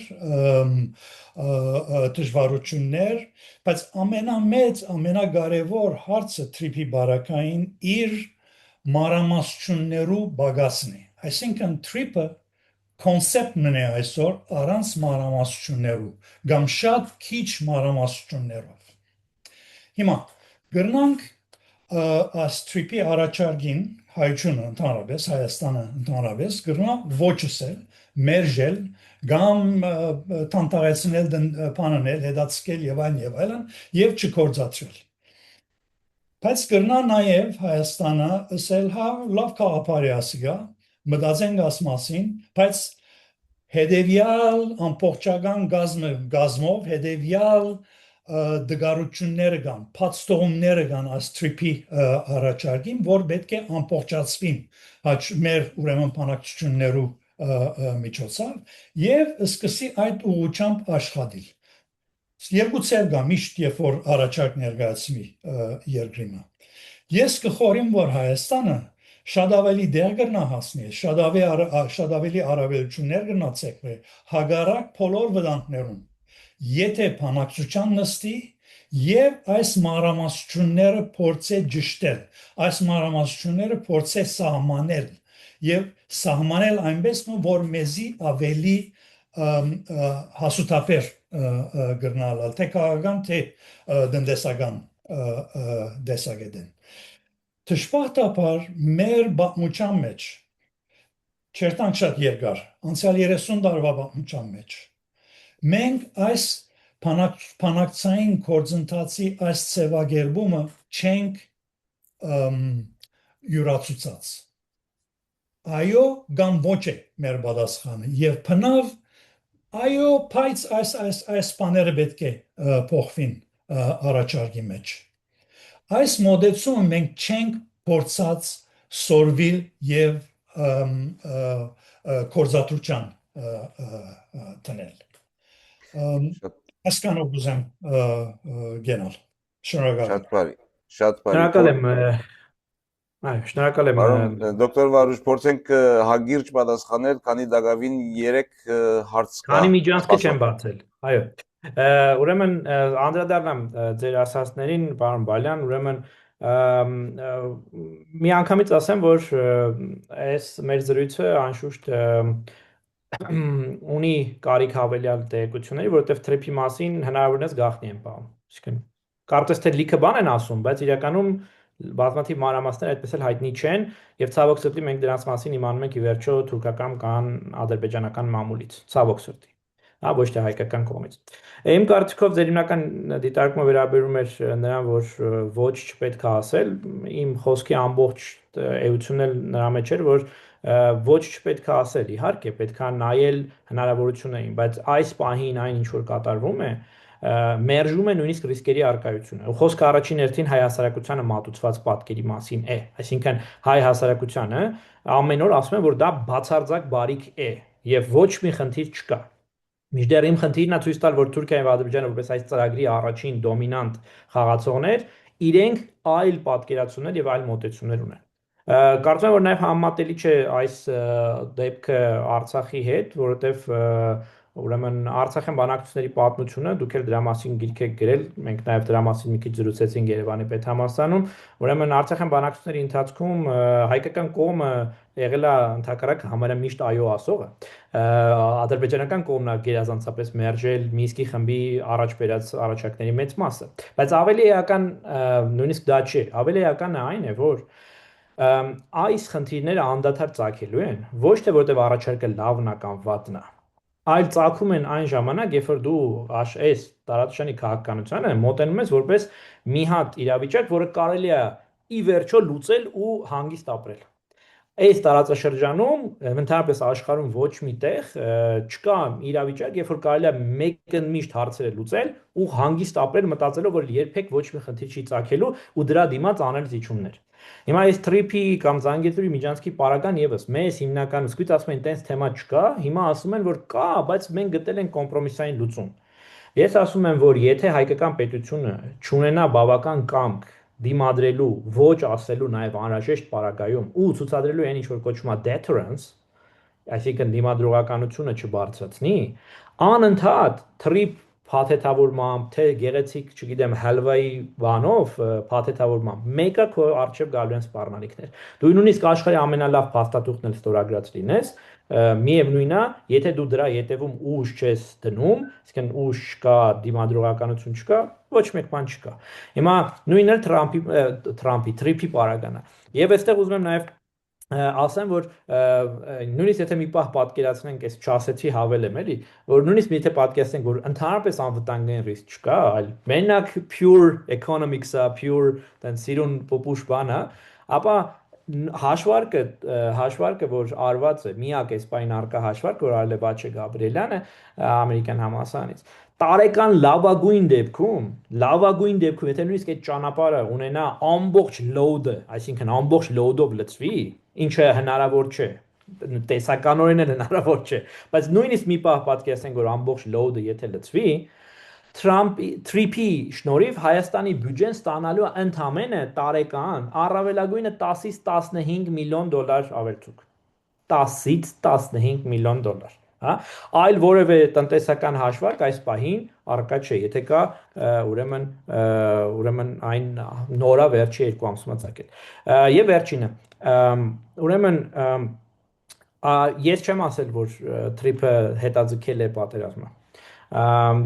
դժվարություններ, բայց ամենամեծ, ամենակարևոր հարցը Trip-ի բարակային իր մանրամասնություններու բագասն է։ Այսինքն Trip-ը կոնցեպտն է այսօր առանց մանրամասնություններու, կամ շատ քիչ մանրամասնություններով։ Հիմա գրնանք այս Trip-ի առաջարկին հայությունը ընդհանրապես, Հայաստանը ընդհանրապես գրնա ոչսել, մերժել, կամ տանտարեցնել, բանանել, հետաձգել եւ այլն եւ չկործացրել։ Բայց գրնա նաեւ Հայաստանը ասել հա լավ քաղաքարի ասիգա, մտածենք աս մասին, բայց հետեւյալ ամբողջական գազմով հետեւյալ դգարությունները կան, փաստողումները կան այս Trip-ի առաջարկին, որ պետք է ամբողջացվին մեր ուրեմն բանակցություններու միջոցով եւ սկսի այդ ուղղությամբ աշխատել։ Երկու ցեր գա միշտ երբ որ առաջարկ ներկայացվի երկրիմը։ Ես կխորիմ որ Հայաստանը շատ ավելի դեր կգնա հասնի, շատ ավելի առավելություններ կգնա ցեկվի հագարակ բոլոր վտանգներում։ Եթե բանակցության նստի եւ այս մանրամասնությունները փորձե ճշտել, այս մանրամասնությունները փորձե սահմանել եւ սահմանել այնպես որ մեզի ավելի հասուտապեր գրնալ թե քաղաքական թե տնտեսական դեսագետեն Թշպախտաբար մեր բացմության մեջ չերտանք շատ երկար անցյալ 30 տարվա բացմության մեջ մենք այս բանակցային գործընթացի այս ծավալգերբումը չենք յուրացուցած այո կամ ոչ է մեր պատասխանը եւ բնավ այո բայց այս բաները պետք է փոխվին առաջարկի մեջ այս մոդեցումը մենք չենք փորձած սորվիլ եւ կորզատուչան տնել ասկանով ուզեմ գենալ շնորհակալ շատ բարի Շնորհակալ եմ շնորհակալ եմ Պարոն դոկտոր Վարուժ փորձենք հագիրճ պատասխանել քանի դակավին 3 հարց կա Քանի միջանցք չեմ բացել այո ուրեմն անդրադառնամ ձեր ասածներին պարոն Բալյան ուրեմն մի անգամից ասեմ որ այս մեր զրույցը անշուշտ ունի կարիք հավելյալ տեղեկությունների որովհետև թրիփի մասին հնարավորինս գաղտնի են պահում այսինքն կարծես թե լիքը բան են ասում բայց իրականում բազմաթիվ մանրամասներ այդպես էլ հայտնի չեն եւ ցավոք սրտի մենք դրանց մասին իմանում ենք ի վերջո թուրքական կամ ադրբեջանական մամուլից ցավոք սրտի հա ոչ թե հայկական կողմից իմ կարծիքով ձեր հիմնական դիտարկումը վերաբերում էր նրան որ ոչ չպետք է ասել իմ խոսքի ամբողջ էությունն էլ նրա մեջ էր որ ոչ չպետք է ասել իհարկե պետք է նայել հնարավորություններին բայց այս պահին այն ինչ որ կատարվում է մերժում է նույնիսկ ռիսկերի արկայությունը խոսքը առաջին հերթին հայ հասարակությանը մատուցված պատկերի մասին է այսինքն հայ հասարակությանը ամեն օր ասում են որ դա բացարձակ բարիք է եւ ոչ մի խնդիր չկա Մինչդեռ իմ խնդիրն է ցույց տալ, որ Թուրքիան եւ Ադրբեջանը որպես այս ծրագրի առաջին դոմինանտ խաղացողներ, իրենք այլ պատկերացումներ եւ այլ մոտեցումներ ունեն։ Կարծում եմ, որ նաեւ համատելի չէ այս դեպքը Արցախի հետ, որովհետեւ ուրեմն Արցախյան բանակցությունների պատմությունը դուք էլ դրա մասին գիրք եք գրել, մենք նաեւ դրա մասին մի քիչ զրուցեցինք Երևանի պետհամալսարանում, ուրեմն Արցախյան բանակցությունների ընթացքում հայկական կողմը եղել է ընդհակառակ համարյա միշտ այո ասողը ադրբեջանական կողմն է գերազանցապես մերժել Մինսկի խմբի առաջ բերած առաջարկների մեծ մասը բայց ավելի էական նույնիսկ դա չէ ավելի էականը այն է որ այս խնդիրները անդադար ծագելու են ոչ թե որտեղ առաջարկը լավն է կամ վատն է այլ ծագում են այն ժամանակ երբ որ դու այս տարածաշրջանի քաղաքականությանը մոտենում ես որպես մի հատ իրավիճակ որը կարելի է ի վերջո լուծել ու հանգիստ ապրել Այս տարածաշրջանում ընդհանրապես աշխարհում ոչ մի տեղ չկա իրավիճակ, երբ որ կարելի է մեկընդմիշտ հարցերը լուծել ու հանգիստ ապրել մտածելով, որ երբեք ոչ մի խնդիր չի ծագելու ու դրա դիմաց անել զիջումներ։ Հիմա այս թրիփի կամ Զանգեզուրի միջանցքի պարագան եւս մեզ հիմնականում սկույց ասում են տենց թեմա չկա, հիմա ասում են որ կա, բայց մենք գտել ենք կոմպրոմիսային լուծում։ Ես ասում եմ, որ եթե հայկական պետությունը չունենա բավական կամք դիմադրելու, ոչ ասելու նաև անհրաժեշտ պարագայում ու ցուցադրելու այն ինչ որ կոչվում է deterrence, այսինքն դիմադրողականությունը չբարձրացնի, անընդհատ թրիփ փաթեթավորմամբ, թե գեղեցիկ, չգիտեմ, հալվայի բանով փաթեթավորմամբ, մեկը քո արժև գալու են սպառնալիքներ։ Դու նույնիսկ աշխարհի ամենալավ փաստաթուղթն էլ ստորագրած լինես, միևնույնն է, եթե դու դրա ետևում ուժ չես դնում, այսինքն ուժ չկա, դիմադրողականություն չկա, ոչ մեկ բան չկա։ Հիմա նույնն էլ Թրիփի պարագան է։ Եվ այստեղ ուզում եմ նաև ասեմ, որ նույնիսկ եթե մի պահ պատկերացնենք, այս չասեցի հավելեմ, էլի, որ նույնիսկ եթե պատկերացնենք, որ ընդհանրապես անվտանգային ռիսկ չկա, այլ մենակ pure economics-ը, pure տենց սիրուն պոպուշ բան է, ապա հաշվարկը, որ արված է, միակ էսպայն արկա հաշվարկ, որ արել է Բաչե Գաբրիելյանը ամերիկյան համալսարանից, տարեկան լավագույն դեպքում, եթե նույնիսկ այդ ճանապարհը ունենա ամբողջ load-ը, այսինքն ամբողջ load-ով լցվի, ինչը հնարավոր չէ, տեսականորեն էլ հնարավոր չէ, բայց նույնիսկ մի պահ պատկերացնենք, որ ամբողջ load-ը եթե լցվի, Trump-ի շնորհիվ Հայաստանի բյուջեն ստանալու է ընդամենը տարեկան առավելագույնը 10-ից 15 միլիոն դոլար ավելցուկ։ 10-ից 15 միլիոն դոլար, հա, այլ որևէ տնտեսական հաշվարկ այս պահին առկա չէ, եթե կա, ուրեմն այն նորա վերջի 2 ամսում ծագել։ Եվ վերջինը, ուրեմն ես չեմ ասել, որ Trump-ը հետաձգել է պատերազմը։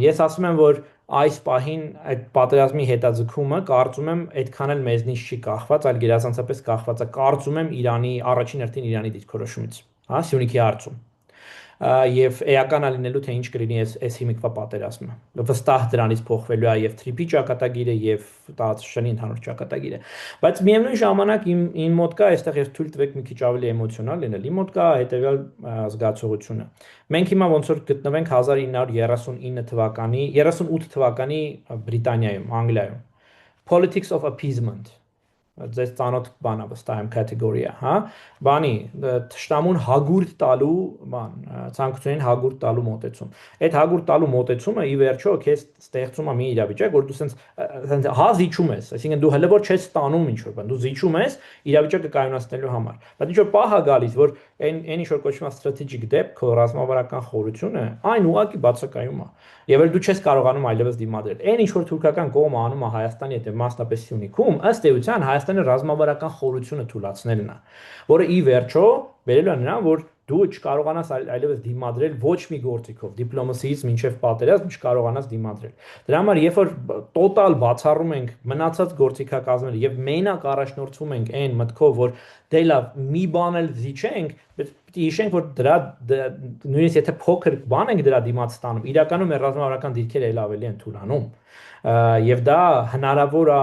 Ես ասում եմ, որ այս պահին այդ պատերազմի հետաձգումը կարծում եմ այդքան էլ մեզնից չի կախված, այլ գերազանցապես կախված է կարծում եմ Իրանի առաջին հերթին Իրանի դիրքորոշումից, հա, Սյունիքի հարցում։ Եվ էական լինելու թե ինչ կլինի այս հիմիկվա պատերազմը։ Վստահ դրանից փոխվելու է եւ Trump-ի ճակատագիրը եւ տարածաշրջանի ընդհանուր ճակատագիրը։ Բայց միևնույն ժամանակ իմ մոտ կա այստեղ ես թույլ տվեք մի քիչ ավելի էմոցիոնալ լինել։ Իմ մոտ կա հետեւյալ զգացողությունը։ Մենք հիմա ոնց որ գտնվենք 1939 թվականի, 38 թվականի Բրիտանիայում, Անգլիայում։ Politics of appeasement ձեզ ծանոթ բան է վստահ եմ կատեգորիա, հա, բանի թշնամուն հագուրդ տալու բան, ցանկություններին հագուրդ տալու մոտեցում։ Այդ հագուրդ տալու մոտեցումը ի վերջո քեզ ստեղծում է մի իրավիճակ, որ դու սենց հա զիջում ես, այսինքն դու հələ որ չես ստանում ինչ որ բան, դու զիջում ես իրավիճակը կայունացնելու համար։ Բայց ինչ որ պահ է գալիս, որ այն ինչ որ կոչվում է strategic depth, քո ռազմավարական խորությունը, այն ուղղակի բացակայում է։ Եվ էլ դու չես կարողանում այլևս դիմադրել։ Այն ինչ որ թուրքական կողմը անում է Հայաստանի հետ եւ մասնապես Սյունիքում, ըստ էության Հայաստանի ռազմավարական խորությունը թույլատնելն է, որը ի վերջո բերելու է նրան, որ դու չկարողանաս այլևս դիմադրել ոչ մի գործիքով, դիպլոմասիից մինչև պատերազմ չկարողանաս դիմադրել։ Դրա համար երբ որ տոտալ բացառում ենք մնացած գործիքակազմերը եւ մենակ առաջնորդվում ենք այն մտքով, որ դե լավ, մի բան էլ զիջենք, պիտի հիշենք, որ դրա նույնիսկ եթե փոքր բան ենք դրա դիմաց ստանում, իրականում մեր ռազմավարական դիրքերը էլ ավելի են թուլանում։ Եվ դա հնարավոր է,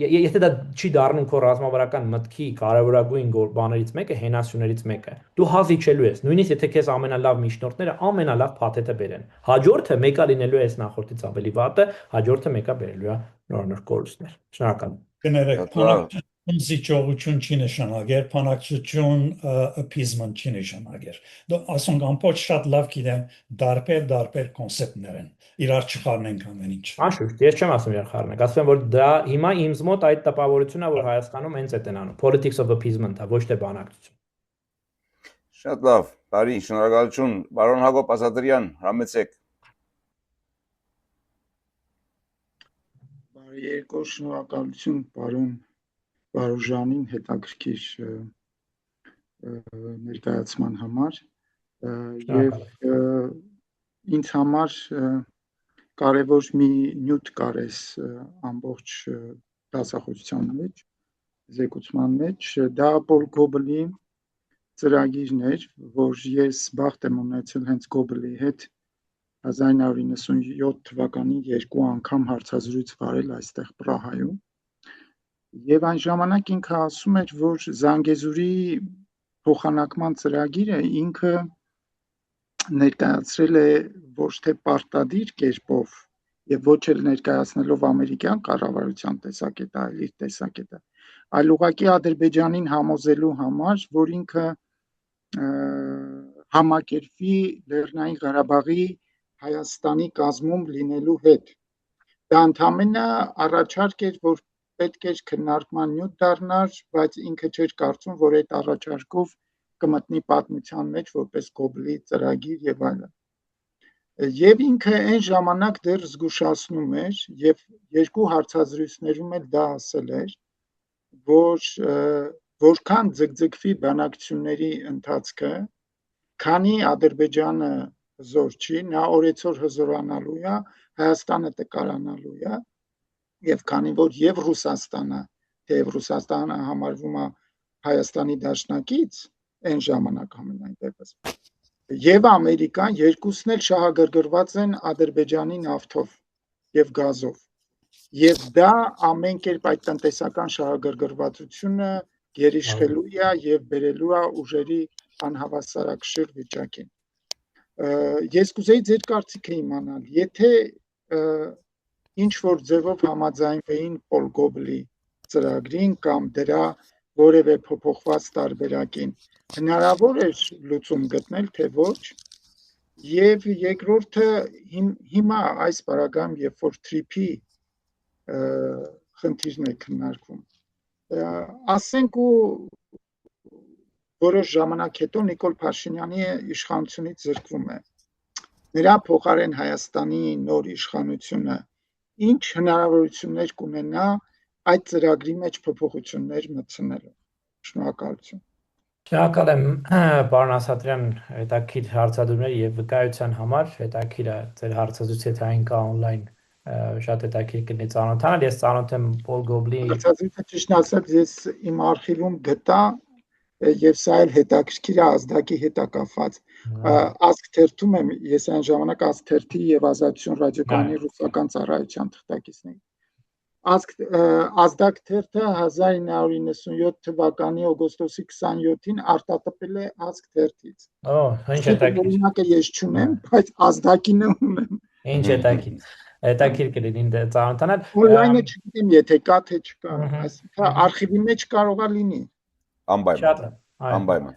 եթե դա չի դառնում քո ռազմավարական մտքի կարևորագույն բաներից մեկը, հենասյուներից մեկը, դու հազիչելու ես, նույնիսկ եթե քեզ ամենալավ միջնորդները ամենալավ փաթեթը բերեն։ Հաջորդը մեկը լինելու է այս նախորդից ավելի վատը, հաջորդը մեկը բերելու է նոր կորուստներ։ Շնորհակալ եմ։ Կներեք, զիջողություն չի նշանակեր, փանակցություն appeasement չի նշանակեր։ Դու ասում ամբողջ շատ լավ գիտեմ, դարբեր կոնցեպտներ են։ Իրար չխառնենք ամեն ինչ։ Անշուշտ, ես չեմ ասում իրար խառնենք, ասում եմ, որ դա հիմա ինձ մոտ այդ տպավորությունն է, որ Հայաստանում հենց այդ են անում։ Politics of appeasement-ը, ոչ թե բանակցություն։ Շատ լավ, բարի, շնորհակալություն, պարոն Հակոբ Ասատրյան, համեցեք։ Բարի երկու շնորհակալություն պարոն Վարուժանին հետաքրքիր ներկայացման համար եւ ինձ համար կարևոր մի նյութ կար այս ամբողջ դասախոսության մեջ, զեկուցման մեջ, դա Պոլ Գոբլի ծրագիրն էր, որ ես բախտ եմ ունեցել հենց Գոբլի հետ 1997 թվականին 2 անգամ հարցազրույց վարել այստեղ Պրահայում։ Եվ այն ժամանակ ինքը ասում էր, որ Զանգեզուրի փոխանակման ծրագիրը ինքը ներկայացրել է ոչ թե պարտադիր կերպով եւ ոչ էլ ներկայացնելով ամերիկյան կառավարության տեսակետը, այլ իր տեսակետը, այլ ուղղակի Ադրբեջանին համոզելու համար, որ ինքը համակերպվի Լեռնային Ղարաբաղի Հայաստանի կազմում լինելու հետ։ Դա ընդհանրապես առաջարկ էր, որ պետք էր քննարկման նյութ դառնար, բայց ինքը չէր կարծում, որ այդ առաջարկով կմտնի պատմության մեջ որպես Գոբլի ծրագիր եւ այլն։ Եվ ինքը այն ժամանակ դեռ զգուշացնում էր եւ երկու հարցազրույցներում էլ դա ասել էր, որ որքան ձգձգվի բանակցությունների ընթացքը, քանի Ադրբեջանը հզոր չի, նա օրեցօր հզորանալու է, Հայաստանը տկարանալու է, եւ քանի որ եւ Ռուսաստանը, թեև Ռուսաստանը համարվում է Հայաստանի դաշնակից, այն ժամանակ ամենայն դեպս, եւ Ամերիկան երկուսն էլ շահագրգռված են Ադրբեջանի նավթով եւ գազով։ Եվ դա ամեն կերպ այդ տնտեսական շահագրգռվածությունը գերիշխելու է եւ բերելու է ուժերի անհավասարակշիռ վիճակին։ Ես կուզեի ձեր կարծիքը իմանալ, եթե ինչ որ ձևով համաձայնվեին Պոլ Գոբլի ծրագրին կամ դրա որևէ փոփոխված տարբերակին, հնարավոր է լուծում գտնել, թե ոչ, Եվ երկրորդը հիմա այս բարակամ, երբ որ TRIP-ի խնդիրն է քննարկվում, ասենք ու որոշ ժամանակ հետո Նիկոլ Փաշինյանի իշխանությունից զրկվում է։ Նրա փոխարեն Հայաստանի նոր իշխանությունը ինչ հնարավորություններ կունենա այդ ծրագրի մեջ փոփոխություններ մտցնելու։ Շնորհակալություն։ Շնորհակալ եմ, պարոն Ասատրյան, հետաքրքիր հարցադրումներ եւ վկայության համար, հետաքրքիր է ձեր հարցազրույցը կա on-line, շատ հետաքրքիր կլինի ծանոթանալ, ես ծանոթ եմ Պոլ Գոբլի։ Հարցազրույցը ճիշտ ասած ես իմ արխիվում գտա եւ սա էլ հետաքրքիր է ազդակի հետ կապված։ Ազգ թերթում եմ, ես այն ժամանակ Ազգ թերթի եւ Ազատություն ռադիոկայանի ռուսական ծառայության թղթակիցն էի։ Ազդակ թերթը 1997 թվականի օգոստոսի 27-ին արտատպել է Ազգ թերթից։ Ինչ հետաքրքիր։ Օրինակը ես չունեմ, բայց ազդակինը ունեմ։ Ինչ հետաքրքիր։ Հետաքրքիր կլինի ծանոթանալ։ Օնլայնը չգիտեմ, եթե կա թե չկա, այսինքն արխիվի մեջ կարող է լինի։ Անպայման։ Անպայման։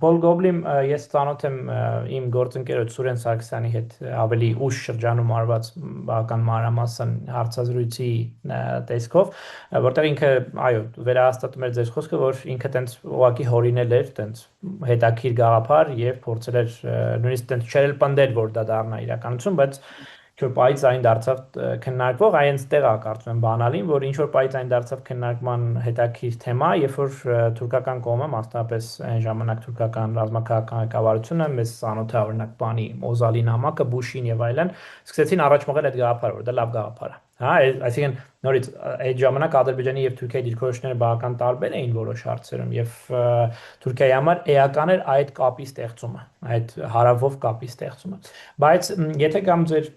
Պոլ Գոբլի ես ծանոթ եմ իմ գործընկերոջ Սուրեն Սարգսյանի հետ ավելի ուշ շրջանում արված բավական մանրամասն հարցազրույցի տեսքով, որտեղ ինքը, այո, վերահաստատում էր ձեր խոսքը, որ ինքը տենց ուղղակի հորինել էր, տենց հետաքրքիր գաղափար եւ փորձել էր նույնիսկ տենց չերել պնդել, որ դա դառնա իրականություն, բայց ինչ-որ պայից այն դարձավ քննարկվող, այնց տեղ է կարծում եմ բանալին, որ ինչ-որ պայից այն դարձավ քննարկման հետաքրքիր թեմա, երբ որ թուրքական կողմը, մասնավորապես այն ժամանակ թուրքական ռազմաքաղաքական ղեկավարությունը, մեզ ծանոթ է օրինակ բանի Օզալի նամակը, Բուշին եւ այլն, սկսեցին առաջ մղել այդ գաղափարը, որ դա լավ գաղափար է։ Հա, այսինքն նորից այդ ժամանակ Ադրբեջանի եւ Թուրքիայի դիրքորոշումները բավական տարբեր էին որոշ հարցերում եւ Թուրքիայի համար էական էր այդ կապի ստեղծումը, այդ հարավով կապի ստեղծումը։ Բայց եթե կամ ձեր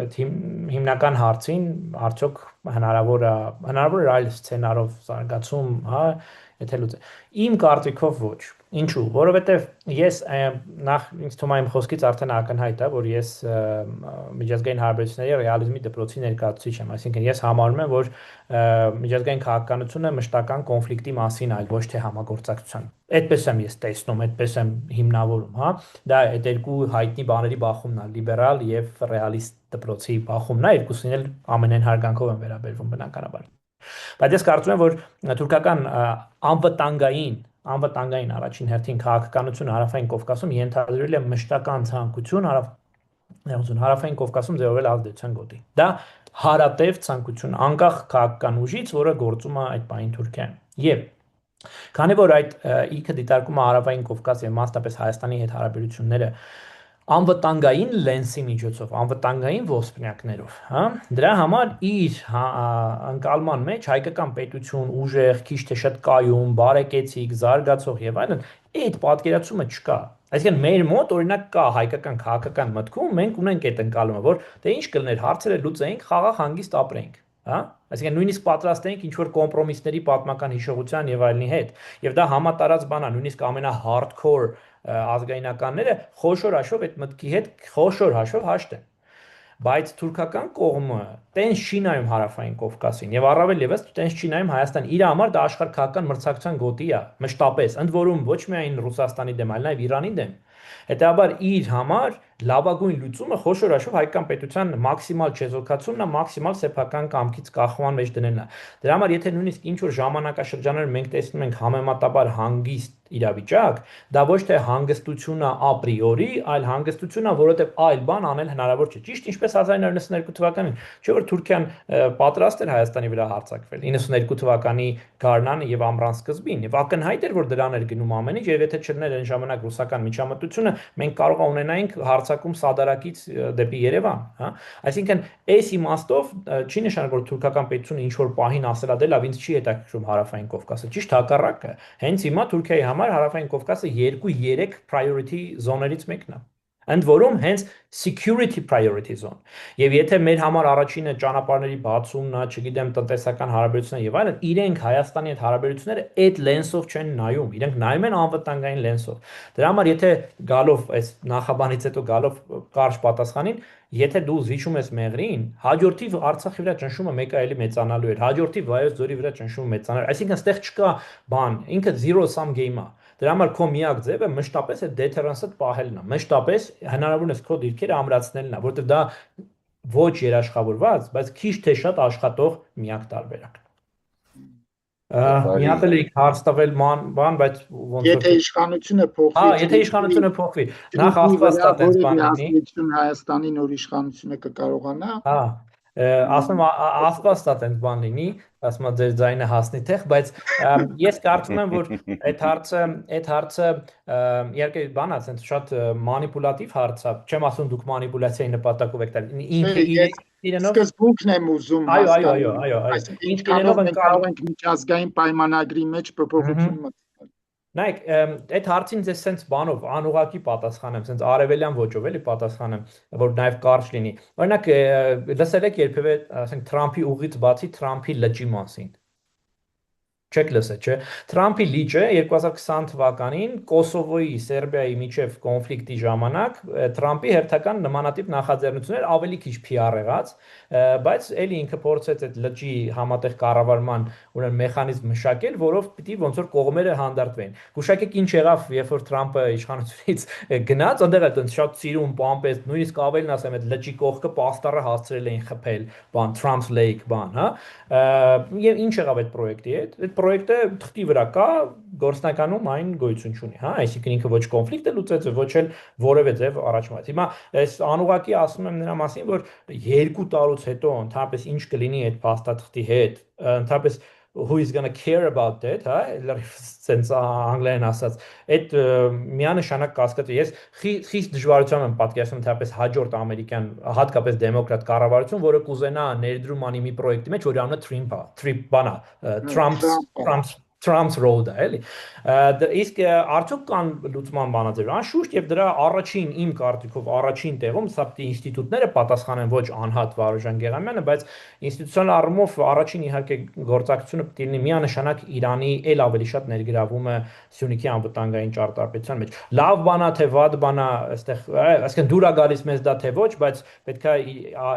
այդ հիմնական հարցին, արդյոք հնարավոր է այլ սցենարով զարգացում, հա, եթե լուծե։ Իմ կարծիքով ոչ։ Ինչու՞, որովհետև ես նախ ինձ թվում է իմ խոսքից արդեն ակնհայտ է, որ ես միջազգային հարաբերությունների ռեալիզմի դպրոցի ներկայացուցիչ եմ, այսինքն ես համարում եմ, որ միջազգային քաղաքականությունը մշտական կոնֆլիկտի մասին այլ ոչ թե համագործակցության։ Այդպես եմ ես տեսնում, այդպես եմ հիմնավորում, հա։ Դա այդ երկու հայտնի բաների բախումն է, լիբերալ եւ ռեալիստ դպրոցի բախումն է, երկուսին էլ ամենայն հարգանքով են վերաբերվում բնականաբար։ Բայց ես կարծում եմ, որ թուրքական անվտանգային առաջին հերթին քաղաքականությունը Հարավային Կովկասում ենթադրել է մշտական ցանկություն Հարավային Կովկասում ձևավորել ազդեցության գոտի։ Դա հարատև ցանկություն, անկախ քաղաքական ուժից, որը գործում է այդ պահին Թուրքիայում։ Եվ քանի որ այդ ինքը դիտարկում է Հարավային Կովկաս եւ մասնապես Հայաստանի հետ հարաբերությունները անվտանգային լենսի միջոցով, անվտանգային ոսպնյակներով, հա, դրա համար իր ընկալման մեջ հայկական պետություն, ուժեղ, քիչ թե շատ կայուն, բարեկեցիկ, զարգացող եւ այլն, այդ պատկերացումը չկա։ Այսինքն մեր մոտ օրինակ կա հայկական քաղաքական մտքում, մենք ունենք այդ ընկալումը, որ դե ինչ կլներ, հարցերը լուծեինք, խաղաղ հանգիստ ապրենք, հա։ Այսինքն նույնիսկ պատրաստ ենք ինչ-որ կոմպրոմիսների պատմական հիշողության եւ այլնի հետ։ Եւ դա համատարած բան է, նույնիսկ ամենահարդքոր ազգայնականները խոշոր հաշվով այդ մտքի հետ խոշոր հաշվով հաշտ են։ Բայց թուրքական կողմը տենց չի նայում Հարավային Կովկասին եւ առավել եւս տենց չի նայում Հայաստան։ Իր համար դա աշխարհքաղաքական մրցակցության գոտի է, մշտապես, ընդ որում ոչ միայն Ռուսաստանի դեմ, այլ նաեւ Իրանի դեմ։ Հետաբար իր համար լավագույն լուծումը խոշոր հաշվով հայկական պետության մաքսիմալ չեզոքացումն է, մաքսիմալ սեփական կամքից կախման մեջ դնելն է։ Դրա համար եթե նույնիսկ ինչ որ ժամանակաշրջաններ մենք տեսնում ենք համեմատաբար հանգիստ իրավիճակ, դա ոչ թե հանգստություն է ապրիորի, այլ հանգստություն է, որովհետև այլ բան անել հնարավոր չէ։ Ճիշտ ինչպես 1992 թվականին, չէ՞ որ Թուրքիան պատրաստ էր Հայաստանի վրա հարձակվել 92 թվականի գարնանը եւ ամռան սկզբին, եւ ակնհայտ էր, որ դրան էր գնում ամեն ինչ, եւ եթե չլիներ այն ժամանակ ռուսական միջամտությունը, մենք կարող ունենայինք հարձակում Սադարակից դեպի Երևան, հա։ Այսինքն այս իմաստով չի նշանակում, որ թուրքական պետությունը ինչ որ պահին ասել է, դե լավ, ինձ չի հետաքրքրում Հարավային Կովկասը, ճիշտ հակառակը։ Հենց հիմա Թուրքիայի համար Հարավային Կովկասը 2-3 priority զոներից մեկն է։ Ընդ որում հենց security priority zone։ Եվ եթե մեր համար առաջինը ճանապարհների բացումն է, չգիտեմ, տնտեսական հարաբերությունները եւ այլն, իրենք Հայաստանի հետ հարաբերությունները այդ լենսով չեն նայում, իրենք նայում են անվտանգային լենսով։ Դրա համար եթե գալով այս նախաբանից հետո գալով կարճ պատասխանին, եթե դու զիջում ես Մեղրին, հաջորդի Արցախի վրա ճնշումը մեկը այլի մեծանալու էր, հաջորդի Վայոց ձորի վրա ճնշումը մեծանալու էր, այսինքն այստեղ չկա բան, ինքը zero sum game է։ Դրա համար քո միակ ձևը մշտապես այդ deterrence-ը պահելն է, մշտապես հնարավորինս քո դիրքերը ամրացնելն է, որովհետև դա ոչ երաշխավորված, բայց քիչ թե շատ աշխատող միակ տարբերակն է։ Մի հատ էլ հարց տվել բան, բայց ոնց Եթե իշխանությունը փոխվի, հա, եթե իշխանությունը փոխվի, նախ Աստված տա տես բան լինի։ Հայաստանի նոր իշխանությունը կկարողանա։ Հա, ասում Աստված տա տես բան լինի, ասում ձեր ձայնը հասնի տեղ, բայց ես կարծում եմ, որ այդ հարցը իհարկե բանա, ասենց շատ մանիպուլատիվ հարց է, չեմ ասում դուք մանիպուլյացիայի նպատակով եք տալ, ինքը իրենով սկզբունքն եմ ուզում այո, այսինքն ինչքանով մենք կարող ենք միջազգային պայմանագրի մեջ փոփոխություն մտցնել։ Նայեք, այդ հարցին ձեզ սենց բանով անուղակի պատասխանեմ, սենց արևելյան ոճով էլի պատասխանեմ, որ նաև կարճ լինի։ Օրինակ, լսել եք երբևէ, ասենք Թրամփի ուղից բացի Թրամփի լճի մասին։ Չեք լսել, չէ։ Թրամփի լիճը 2020 թվականին Կոսովոյի, Սերբիայի միջև կոնֆլիկտի ժամանակ Թրամփի հերթական նմանատիպ նախաձեռնություններ ավելի քիչ PR եղած, բայց էլի ինքը փորձեց այդ լճի համատեղ կառավարման ուրեմն մեխանիզմ մշակել, որով պիտի ոնց որ կողմերը հանդարտվեն։ Գուշակեք ինչ եղավ, երբ որ Թրամփը իշխանությունից գնաց, այնտեղ էլ շատ ծիրուն պամպեց, նույնիսկ ավելին ասեմ, այդ լճի կողքը պաստառը հասցրել էին խփել, բան Trump's Lake բան, հա։ Եվ ինչ եղավ այդ պրոյեկտի հետ։ Այդ պրոյեկտը թղթի վրա կա, գործնականում այն գոյություն չունի, հա, այսինքն ինքը ոչ կոնֆլիկտ է լուծեց, ոչ էլ որևէ ձև առաջ մտած։ Հիմա այս անուղակի ասում եմ նրա մասին, որ 2 տարուց հետո ընդհանրապես ինչ կլինի այդ փաստաթղթի հետ, ընդհանրապես who is going to care about that, հա, sense անգլերեն ասած, այդ միանշանակ կասկածը ես խիստ դժվարությամբ եմ պատկերացնում ընդհանրապես հաջորդ ամերիկյան, հատկապես դեմոկրատ կառավարություն, որը կուզենա ներդրում անի մի պրոյեկտի մեջ, որի անունը Trump բանա, Trump's Road-ը, էլի։ Իսկ արդյոք կան լուծման բանաձև, անշուշտ, եւ դրա առաջին իմ կարծիքով առաջին տեղում սա պիտի ինստիտուտները պատասխանեն, ոչ անհատ Վարուժան Գեղամյանը, բայց ինստիտուցիոնալ առումով առաջին իհարկե գործակցությունը պիտի լինի միանշանակ Իրանի ել ավելի շատ ներգրավումը Սյունիքի անվտանգային ճարտարապետության մեջ։ Լավ բանա թե վատ բանա, այստեղ, այսինքն դուր է գալիս մեզ դա թե ոչ, բայց պետք է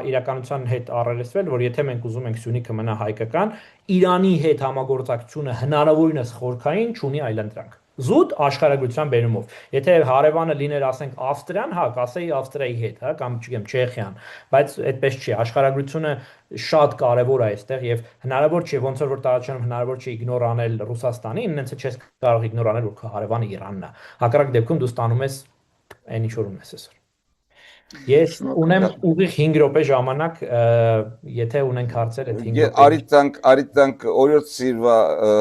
իրականության հետ առերեսվել, որ եթե մենք ուզում ենք Սյունիքը մնա հայկական, Իրանի հետ համագործակցությունը հնարավորինս խորքային չունի այլընտրանք։ Զուտ աշխարհագրության բերումով։ Եթե հարևանը լիներ, ասենք Ավստրիան, հա, կասեի Ավստրիայի հետ, հա, կամ չգիտեմ Չեխիան, բայց այդպես չի։ Աշխարհագրությունը շատ կարևոր է այստեղ եւ հնարավոր չէ, ոնց որ տարածաշրջանում հնարավոր չէ իգնոր անել Ռուսաստանին, ինձ չես կարող իգնոր անել, որ քո հարևանը Իրանն է։ Հակառակ դեպքում դու ստանում ես այն ինչ որ ունես այսօր։ Ես ունեմ ուղիղ 5 րոպե ժամանակ, եթե ունենք հարցեր, այդ 5 րոպե։ Արիտ օրիորդ Սիլվա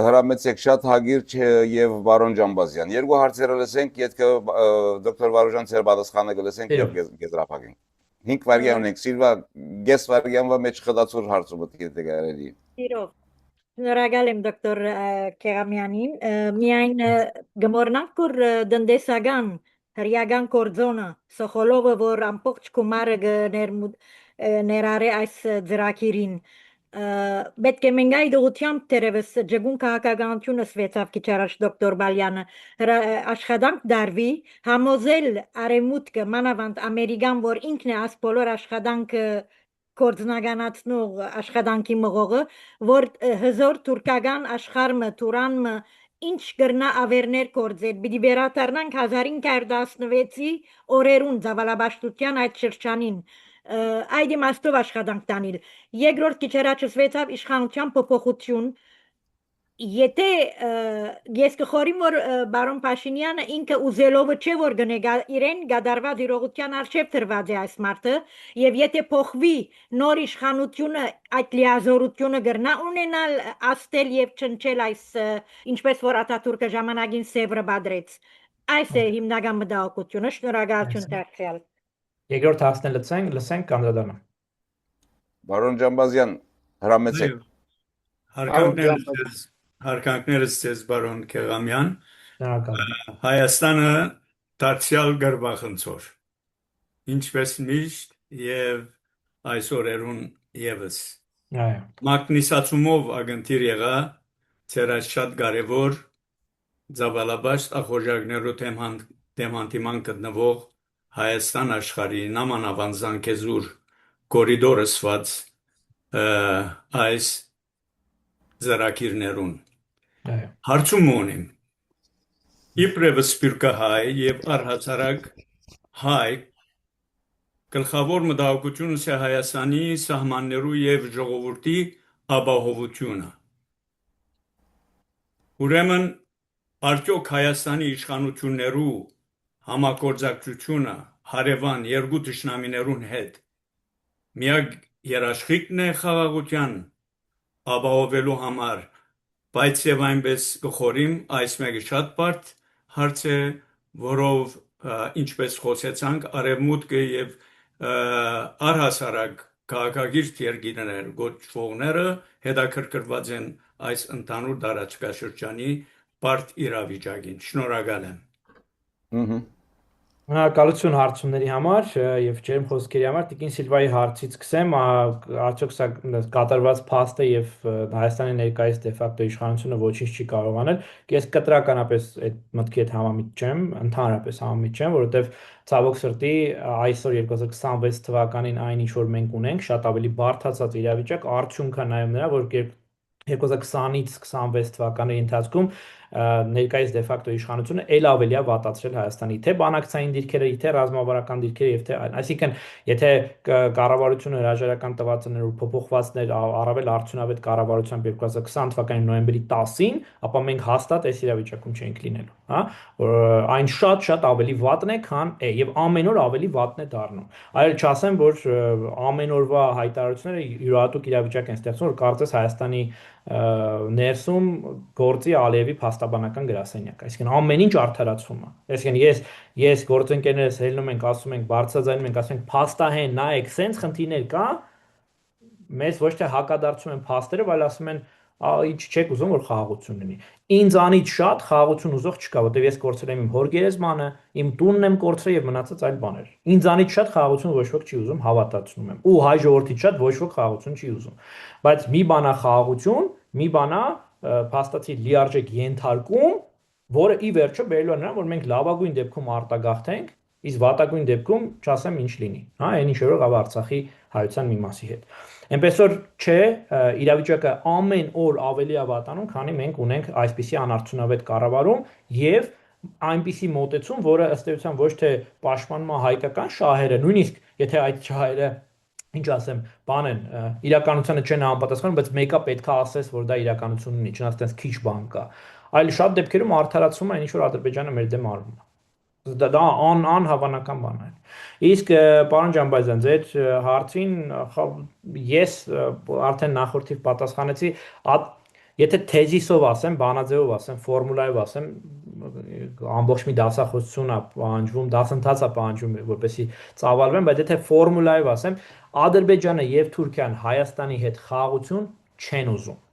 հրամեցեք շատ հագիրճ եւ բարոն Ջամբազյան։ Երկու հարցերը լսենք, յետքը դոկտոր Վարուժան ծեր պատասխանը կլսենք եւ գեզրափակենք։ 5 վարյան ունենք, Սիլվա գես վարյանվա մեջ խդացուր հարցումը դիտեք արելի։ Իրով։ Շնորհակալ եմ դոկտոր Քեղամյանին։ Միայն գմորնանք որ դնդեսական հրյական կորձոնը Սոխոլովը որ ամբողջ գումարը ներառե այս ծրագիրին պետք է մենք այդ ուղղությամբ դերևս ջգուն քաղաքականությունը սվեցավ քիչ առաջ դոկտոր Բալյանը աշխատանք դարվի համոզել արևմուտքը մանավանդ ամերիկան որ ինքն է աս բոլոր աշխատանքը կորձնականացնող աշխատանքի մղողը որ հզոր թուրքական աշխարհը Թուրանը ինչ կրնա ավերներ կորձել պիտի վերադառնանք 1516-ի օրերուն ցավալաբաշտության այդ շրջանին այդ իմաստով աշխատանք տանել երկրորդ քիչերաչսվեցավ իշխանության փոփոխություն եթե ես կխորիմ որ բարոն Փաշինյանը ինքը ուզելով չէ որ գնա իրեն գադարված իրողության արժև դրված է այս մարտը եւ եթե փոխվի նոր իշխանությունը այդ լիազորությունը գրնա ունենալ աստել եւ չնչել այս ինչպես որ Աթաթուրքը ժամանակին սևրը բادرեց այս է հիմնական մտահոգությունը շնորհակալություն դարձյալ երկրորդ հասնելցենք լսենք կանդրադառնամ Բարոն Ջամբազյան հրամեցեք Հարկանքներս ձեզ բարոն Քեղամյան շնորհակալ Հայաստանը դարձյալ գրվախնձոր ինչպես միշտ եւ այս օրերուն եւս մագնիսացումով ագնտիր եղա ծեր շատ կարևոր ցավալաբաշտ ախորժակներու թեմանտիման գտնվող Հայաստան աշխարհի նամանավանձանքեզուր կորիդորը սված այս ծրագիրներուն հարցում ունեմ իբրև սփյուռքահայ եւ առհասարակ հայ գլխավոր մտահոգությունս է Հայաստանի սահմաններու եւ ժողովրդի ապահովությունը։ Ուրեմն արդյոք Հայաստանի իշխանություններու համագործակցությունը հարևան երկու դաշնամիներուն հետ միակ երաշխիքն է խաղաղության ապահովելու համար, բայց եւ այնպես կխորիմ այս մեկը շատ բարդ հարց է, որով ինչպես խոսեցանք արևմուտքը եւ առհասարակ քաղաքագիրտ երկիրներ գոչվողները հետաքրքրված են այս ընդհանուր տարածքաշրջանի բարդ իրավիճակին։ Շնորհակալ եմ։ Շնորհակալություն հարցումների համար եւ ջերմ խոսքերի համար։ Տիկին Սիլվայի հարցից սկսեմ, արդյոք սա կատարված փաստ է եւ Հայաստանի ներկայիս դե ֆակտո իշխանությունը ոչինչ չի կարող անել։ Ես կտրականապես այդ մտքի հետ համամիտ չեմ, ընդհանրապես համամիտ չեմ, որովհետեւ ցավոք սրտի այսօր 2026 թվականին այն ինչ որ մենք ունենք, շատ ավելի բարդացած իրավիճակ, արդյունքը նաեւ նրա, որ 2020-ից 26 թվականի ընթացքում ներկայիս դե ֆակտո իշխանությունը ել ավելի է վատացրել Հայաստանի թե բանակցային դիրքերը, թե ռազմավարական դիրքերը եւ թե այլն։ Այսինքն, եթե կառավարությունը հրաժարական տվածներ ու փոփոխվածներ առավել արդյունավետ կառավարությամբ 2020 թվականի նոյեմբերի 10-ին, ապա մենք հաստատ այս իրավիճակում չենք լինելու, հա, այն շատ ավելի վատն է, քան է եւ ամեն օր ավելի վատն է դառնում։ Այլ չասեմ, որ ամեն օրվա հայտարարությունները յուրահատուկ իրավիճակ են ստեղծում, որ կարծես Հայաստանի ներսում գործի Ալիևի փաստաբանական գրասենյակ, այսինքն ամեն ինչ արդարացվում է։ Այսինքն ես գործընկերներս ելնում ենք, ասում ենք, բարձրաձայնում ենք, ասում ենք, փաստահեն նայեք, սենց խնդիրներ կա, մեզ ոչ թե հակադարձում են փաստերը, այլ ասում են, ինչ չեք ուզում որ խաղաղություն լինի։ Ինձանից շատ խաղաղություն ուզող չկա, որտեղ ես կորցրել եմ իմ հոր գերեզմանը, իմ տունն եմ կորցրել եւ մնացած այլ բաներ։ Ինձանից շատ խաղաղություն ոչ ոք չի ուզում, հավատացնում եմ։ Ու հայ ժողովրդից շատ ոչ ոք խաղաղություն չի ուզում։ Բայց մի բան է խաղաղություն, մի բան է փաստացի լիարժեք ենթարկում, որը ի վերջո բերելու է նրան, որ մենք լավագույն դեպքում արտագաղթենք, իսկ վատագույն դեպքում չասեմ ինչ լինի, հա, այն ինչ որ Արցախի հայության մի մասի հետ։ Այնպես որ չէ, իրավիճակը ամեն օր ավելի է վատանում, քանի մենք ունենք այսպիսի անարդյունավետ կառավարում եւ այնպիսի մոտեցում, որը ըստ էության ոչ թե պաշտպանում է հայկական շահերը, նույնիսկ եթե այդ շահերը ինչ ասեմ, բան են, իրականությանը չեն համապատասխանում, բայց մեկը պետք է ասես, որ դա իրականություն ունի, չնայած այդպես քիչ բան կա։ Այլ շատ դեպքերում արդարացում է ինչ որ Ադրբեջանը մեր դեմ արվում է։ Դա անհավանական բան է։ Իսկ պարոն Ջամբազյան, ձեր հարցին ես արդեն նախորդիվ պատասխանեցի, եթե թեզիսով ասեմ, բանաձևով ասեմ, ֆորմուլայով ասեմ, ամբողջ մի դասախոսություն է պահանջվում, դասընթաց է պահանջվում, որպեսզի ծավալվեն, բայց եթե ֆորմուլայով ասեմ, Ադրբեջանը եւ Թուրքիան Հայաստանի հետ խաղաղություն չեն ուզում։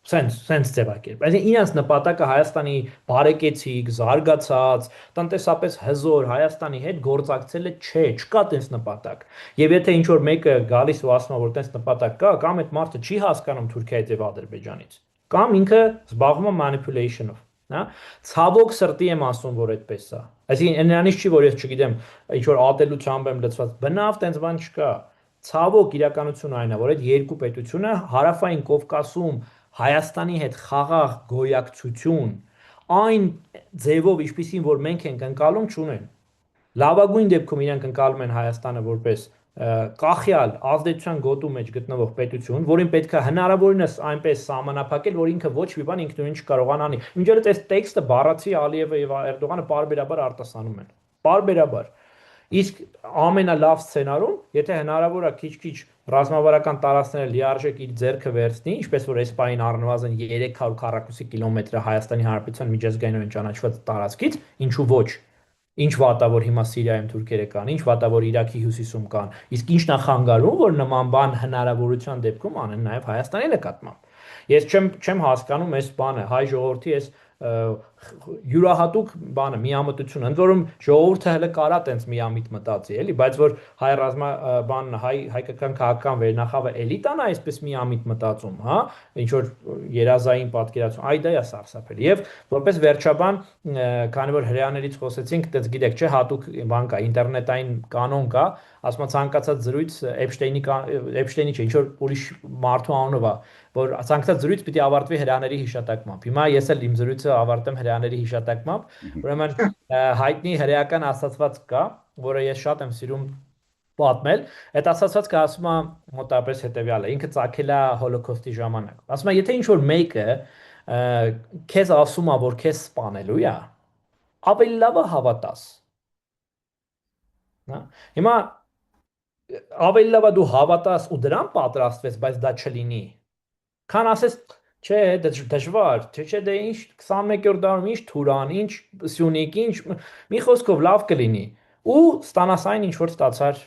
Սենց ձևակերպ։ Այսինքն իրենց նպատակը Հայաստանի բարեկեցիկ, զարգացած, տնտեսապես հզոր Հայաստանի հետ գործակցելը չէ, չկա տես նպատակ։ Եվ եթե ինչ որ մեկը գալիս ու ասում է, որ տես նպատակ կա, կամ այդ մարդը չի հասկանում Թուրքիայից եւ Ադրբեջանից, կամ ինքը զբաղվում է manipulation-ով, հա։ Ցավոք սրտի եմ ասում, որ այդպես է։ Այսինքն նրանից չի, որ ես չգիտեմ, ինչ որ ատելությամբ եմ լծված, բնավ տես բան չկա։ Ցավոք իրականությունը այն է, որ այդ երկու պետությունը հարավային Կովկասում Հայաստանի հետ խաղաղ գոյակցություն այն ձևով, ինչպիսին որ մենք ենք ընկալում, չունեն։ Լավագույն դեպքում իրենք ընկալում են Հայաստանը որպես կախյալ ազդեցության գոտու մեջ գտնվող պետություն, որին պետք է հնարավորինս այնպես սահմանափակել, որ ինքը ոչ մի բան ինքնուրույն չկարողանա անի։ Մինչդեռ այս տեքստը բառացի Ալիևը եւ Էրդողանը պարբերաբար արտասանում են։ Պարբերաբար։ Իսկ ամենալավ սցենարում, եթե հնարավոր է քիչ-քիչ ռազմավարական տարածքները լիարժեք իր ձեռքը վերցնի, ինչպես որ այս պահին առնվազն 300 քառակուսի կիլոմետր Հայաստանի Հանրապետության միջազգայինորեն ճանաչված տարածքից, ինչու ոչ։ Ինչ վատա որ հիմա Սիրիայում թուրքերը կան, ինչ վատա որ Իրաքի հյուսիսում կան, իսկ ինչն է խանգարում, որ նման բան հնարավորության դեպքում անեն նաև Հայաստանի նկատմամբ։ Ես չեմ հասկանում այս բանը, հայ ժողովրդի այս յուրահատուկ բանը, միամտությունը, ընդ որում ժողովուրդը հələ կարա տենց միամիտ մտածի, էլի, բայց որ հայ բանն հայկական քաղաքական վերնախավը էլիտան է այսպես միամիտ մտածում, հա, ինչ որ երազային պատկերացում, այ դա է սարսափելի։ Եվ որպես վերջաբան, քանի որ հրեաներից խոսեցինք, դες գիտեք, չէ, հատուկ բան կա, ինտերնետային կանոն կա, ասում ցանկացած զրույց Էփշտեյնի չէ, ինչ որ ուրիշ մարդու անունով է, որ ցանկացած զրույց պիտի ավարտվի հրեաների հիշատակմամբ։ Հիմա ես էլ իմ զրույցը ավարտեմ հրեաների հրեաների հիշատակմամբ, ուրեմն հայտնի հրեական ասացված կա, որը ես շատ եմ սիրում պատմել, այդ ասացվածքը ասում է մոտավորապես հետևյալը, ինքը ծագել է հոլոկոստի ժամանակ։ Ասում է, եթե ինչ-որ մեկը քեզ ասում է, որ քեզ սպանելու է, ավելի լավ է հավատաս։ Հիմա ավելի լավ է դու հավատաս ու դրան պատրաստվես, բայց դա չլինի։ Քան ասես, չէ, դժվար, չէ, դե ինչ 21-րդ դարում ինչ Թուրան, ինչ Սյունիք, ինչ մի խոսքով լավ կլինի։ Ու ստանաս այն ինչ որ ստացար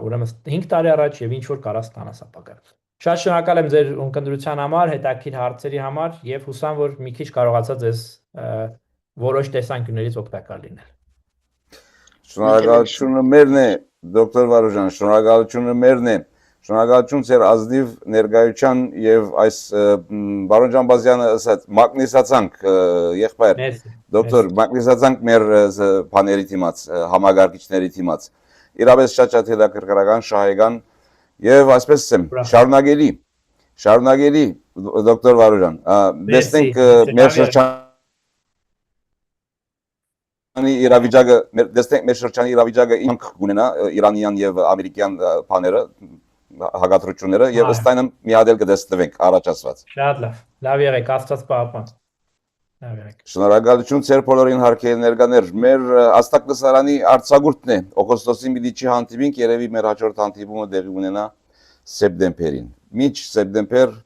ուրեմն 5 տարի առաջ եւ ինչ որ կարա ստանաս ապագա։ Շատ շնորհակալ եմ ձեր ունկնդրության համար, հետաքրքիր հարցերի համար եւ հուսամ որ մի քիչ կարողացա ձեզ որոշ տեսանկյուններից օգտակար լինել։ Շնորհակալությունը մերն է, դոկտոր Վարուժան, շնորհակալությունը մերն է։ Շնորհակալություն ձեր ազնիվ ներկայության եւ այս բարոն Ջամբազյանը ասած մագնիսացանք եղբայր դոկտոր մագնիսացանք մեր բաների թիմած համագարկիչների թիմած իրապես շատ հետաքրքրական շահեկան եւ այսպես ասեմ շարունակելի դոկտոր Վարուժան դեսնենք մեր շրջանի իրավիճակը ինք գունենա իրանյան եւ ամերիկյան բաները հագատրությունները եւ ըստ այնմ մի հատ էլ կդեսնվենք առաջ ասված։ Շատ լավ եղեք, Աստված պահապան։ Լավ եղեք։ Շնորհակալություն ձեր բոլորին հարգելի ներկաներ։ Մեր Աստակ լսարանի արձակուրդն է օգոստոսի 1-ի հանդիպինք, երևի մեր հաջորդ հանդիպումը տեղի ունենա սեպտեմբերին։ Մինչ սեպտեմբեր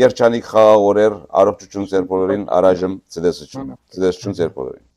երջանիկ խաղաղ օրեր, առողջություն ձեր բոլորին, առայժմ ցտեսություն ձեր բոլորին։